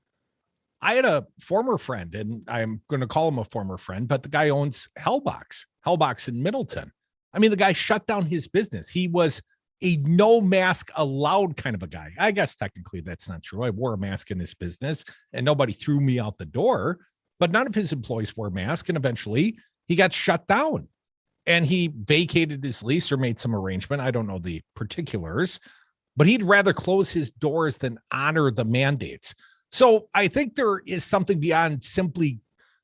I had a former friend, and I'm going to call him a former friend, but the guy owns Hellbox in Middleton. I mean, the guy shut down his business. He was a no mask allowed kind of a guy. I guess technically that's not true. I wore a mask in his business and nobody threw me out the door, but none of his employees wore masks. And eventually he got shut down. And he vacated his lease or made some arrangement. I don't know the particulars, but he'd rather close his doors than honor the mandates. So I think there is something beyond simply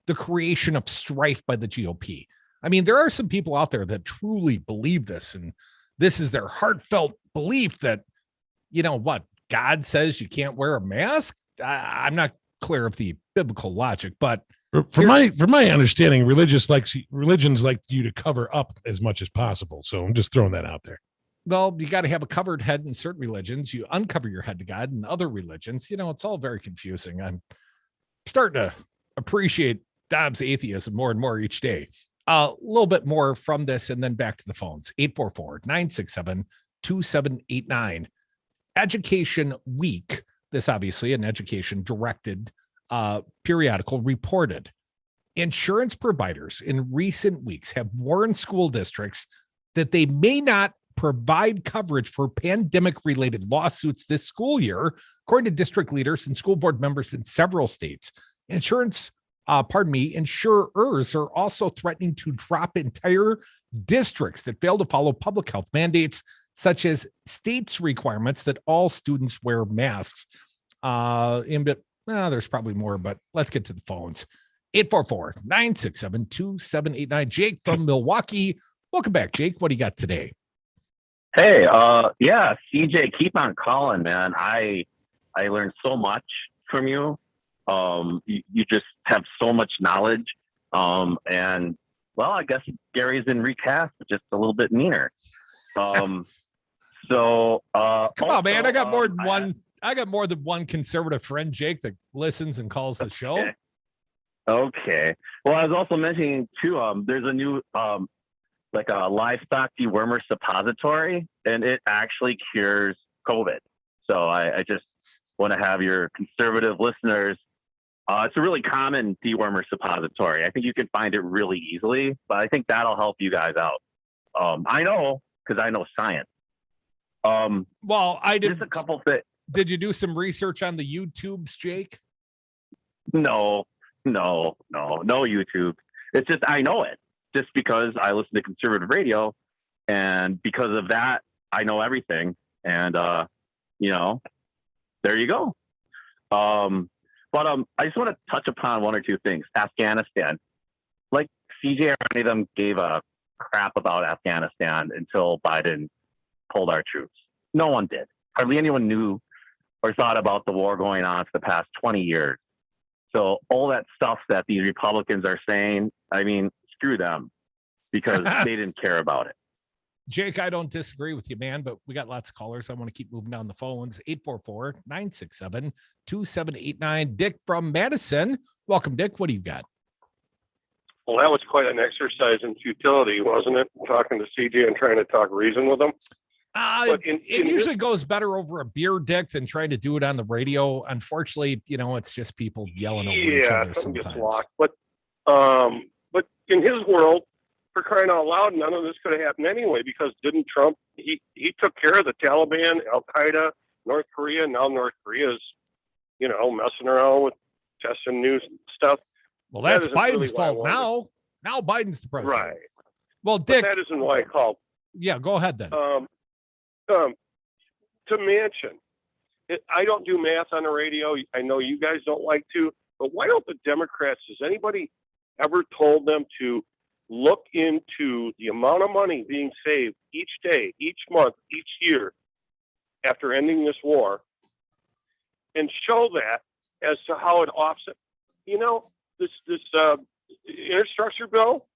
the creation of strife by the GOP. I mean, there are some people out there that truly believe this, and this is their heartfelt belief that, God says you can't wear a mask. I'm not clear of the biblical logic, but from my understanding, religions like you to cover up as much as possible. So I'm just throwing that out there. Well, you got to have a covered head in certain religions. You uncover your head to God in other religions. It's all very confusing. I'm starting to appreciate Dom's atheism more and more each day. A little bit more from this, and then back to the phones. 844-967-2789. Education Week. This obviously an education directed periodical reported insurance providers in recent weeks have warned school districts that they may not provide coverage for pandemic-related lawsuits this school year, according to district leaders and school board members in several states. Insurers are also threatening to drop entire districts that fail to follow public health mandates, such as states' requirements that all students wear masks. There's probably more, but let's get to the phones. 844-967-2789. Jake from Milwaukee. Welcome back, Jake. What do you got today? Hey, yeah, CJ, keep on calling, man. I learned so much from you. You just have so much knowledge. And well, I guess Gary's in recast, but just a little bit meaner. Come on, man. I got more than one. I got more than one conservative friend, Jake, that listens and calls the show. Okay. Well, I was also mentioning too, there's a new, like a livestock dewormer suppository, and it actually cures COVID. So I just want to have your conservative listeners. It's a really common dewormer suppository. I think you can find it really easily, but I think that'll help you guys out. I know, because I know science. Well, I did just a couple things. Did you do some research on the YouTubes, Jake? No YouTube. It's just, I know it just because I listen to conservative radio, and because of that, I know everything. And, there you go. But I just want to touch upon one or two things. Afghanistan, like CJ or any of them gave a crap about Afghanistan until Biden pulled our troops. No one did. Hardly anyone knew or thought about the war going on for the past 20 years. So all that stuff that these Republicans are saying, I mean, screw them, because they didn't care about it. Jake, I don't disagree with you, man, but we got lots of callers. I want to keep moving down the phones. 844-967-2789. Dick from Madison. Welcome, Dick. What do you got? Well, that was quite an exercise in futility, wasn't it? Talking to CJ and trying to talk reason with him. It usually goes better over a beer, Dick, than trying to do it on the radio. Unfortunately, it's just people yelling over each other sometimes. Gets locked. But in his world, for crying out loud, none of this could have happened anyway, because didn't Trump, he took care of the Taliban, Al-Qaeda, North Korea. Now North Korea is, messing around with testing new stuff. Well, that's Biden's fault now. Now Biden's the president. Right. Well, Dick. But that isn't why I called. Yeah, go ahead then. To Manchin, I don't do math on the radio. I know you guys don't like to, but why don't the Democrats, has anybody ever told them to look into the amount of money being saved each day, each month, each year after ending this war, and show that as to how it offsets? This infrastructure bill,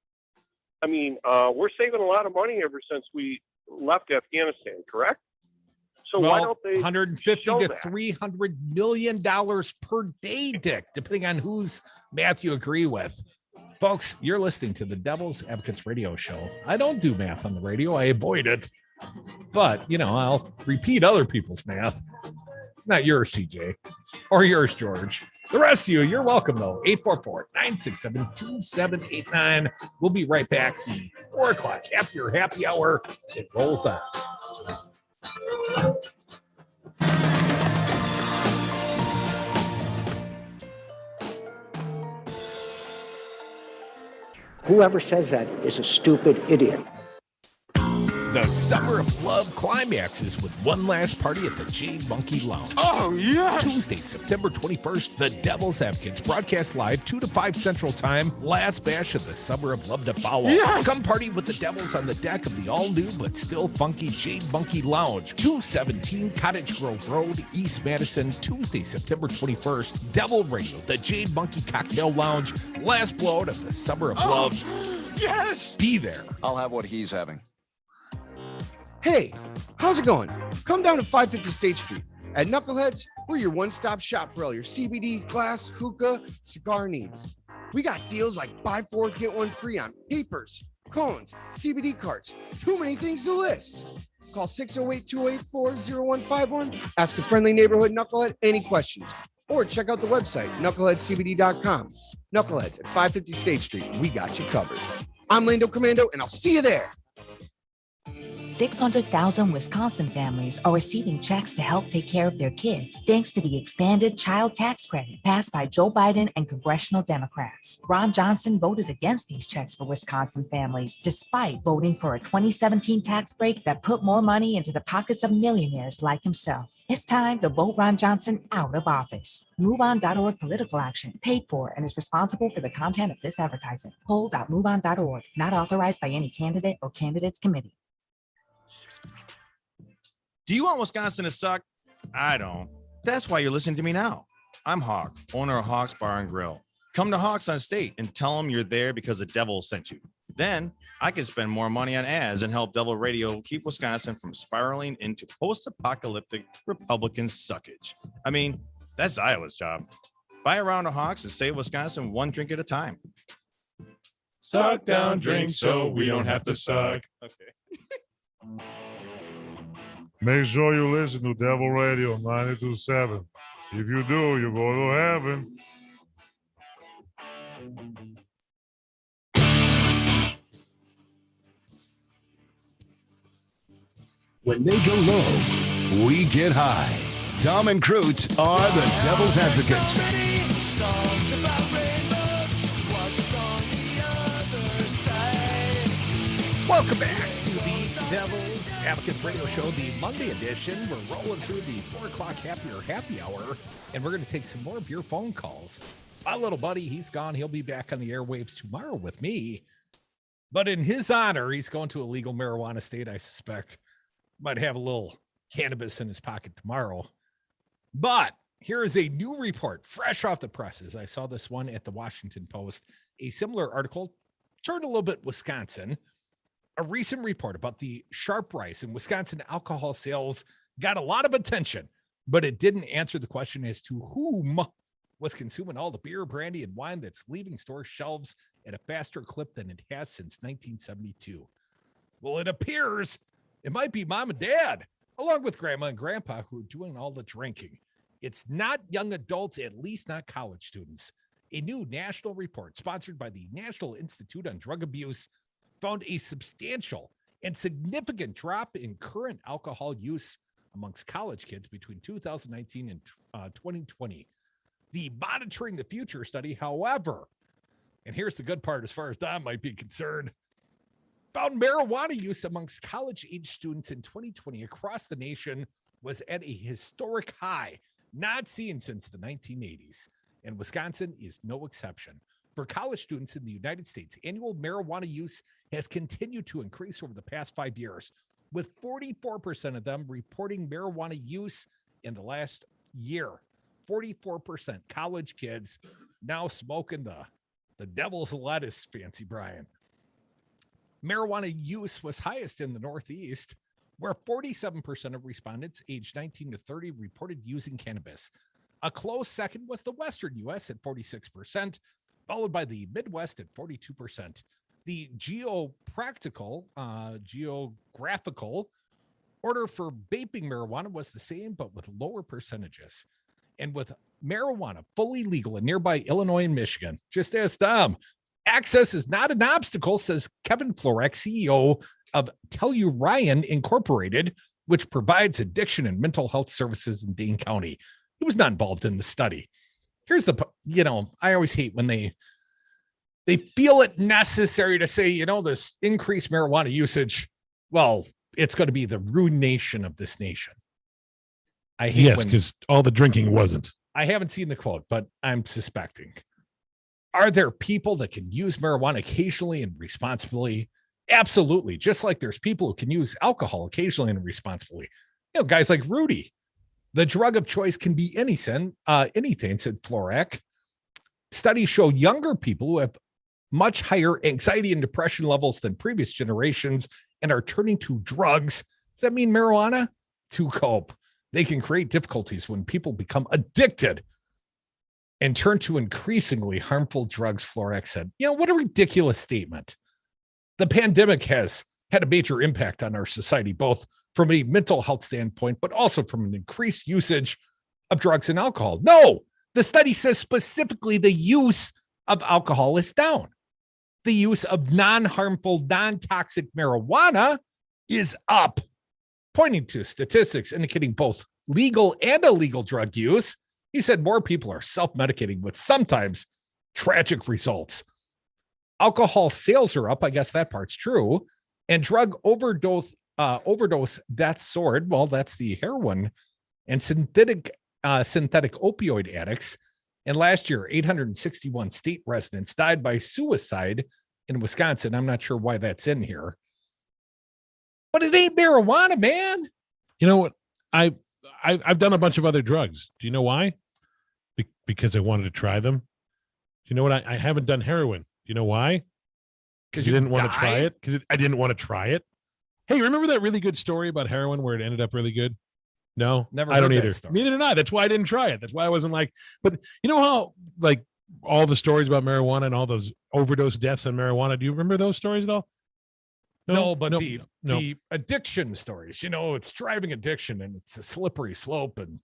I mean, we're saving a lot of money ever since we left Afghanistan, correct? So why don't they 150 to $300 million per day, Dick, depending on whose math you agree with. Folks, you're listening to the Devil's Advocates radio show. I don't do math on the radio. I avoid it. But, I'll repeat other people's math. Not yours, CJ, or yours, George. The rest of you, you're welcome, though. 844-967-2789. We'll be right back. 4 o'clock after your happy hour. It rolls on. Whoever says that is a stupid idiot. The Summer of Love climaxes with one last party at the Jade Monkey Lounge. Oh, yeah! Tuesday, September 21st, the Devil's Advocates broadcast live 2 to 5 Central Time. Last bash of the Summer of Love to follow. Yes! Come party with the Devils on the deck of the all-new but still funky Jade Monkey Lounge. 217 Cottage Grove Road, East Madison, Tuesday, September 21st. Devil Radio, the Jade Monkey Cocktail Lounge. Last blowout of the Summer of Love. Yes! Be there. I'll have what he's having. Hey, how's it going? Come down to 550 State Street. At Knuckleheads, we're your one-stop shop for all your CBD, glass, hookah, cigar needs. We got deals like buy 4, get 1 free on papers, cones, CBD carts. Too many things to list. Call 608-284-0151. Ask a friendly neighborhood knucklehead any questions. Or check out the website, knuckleheadcbd.com. Knuckleheads at 550 State Street. We got you covered. I'm Lando Commando, and I'll see you there. 600,000 Wisconsin families are receiving checks to help take care of their kids, thanks to the expanded child tax credit passed by Joe Biden and congressional Democrats. Ron Johnson voted against these checks for Wisconsin families, despite voting for a 2017 tax break that put more money into the pockets of millionaires like himself. It's time to vote Ron Johnson out of office. MoveOn.org political action, paid for and is responsible for the content of this advertising. Poll.moveon.org, not authorized by any candidate or candidates committee. Do you want Wisconsin to suck? I don't. That's why you're listening to me now. I'm Hawk, owner of Hawk's Bar and Grill. Come to Hawks on State and tell them you're there because the devil sent you. Then I can spend more money on ads and help Devil Radio keep Wisconsin from spiraling into post-apocalyptic Republican suckage. I mean, that's Iowa's job. Buy a round of Hawks and save Wisconsin one drink at a time. Suck down drinks so we don't have to suck. Okay. Make sure you listen to Devil Radio 92.7. If you do, you go to heaven. When they go low, we get high. Dom and Krutz are the Devil's Advocates. Welcome back to the Devil's Advocate Radio Show, the Monday edition. We're rolling through the 4 o'clock happy hour, and we're going to take some more of your phone calls. My little buddy, he's gone. He'll be back on the airwaves tomorrow with me. But in his honor, he's going to a legal marijuana state, I suspect. Might have a little cannabis in his pocket tomorrow. But here is a new report, fresh off the presses. I saw this one at the Washington Post. A similar article, turned a little bit Wisconsin. A recent report about the sharp rise in Wisconsin alcohol sales got a lot of attention, but it didn't answer the question as to whom was consuming all the beer, brandy, and wine that's leaving store shelves at a faster clip than it has since 1972. Well, it appears it might be mom and dad, along with grandma and grandpa, who are doing all the drinking. It's not young adults, at least not college students. A new national report sponsored by the National Institute on Drug Abuse found a substantial and significant drop in current alcohol use amongst college kids between 2019 and 2020. The Monitoring the Future study, however, and here's the good part as far as Don might be concerned, found marijuana use amongst college-age students in 2020 across the nation was at a historic high, not seen since the 1980s, and Wisconsin is no exception. For college students in the United States, annual marijuana use has continued to increase over the past 5 years, with 44% of them reporting marijuana use in the last year. 44% college kids now smoking the devil's lettuce, Fancy Brian. Marijuana use was highest in the Northeast, where 47% of respondents aged 19 to 30 reported using cannabis. A close second was the Western U.S. at 46%, followed by the Midwest at 42%. The geographical order for vaping marijuana was the same, but with lower percentages. And with marijuana fully legal in nearby Illinois and Michigan, just ask Dom, access is not an obstacle, says Kevin Florek, CEO of Telluride Incorporated, which provides addiction and mental health services in Dane County. He was not involved in the study. Here's the, I always hate when they feel it necessary to say, this increased marijuana usage, well, it's going to be the ruination of this nation. I hate because all the drinking wasn't. I haven't seen the quote, but I'm suspecting. Are there people that can use marijuana occasionally and responsibly? Absolutely. Just like there's people who can use alcohol occasionally and responsibly. Guys like Rudy. The drug of choice can be anything, said Florek. Studies show younger people who have much higher anxiety and depression levels than previous generations and are turning to drugs. Does that mean marijuana? To cope. They can create difficulties when people become addicted and turn to increasingly harmful drugs, Florek said. What a ridiculous statement. The pandemic has had a major impact on our society, both from a mental health standpoint, but also from an increased usage of drugs and alcohol. No, the study says specifically the use of alcohol is down. The use of non-harmful, non-toxic marijuana is up, pointing to statistics indicating both legal and illegal drug use. He said more people are self-medicating with sometimes tragic results. Alcohol sales are up. I guess that part's true. And drug overdose deaths soared. Well, that's the heroin and synthetic opioid addicts. And last year, 861 state residents died by suicide in Wisconsin. I'm not sure why that's in here, but it ain't marijuana, man. You know what? I've done a bunch of other drugs. Do you know why? Because I wanted to try them. Do you know what? I haven't done heroin. Do you know why? Because you didn't want to try it. Because I didn't want to try it. Hey, remember that really good story about heroin where it ended up really good? No, never. I don't either. Neither did I. That's why I didn't try it. That's why I wasn't like. But you know how like all the stories about marijuana and all those overdose deaths on marijuana. Do you remember those stories at all? No, but the addiction stories, it's driving addiction and it's a slippery slope, and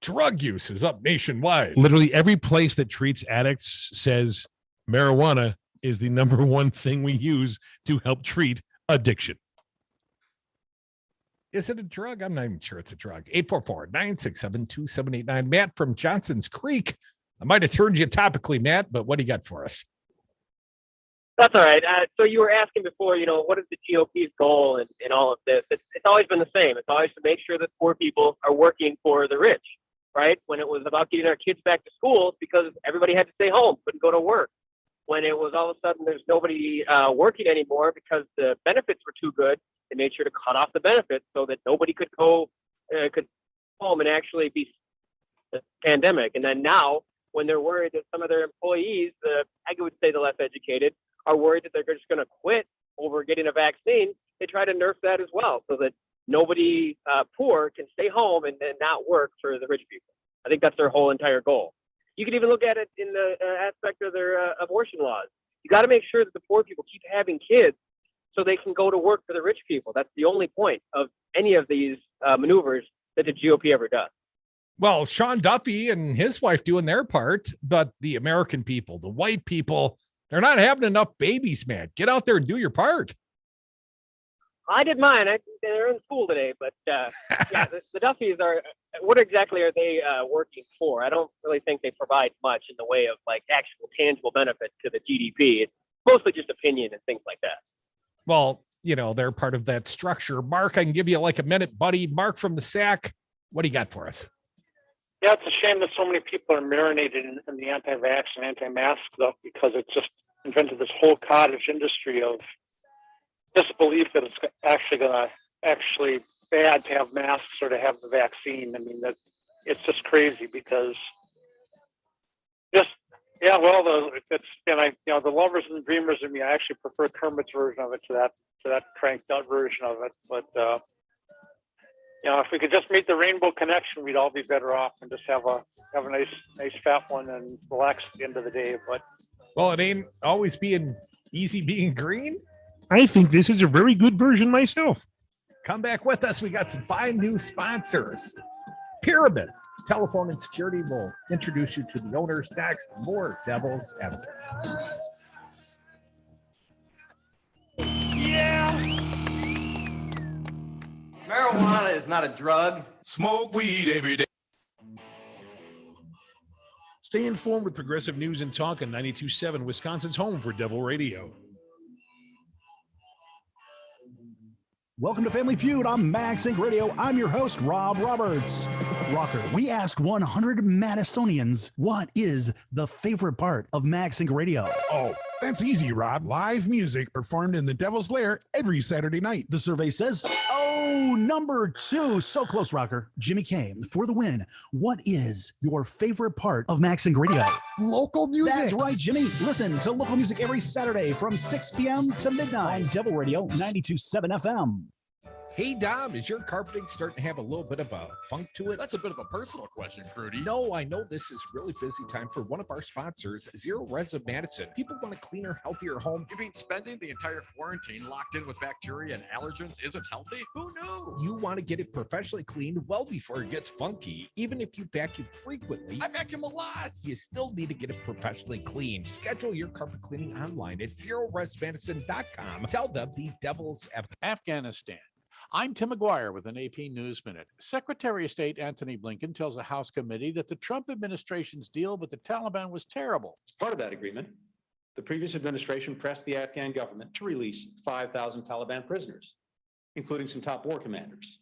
drug use is up nationwide. Literally every place that treats addicts says marijuana is the number one thing we use to help treat addiction. Is it a drug? I'm not even sure it's a drug. 844-967-2789. Matt from Johnson's Creek. I might have turned you topically, Matt, but what do you got for us? That's all right. So you were asking before, what is the GOP's goal in all of this? It's always been the same. It's always to make sure that poor people are working for the rich, right? When it was about getting our kids back to school, because everybody had to stay home, couldn't go to work. When it was all of a sudden there's nobody working anymore because the benefits were too good, they made sure to cut off the benefits so that nobody could go home and actually be the pandemic. And then now, when they're worried that some of their employees, I would say the less educated, are worried that they're just going to quit over getting a vaccine, they try to nerf that as well so that nobody poor can stay home and not work for the rich people. I think that's their whole entire goal. You can even look at it in the aspect of their abortion laws. You got to make sure that the poor people keep having kids so they can go to work for the rich people. That's the only point of any of these maneuvers that the GOP ever does. Well, Sean Duffy and his wife doing their part, but the American people, the white people, they're not having enough babies, man. Get out there and do your part. I did mine. They're in school today, but yeah, the Duffys are. What exactly are they working for? I don't really think they provide much in the way of like actual tangible benefit to the GDP. It's mostly just opinion and things like that. Well, they're part of that structure. Mark, I can give you like a minute, buddy. Mark from the SAC. What do you got for us? Yeah, it's a shame that so many people are marinated in the anti-vax and anti-mask stuff because it's just invented this whole cottage industry of disbelief that it's actually bad to have masks or to have the vaccine. I mean, it's just crazy because the lovers and dreamers of me, I actually prefer Kermit's version of it to that cranked out version of it. But if we could just make the rainbow connection, we'd all be better off and just have a nice fat one and relax at the end of the day. But it ain't always easy being green. I think this is a very good version myself. Come back with us. We got some fine new sponsors. Pyramid Telephone and Security will introduce you to the owners next. More Devil's Advocates. Yeah. Marijuana is not a drug. Smoke weed every day. Stay informed with progressive news and talk on 92.7, Wisconsin's home for Devil Radio. Welcome to Family Feud on Mag Sync Radio. I'm your host, Rob Roberts. Rocker, we asked 100 Madisonians, what is the favorite part of Mag Sync Radio? Oh, that's easy, Rob. Live music performed in the Devil's Lair every Saturday night. The survey says, number 2. So close, Rocker. Jimmy K, for the win. What is your favorite part of Mag Sync Radio? Local music. That's right, Jimmy. Listen to local music every Saturday from 6 p.m. to midnight on Devil Radio 92.7 FM. Hey, Dom, is your carpeting starting to have a little bit of a funk to it? That's a bit of a personal question, Crudy. No, I know this is really busy time for one of our sponsors, Zero Res of Madison. People want a cleaner, healthier home. You mean spending the entire quarantine locked in with bacteria and allergens isn't healthy? Who knew? You want to get it professionally cleaned well before it gets funky. Even if you vacuum frequently, I vacuum a lot. You still need to get it professionally cleaned. Schedule your carpet cleaning online at zeroresmadison.com. Tell them the Devil's Afghanistan. I'm Tim McGuire with an AP News Minute. Secretary of State Antony Blinken tells a House committee that the Trump administration's deal with the Taliban was terrible. As part of that agreement, the previous administration pressed the Afghan government to release 5,000 Taliban prisoners, including some top war commanders.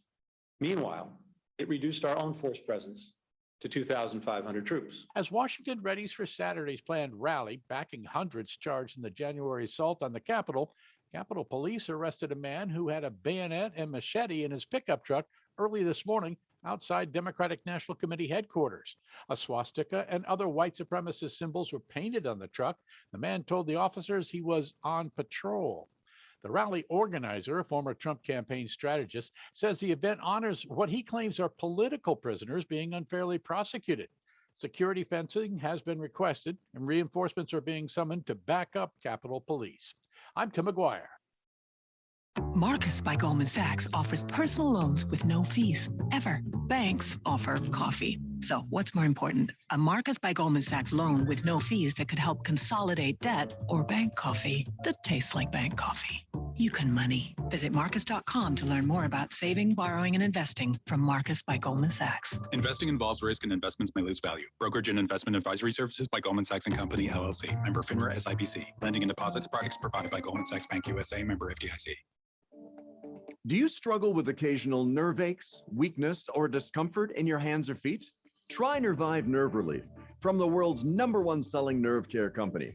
Meanwhile, it reduced our own force presence to 2,500 troops. As Washington readies for Saturday's planned rally backing hundreds charged in the January assault on the Capitol, Capitol Police arrested a man who had a bayonet and machete in his pickup truck early this morning outside Democratic National Committee headquarters. A swastika and other white supremacist symbols were painted on the truck. The man told the officers he was on patrol. The rally organizer, a former Trump campaign strategist, says the event honors what he claims are political prisoners being unfairly prosecuted. Security fencing has been requested, and reinforcements are being summoned to back up Capitol Police. I'm Tim McGuire. Marcus by Goldman Sachs offers personal loans with no fees, ever. Banks offer coffee. So what's more important, a Marcus by Goldman Sachs loan with no fees that could help consolidate debt, or bank coffee that tastes like bank coffee? You can money. Visit Marcus.com to learn more about saving, borrowing, and investing from Marcus by Goldman Sachs. Investing involves risk and investments may lose value. Brokerage and investment advisory services by Goldman Sachs & Company, LLC. Member FINRA SIPC. Lending and deposits products provided by Goldman Sachs Bank USA. Member FDIC. Do you struggle with occasional nerve aches, weakness, or discomfort in your hands or feet? Try Nervive Nerve Relief from the world's #1 selling nerve care company.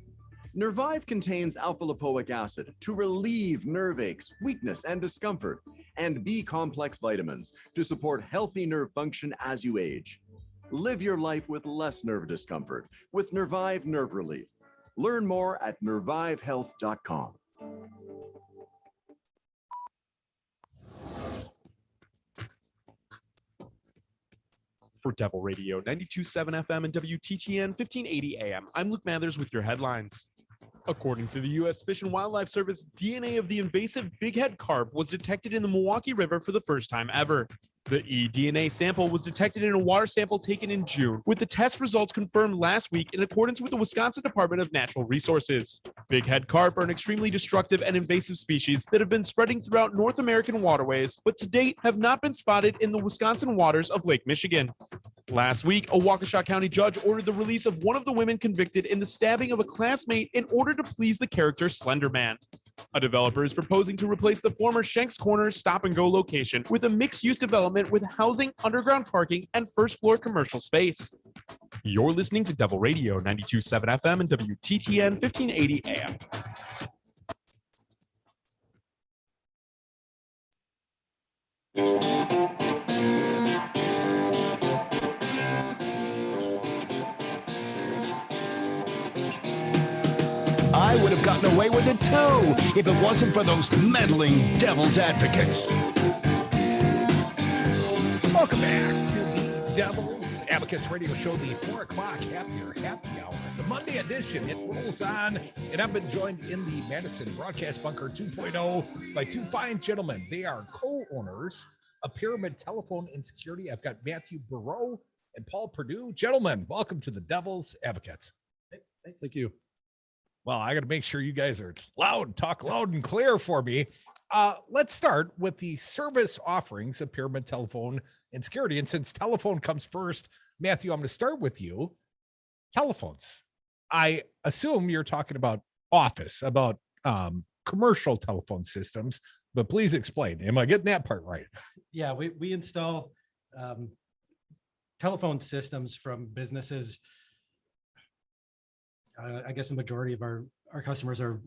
Nervive contains alpha-lipoic acid to relieve nerve aches, weakness, and discomfort, and B-complex vitamins to support healthy nerve function as you age. Live your life with less nerve discomfort with Nervive Nerve Relief. Learn more at nervivehealth.com. For Devil Radio 92.7 FM and WTTN 1580 AM, I'm Luke Mathers with your headlines. According to the U.S. Fish and Wildlife Service, DNA of the invasive bighead carp was detected in the Milwaukee River for the first time ever. The eDNA sample was detected in a water sample taken in June, with the test results confirmed last week in accordance with the Wisconsin Department of Natural Resources. Bighead carp are an extremely destructive and invasive species that have been spreading throughout North American waterways, but to date have not been spotted in the Wisconsin waters of Lake Michigan. Last week, a Waukesha County judge ordered the release of one of the women convicted in the stabbing of a classmate in order to please the character Slender Man. A developer is proposing to replace the former Shanks Corner stop-and-go location with a mixed-use development with housing, underground parking, and first-floor commercial space. You're listening to Devil Radio 92.7 FM and WTTN 1580 AM. I would have gotten away with it too if it wasn't for those meddling devil's advocates. Welcome back to the Devil's Advocates Radio Show, the 4 o'clock happy hour. The Monday edition, it rolls on, and I've been joined in the Madison Broadcast Bunker 2.0 by two fine gentlemen. They are co-owners of Pyramid Telephone and Security. I've got Matthew Burrow and Paul Perdue. Gentlemen, welcome to the Devil's Advocates. Thank you. Well, I got to make sure you guys are loud, talk loud and clear for me. Let's start with the service offerings of Pyramid Telephone and Security. And since telephone comes first, Matthew, I'm going to start with you. Telephones. I assume you're talking about office, about commercial telephone systems, but please explain. Am I getting that part right? Yeah, we install telephone systems from businesses. I guess the majority of our customers are,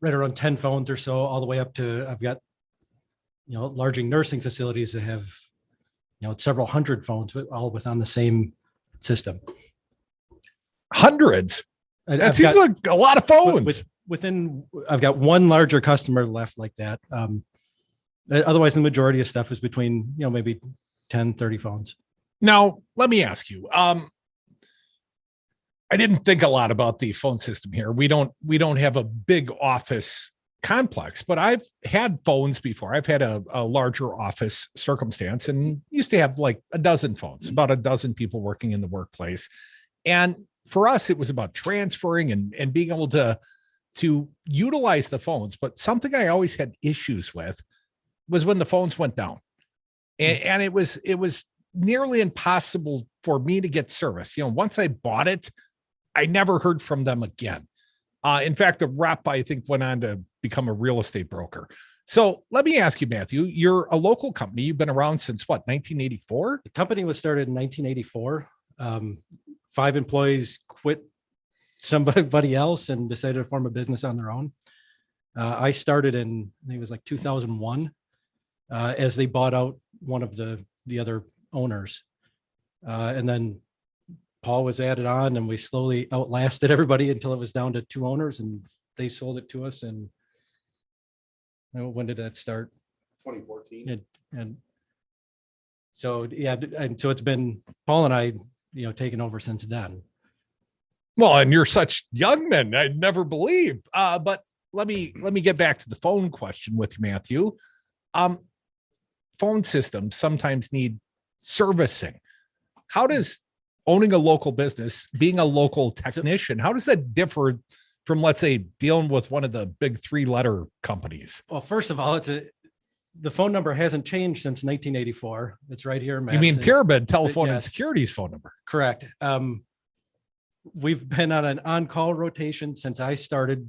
right around 10 phones or so, all the way up to, I've got, large nursing facilities that have, several hundred phones, all within the same system. Hundreds? That seems like a lot of phones. I've got one larger customer left like that. Otherwise, the majority of stuff is between, maybe 10, 30 phones. Now, let me ask you, I didn't think a lot about the phone system here. We don't have a big office complex, but I've had phones before. I've had a larger office circumstance and used to have like a dozen phones, about a dozen people working in the workplace. And for us, it was about transferring and being able to utilize the phones. But something I always had issues with was when the phones went down. And it was nearly impossible for me to get service. Once I bought it, I never heard from them again. In fact, the rep, I think, went on to become a real estate broker. So let me ask you, Matthew, you're a local company. You've been around since what, 1984? The company was started in 1984. 5 employees quit somebody else and decided to form a business on their own. I started in, I think it was like 2001, as they bought out one of the other owners. And then Paul was added on, and we slowly outlasted everybody until it was down to 2 owners, and they sold it to us. And when did that start? 2014. And so, yeah, and so it's been Paul and I, taken over since then. Well, and you're such young men, I'd never believe. But let me get back to the phone question with you, Matthew. Phone systems sometimes need servicing. How does owning a local business, being a local technician, how does that differ from, let's say, dealing with one of the big 3-letter companies? Well, first of all, the phone number hasn't changed since 1984. It's right here in You mean Madison. Pyramid Telephone and Yes. Security's phone number? Correct. We've been on an on-call rotation since I started,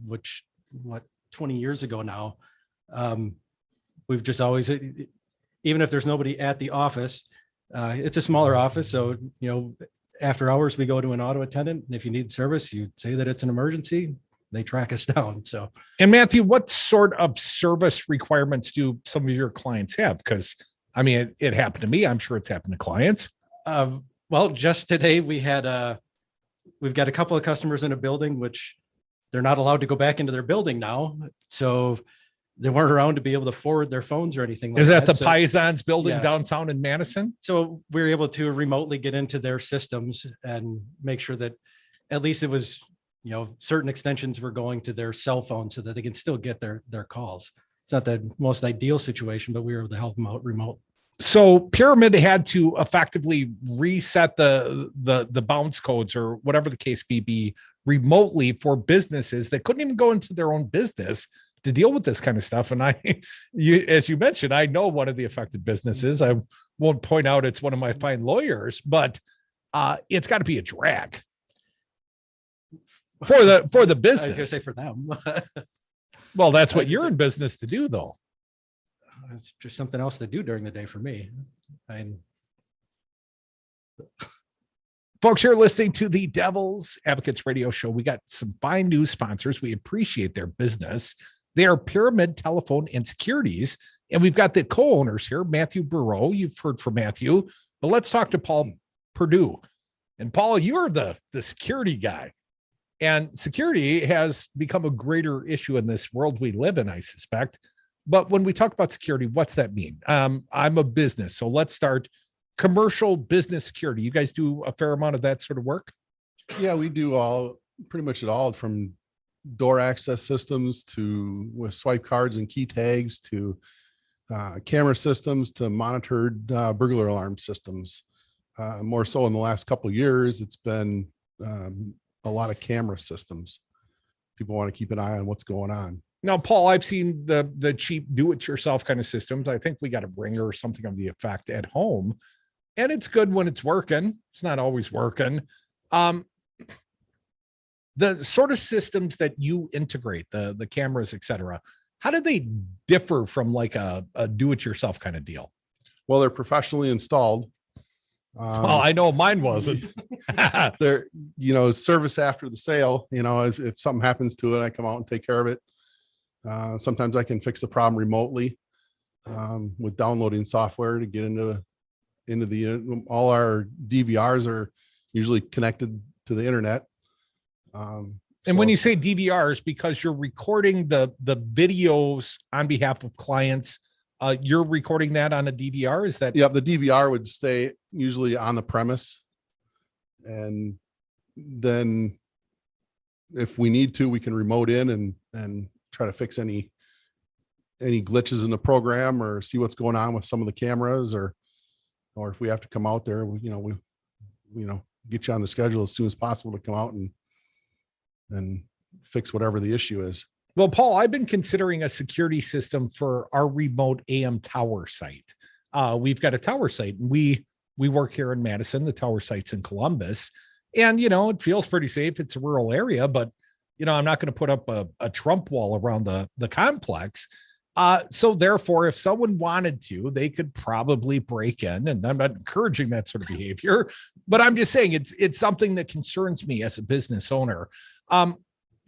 20 years ago now. We've just always, even if there's nobody at the office, it's a smaller office. So, after hours, we go to an auto attendant. And if you need service, you say that it's an emergency, they track us down. So, and Matthew, what sort of service requirements do some of your clients have? Because I mean, it happened to me. I'm sure it's happened to clients. Well, just today we've got a couple of customers in a building, which they're not allowed to go back into their building now. So they weren't around to be able to forward their phones or anything like that. Is that the So, Paisans building yes. downtown in Madison? So we were able to remotely get into their systems and make sure that at least it was, certain extensions were going to their cell phone so that they can still get their calls. It's not the most ideal situation, but we were able to help them out remote. So Pyramid had to effectively reset the bounce codes or whatever the case may be remotely for businesses that couldn't even go into their own business to deal with this kind of stuff. And as you mentioned, I know one of the affected businesses. I won't point out it's one of my fine lawyers, but it's got to be a drag for the business. I was going to say for them. Well, that's what you're in business to do, though. It's just something else to do during the day for me. Folks, you're listening to the Devil's Advocates Radio Show. We got some fine new sponsors. We appreciate their business. They are Pyramid Telephone and Securities. And we've got the co-owners here, Matthew Burrow. You've heard from Matthew, but let's talk to Paul Purdue. And Paul, you're the security guy. And security has become a greater issue in this world we live in, I suspect. But when we talk about security, what's that mean? I'm a business. So let's start commercial business security. You guys do a fair amount of that sort of work? Yeah, we do pretty much it all, from door access systems with swipe cards and key tags to camera systems to monitored burglar alarm systems. More so in the last couple of years, it's been a lot of camera systems. People want to keep an eye on what's going on. Now, Paul, I've seen the cheap do-it-yourself kind of systems. I think we got a Ringer or something of the effect at home, and it's good when it's working. It's not always working. The sort of systems that you integrate, the cameras, et cetera, how do they differ from like a do-it-yourself kind of deal? Well, they're professionally installed. Well, I know mine wasn't. They're, service after the sale. If something happens to it, I come out and take care of it. Sometimes I can fix the problem remotely with downloading software to get into all our DVRs are usually connected to the internet. And when you say DVRs, because you're recording the videos on behalf of clients You're recording that on a DVR. Is that? Yep. The DVR would stay usually on the premise. And then if we need to, we can remote in and try to fix any glitches in the program or see what's going on with some of the cameras, or if we have to come out there, we get you on the schedule as soon as possible to come out and fix whatever the issue is. Well, Paul, I've been considering a security system for our remote AM tower site. We've got a tower site, and we work here in Madison. The tower site's in Columbus, and it feels pretty safe. It's a rural area, but I'm not going to put up a Trump wall around the complex. So therefore, if someone wanted to, they could probably break in, and I'm not encouraging that sort of behavior, but I'm just saying it's something that concerns me as a business owner.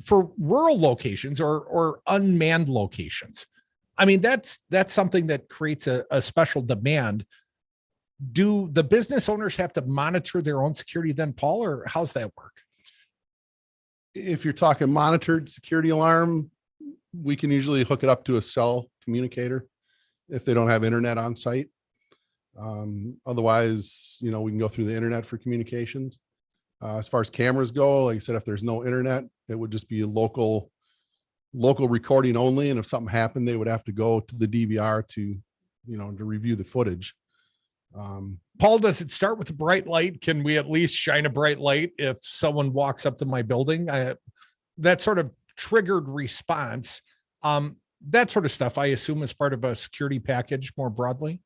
For rural locations or unmanned locations, I mean, that's something that creates a special demand. Do the business owners have to monitor their own security then, Paul, or how's that work? If you're talking monitored security alarm, we can usually hook it up to a cell communicator if they don't have internet on site. Otherwise, we can go through the internet for communications. As far as cameras go, like I said, if there's no internet, it would just be a local recording only. And if something happened, they would have to go to the DVR to review the footage. Paul, does it start with a bright light? Can we at least shine a bright light if someone walks up to my building? That sort of triggered response, that sort of stuff, I assume, is part of a security package more broadly.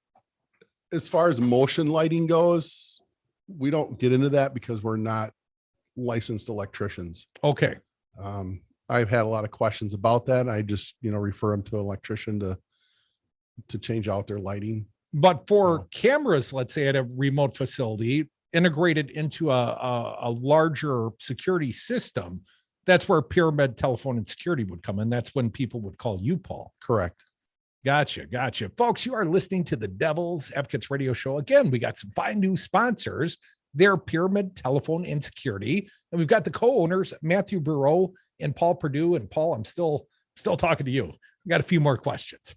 As far as motion lighting goes, we don't get into that because we're not licensed electricians. Okay. I've had a lot of questions about that. I just, refer them to an electrician to change out their lighting. But for cameras, let's say at a remote facility, integrated into a larger security system, that's where Pyramid Telephone and Security would come in. That's when people would call you, Paul. Correct. Gotcha. Folks, you are listening to the Devil's Advocates Radio Show. Again, we got some fine new sponsors. They're Pyramid Telephone and Security. And we've got the co-owners, Matthew Bureau and Paul Perdue. And Paul, I'm still talking to you. We got a few more questions.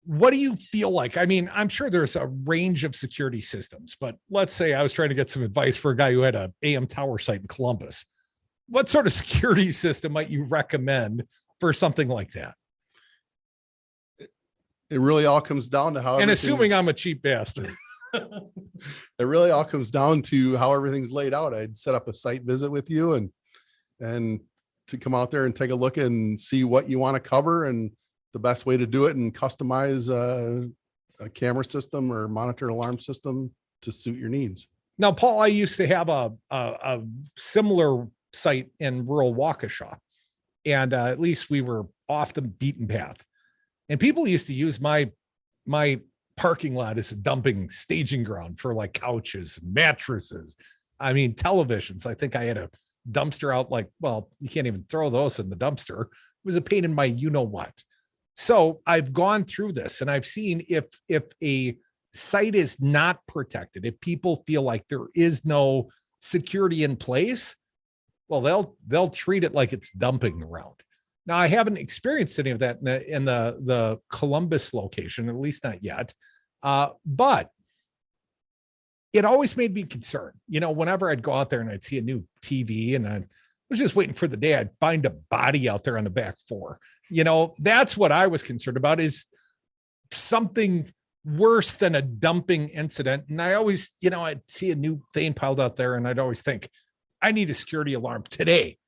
What do you feel like? I mean, I'm sure there's a range of security systems, but let's say I was trying to get some advice for a guy who had an AM tower site in Columbus. What sort of security system might you recommend for something like that? It really all comes down to how, and assuming I'm a cheap bastard, it really all comes down to how everything's laid out. I'd set up a site visit with you and to come out there and take a look and see what you want to cover and the best way to do it, and customize a camera system or monitor alarm system to suit your needs. Now, Paul, I used to have a similar site in rural Waukesha, and at least we were off the beaten path. And people used to use my parking lot as a dumping staging ground for like couches, mattresses, televisions. I think I had a dumpster out, you can't even throw those in the dumpster. It was a pain in my you-know-what. So I've gone through this, and I've seen if a site is not protected, if people feel like there is no security in place, well, they'll treat it like it's dumping around. Now, I haven't experienced any of that in the Columbus location, at least not yet. But it always made me concerned. Whenever I'd go out there and I'd see a new TV, and I was just waiting for the day I'd find a body out there on the back floor. That's what I was concerned about, is something worse than a dumping incident. And I always, I'd see a new thing piled out there, and I'd always think, I need a security alarm today.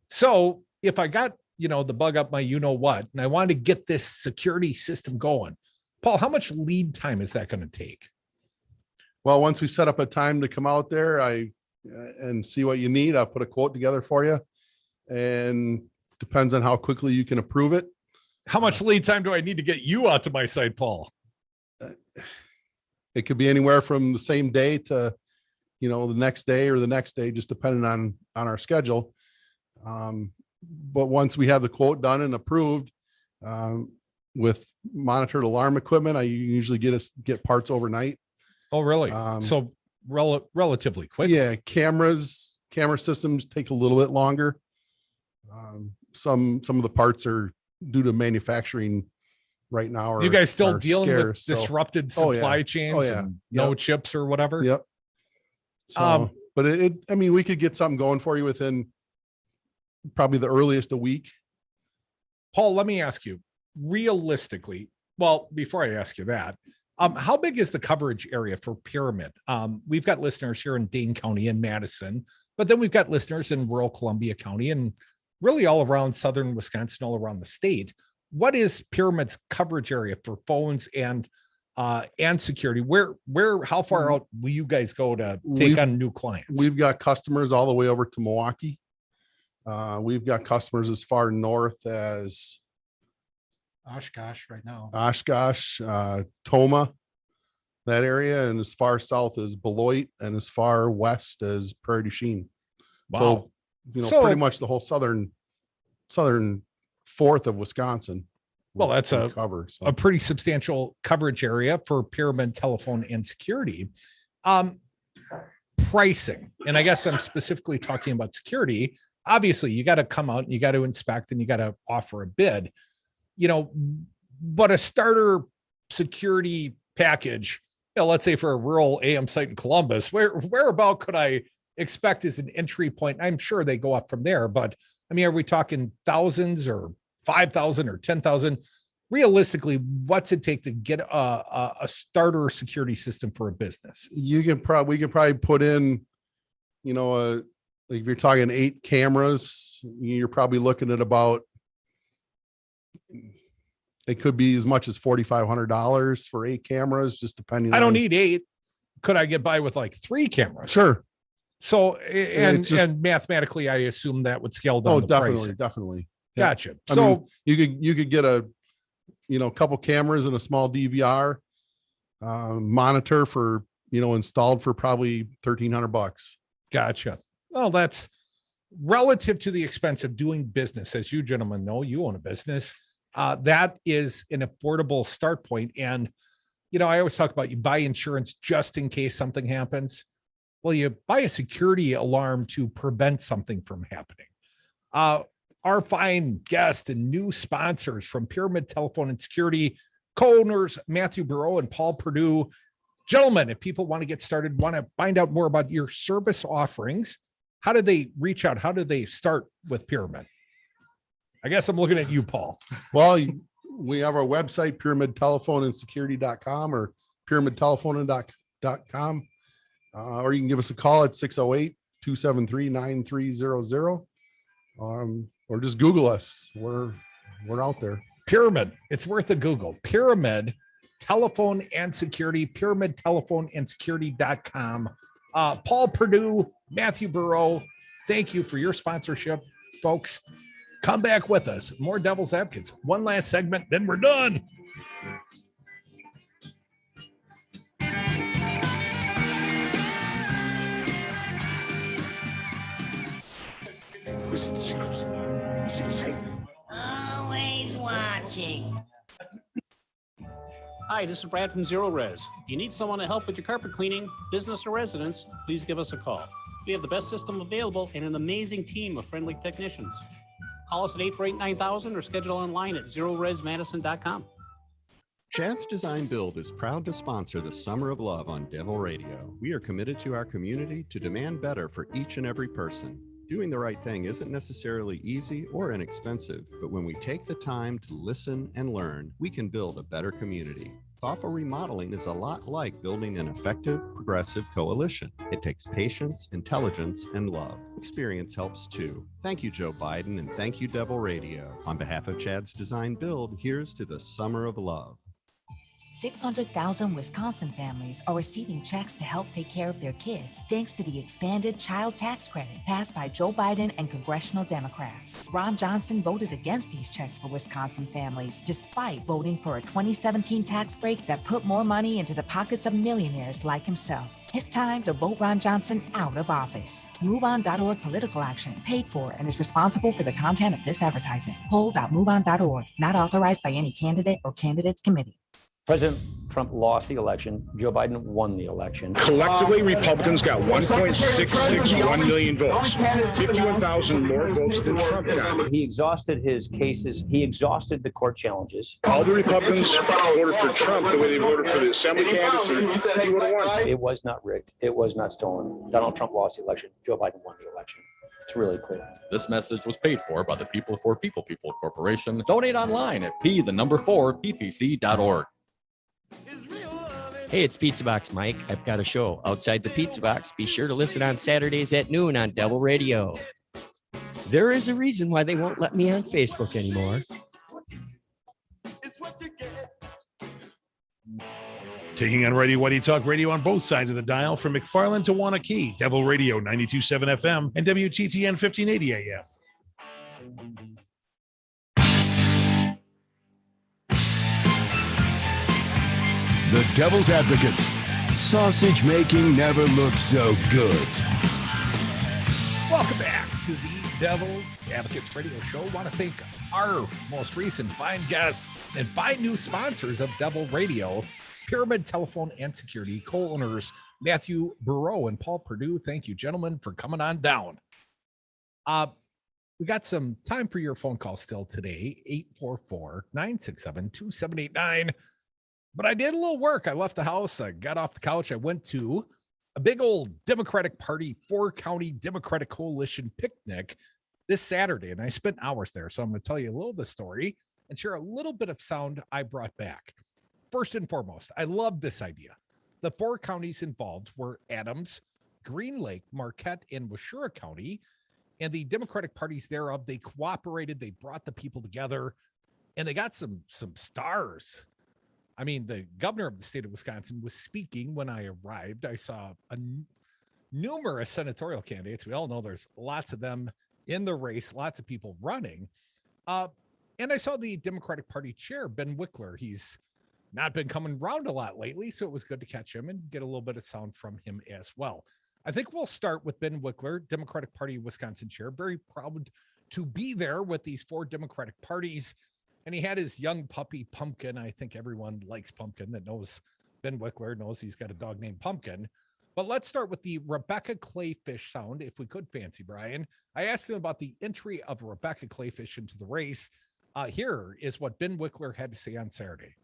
So if I got, the bug up my you-know-what, and I wanted to get this security system going, Paul, how much lead time is that going to take? Well, once we set up a time to come out there, and see what you need, I'll put a quote together for you, and depends on how quickly you can approve it. How much lead time do I need to get you out to my site, Paul? It could be anywhere from the same day to, the next day or the next day, just depending on our schedule. But once we have the quote done and approved, with monitored alarm equipment, I usually get parts overnight. Oh, really? So relatively quick. Yeah. Camera systems take a little bit longer. Some of the parts are due to manufacturing right now are You guys still are dealing with scarce, so- disrupted Oh, yeah. supply chains yeah. and no chips or whatever? Yep. So, but I mean, we could get something going for you within probably the earliest a week. Paul, let me ask you realistically. Well, before I ask you that, how big is the coverage area for Pyramid? We've got listeners here in Dane County and Madison, but then we've got listeners in rural Columbia County and really all around southern Wisconsin, all around the state. What is Pyramid's coverage area for phones and security? How far out will you guys go to take on new clients? We've got customers all the way over to Milwaukee. We've got customers as far north as Oshkosh right now. Oshkosh, Toma, that area, and as far south as Beloit, and as far west as Prairie du Chien. Wow. So, So- pretty much the whole southern fourth of Wisconsin. Well, that's we a cover. So. a pretty substantial coverage area for Pyramid Telephone and Security. Pricing, and I guess I'm specifically talking about security. Obviously, you got to come out and you got to inspect and you got to offer a bid, but a starter security package, let's say for a rural AM site in Columbus, whereabout could I expect as an entry point? I'm sure they go up from there, but I mean, are we talking thousands or 5,000 or 10,000? Realistically, what's it take to get a starter security system for a business? We could probably put in, like if you're talking 8 cameras, you're probably looking at about, it could be as much as $4,500 for 8 cameras, just depending. I don't need 8. Could I get by with like 3 cameras? Sure. So, and mathematically, I assume that would scale down. Oh, the definitely. pricing. Yeah. Gotcha. I So mean, you could get a couple cameras and a small DVR monitor for, installed for probably $1,300. Gotcha. Well, that's relative to the expense of doing business. As you gentlemen know, you own a business. That is an affordable start point. And, I always talk about you buy insurance just in case something happens. Well, you buy a security alarm to prevent something from happening. Our fine guest and new sponsors from Pyramid Telephone and Security, co-owners Matthew Burrow and Paul Perdue. Gentlemen, if people want to get started, want to find out more about your service offerings, how do they reach out? How do they start with Pyramid? I guess I'm looking at you, Paul. Well, we have our website, pyramidtelephoneandsecurity.com or pyramidtelephone.com. Or you can give us a call at 608-273-9300. Or just Google us. We're out there. Pyramid. It's worth a Google. Pyramid Telephone and Security, pyramidtelephoneandsecurity.com. Paul Perdue, Matthew Burrow, thank you for your sponsorship, folks. Come back with us. More Devil's Advocates. One last segment, then we're done. Was it secret? Is it safe? Always watching. Hi, this is Brad from Zero Res. If you need someone to help with your carpet cleaning, business or residence, please give us a call. We have the best system available and an amazing team of friendly technicians. Call us at 848-9000 or schedule online at zeroresmadison.com. Chad's Design Build is proud to sponsor the Summer of Love on Devil Radio. We are committed to our community to demand better for each and every person. Doing the right thing isn't necessarily easy or inexpensive, but when we take the time to listen and learn, we can build a better community. Thoughtful remodeling is a lot like building an effective, progressive coalition. It takes patience, intelligence, and love. Experience helps too. Thank you, Joe Biden, and thank you, Devil Radio. On behalf of Chad's Design Build, here's to the Summer of Love. 600,000 Wisconsin families are receiving checks to help take care of their kids thanks to the expanded child tax credit passed by Joe Biden and congressional Democrats. Ron Johnson voted against these checks for Wisconsin families despite voting for a 2017 tax break that put more money into the pockets of millionaires like himself. It's time to vote Ron Johnson out of office. MoveOn.org political action, paid for and is responsible for the content of this advertising. Poll.moveon.org, not authorized by any candidate or candidates committee. President Trump lost the election. Joe Biden won the election. Collectively, Republicans got 1.661 million votes, 51,000 more votes than Trump got. He exhausted his cases. He exhausted the court challenges. All the Republicans voted for Trump the way they voted for the assembly candidates. He would have won. It was not rigged. It was not stolen. Donald Trump lost the election. Joe Biden won the election. It's really clear. This message was paid for by the People for People Corporation. Donate online at p4ppc.org. Hey, it's Pizza Box Mike. I've got a show outside the Pizza Box. Be sure to listen on Saturdays at noon on Devil Radio. There is a reason why they won't let me on Facebook anymore. Taking on Ready Whitey Talk Radio on both sides of the dial from McFarland to Wanakee, Devil Radio 92.7 FM and WTTN 1580 AM. The Devil's Advocates. Sausage making never looked so good. Welcome back to the Devil's Advocates Radio Show. I want to thank our most recent fine guests and fine new sponsors of Devil Radio, Pyramid Telephone and Security, co-owners Matthew Burrow and Paul Perdue. Thank you, gentlemen, for coming on down. We got some time for your phone call still today, 844-967-2789. But I did a little work. I left the house. I got off the couch. I went to a big old Democratic Party, Four County Democratic Coalition picnic this Saturday, and I spent hours there. So I'm going to tell you a little of the story and share a little bit of sound I brought back. First and foremost, I love this idea. The four counties involved were Adams, Green Lake, Marquette, and Washura County, and the Democratic parties thereof, they cooperated. They brought the people together, and they got some stars. I mean, the governor of the state of Wisconsin was speaking when I arrived. I saw numerous senatorial candidates. We all know there's lots of them in the race, lots of people running. And I saw the Democratic Party chair, Ben Wickler. He's not been coming around a lot lately, so it was good to catch him and get a little bit of sound from him as well. I think we'll start with Ben Wickler, Democratic Party Wisconsin chair. Very proud to be there with these four Democratic parties. And he had his young puppy, Pumpkin. I think everyone likes Pumpkin that knows Ben Wickler, knows he's got a dog named Pumpkin. But let's start with the Rebecca Clayfish sound, if we could, Fancy Brian. I asked him about the entry of Rebecca Clayfish into the race. Here is what Ben Wickler had to say on Saturday.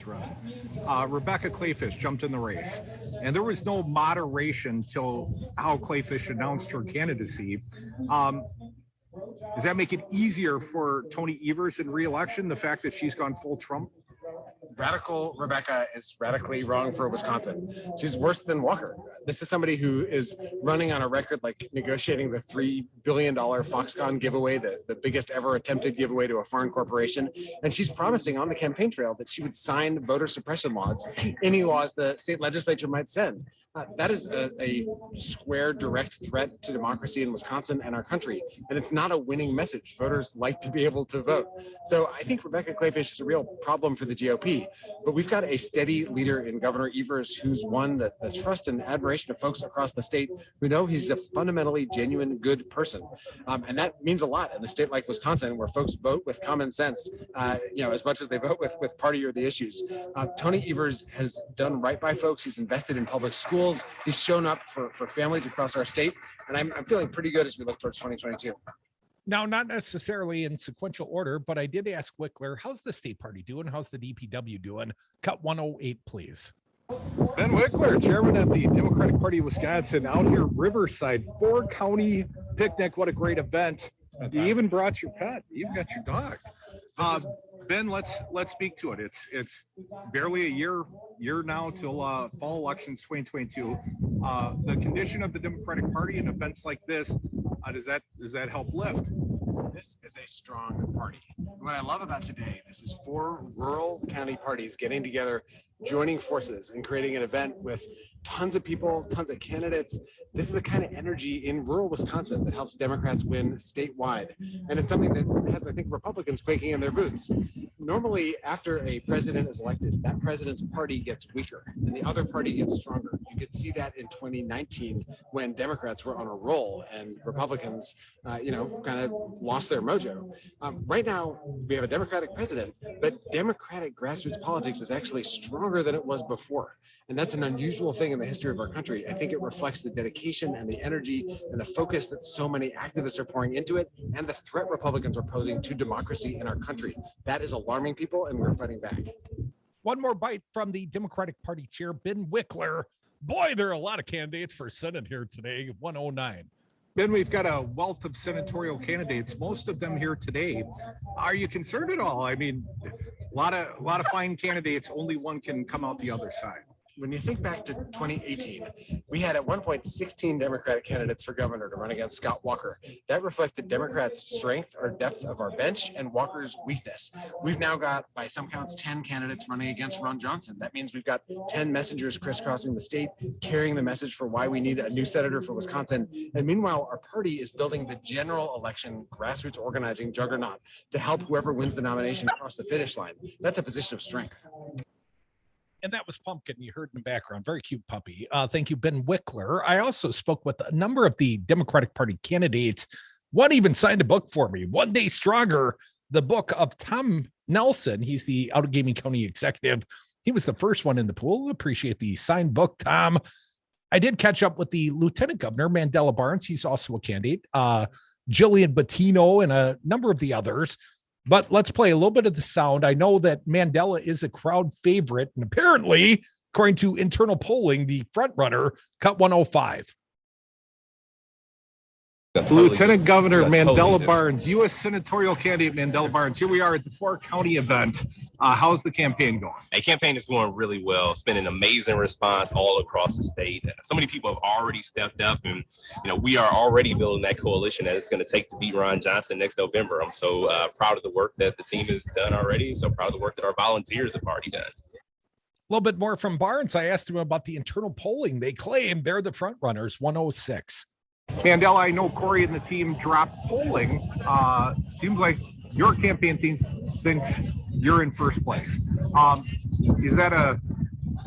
Rebecca Clayfish jumped in the race, and there was no moderation till how Clayfish announced her candidacy. Does that make it easier for Tony Evers in re-election, the fact that she's gone full Trump? Radical Rebecca is radically wrong for Wisconsin. She's worse than Walker. This is somebody who is running on a record like negotiating the $3 billion Foxconn giveaway, the biggest ever attempted giveaway to a foreign corporation. And she's promising on the campaign trail that she would sign voter suppression laws, any laws the state legislature might send. That is a square, direct threat to democracy in Wisconsin and our country. And it's not a winning message. Voters like to be able to vote. So I think Rebecca Clayfish is a real problem for the GOP. But we've got a steady leader in Governor Evers who's won the trust and admiration of folks across the state who know he's a fundamentally genuine, good person. And that means a lot in a state like Wisconsin, where folks vote with common sense, as much as they vote with party or the issues. Tony Evers has done right by folks. He's invested in public schools. He's shown up for families across our state. And I'm feeling pretty good as we look towards 2022. Now, not necessarily in sequential order, but I did ask Wickler, how's the state party doing? How's the DPW doing? Cut 108, please. Ben Wickler, chairman of the Democratic Party of Wisconsin, out here Riverside, Four County picnic. What a great event. You even brought your pet. You even got your dog. Ben, let's speak to it. It's barely a year now till fall elections 2022. The condition of the Democratic Party and events like this, does that help lift? This is a strong party. What I love about today, this is four rural county parties getting together, joining forces and creating an event with tons of people, tons of candidates. This is the kind of energy in rural Wisconsin that helps Democrats win statewide. And it's something that has, I think, Republicans quaking in their boots. Normally, after a president is elected, that president's party gets weaker and the other party gets stronger. You could see that in 2019 when Democrats were on a roll and Republicans, kind of lost their mojo. Right now, we have a Democratic president, but Democratic grassroots politics is actually stronger than it was before. And that's an unusual thing in the history of our country. I think it reflects the dedication and the energy and the focus that so many activists are pouring into it and the threat Republicans are posing to democracy in our country. That is alarming people, and we're fighting back. One more bite from the Democratic Party chair, Ben Wickler. Boy, there are a lot of candidates for Senate here today, 109. Ben, we've got a wealth of senatorial candidates, most of them here today. Are you concerned at all? I mean, a lot of fine candidates, only one can come out the other side. When you think back to 2018, we had at one point 16 Democratic candidates for governor to run against Scott Walker. That reflected Democrats' strength or depth of our bench and Walker's weakness. We've now got, by some counts, 10 candidates running against Ron Johnson. That means we've got 10 messengers crisscrossing the state, carrying the message for why we need a new senator for Wisconsin. And meanwhile, our party is building the general election grassroots organizing juggernaut to help whoever wins the nomination cross the finish line. That's a position of strength. And that was Pumpkin, you heard in the background. Very cute puppy. Thank you, Ben Wickler. I also spoke with a number of the Democratic Party candidates. One even signed a book for me, One Day Stronger, the book of Tom Nelson. He's the Allegheny County executive. He was the first one in the pool. Appreciate the signed book, Tom. I did catch up with the Lieutenant Governor, Mandela Barnes. He's also a candidate. Jillian Bettino and a number of the others. But let's play a little bit of the sound. I know that Mandela is a crowd favorite, and apparently, according to internal polling, the front runner cut 105. Lieutenant Governor Mandela Barnes, U.S. senatorial candidate Mandela Barnes. Here we are at the Four County event. How's the campaign going? The campaign is going really well. It's been an amazing response all across the state. So many people have already stepped up, and we are already building that coalition that it's going to take to beat Ron Johnson next November. I'm so proud of the work that the team has done already. So proud of the work that our volunteers have already done. A little bit more from Barnes. I asked him about the internal polling. They claim they're the front runners, 106. Mandela, I know Corey and the team dropped polling. Seems like your campaign thinks you're in first place. Is that a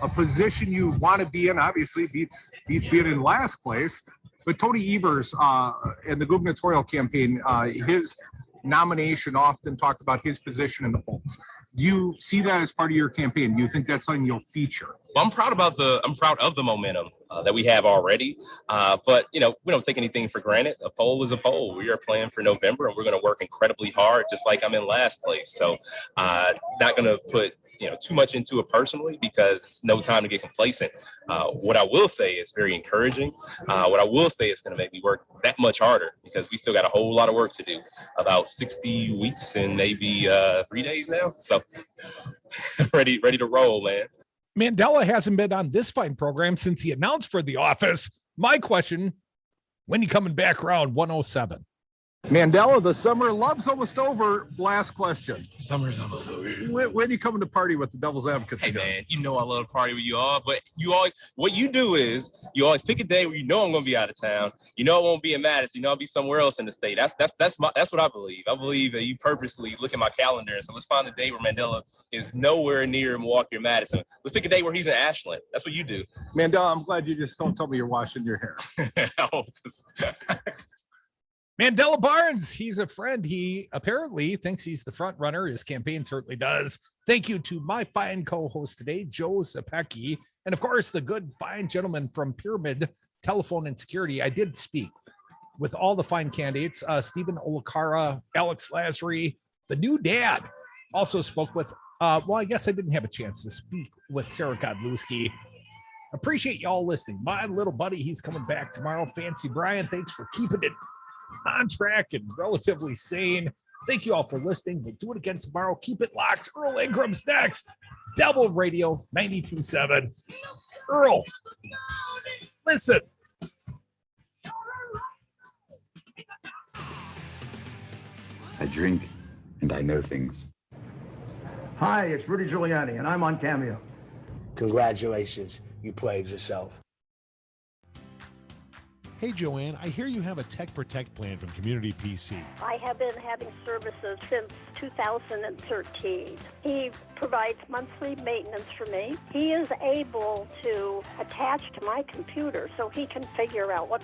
position you want to be in? Obviously, beats being in last place. But Tony Evers and the gubernatorial campaign, his nomination often talked about his position in the polls. Do you see that as part of your campaign? Do you think that's something you'll feature? Well, I'm proud of the momentum that we have already. But we don't take anything for granted. A poll is a poll. We are playing for November, and we're going to work incredibly hard, just like I'm in last place. So not going to put too much into it personally, because it's no time to get complacent. What I will say is very encouraging. What I will say is going to make me work that much harder, because we still got a whole lot of work to do. About 60 weeks and maybe 3 days now. So ready to roll, man. Mandela hasn't been on this fine program since he announced for the office. My question, when you coming back around 107? Mandela, the summer love's almost over. Last question. Summer's almost over. When you coming to party with the Devil's Advocates? Hey, man, I love to party with you all, but what you do is you always pick a day where I'm going to be out of town. I won't be in Madison. I'll be somewhere else in the state. That's what I believe. I believe that you purposely look at my calendar. And so let's find the day where Mandela is nowhere near Milwaukee or Madison. Let's pick a day where he's in Ashland. That's what you do. Mandela, I'm glad you just don't tell me you're washing your hair. Mandela Barnes, he's a friend. He apparently thinks he's the front runner. His campaign certainly does. Thank you to my fine co-host today, Joe Zepecki, and of course, the good, fine gentleman from Pyramid Telephone and Security. I did speak with all the fine candidates, Stephen Olakara, Alex Lasry, the new dad. Also spoke with, I guess I didn't have a chance to speak with Sarah Godlewski. Appreciate y'all listening. My little buddy, he's coming back tomorrow. Fancy Brian, thanks for keeping it on track and relatively sane. Thank you all for listening. We'll do it again tomorrow. Keep it locked. Earl Ingram's next. Devil Radio 92.7. Earl, listen. I drink and I know things. Hi, it's Rudy Giuliani, and I'm on Cameo. Congratulations, you played yourself. Hey, Joanne, I hear you have a Tech Protect plan from Community PC. I have been having services since 2013. He provides monthly maintenance for me. He is able to attach to my computer so he can figure out what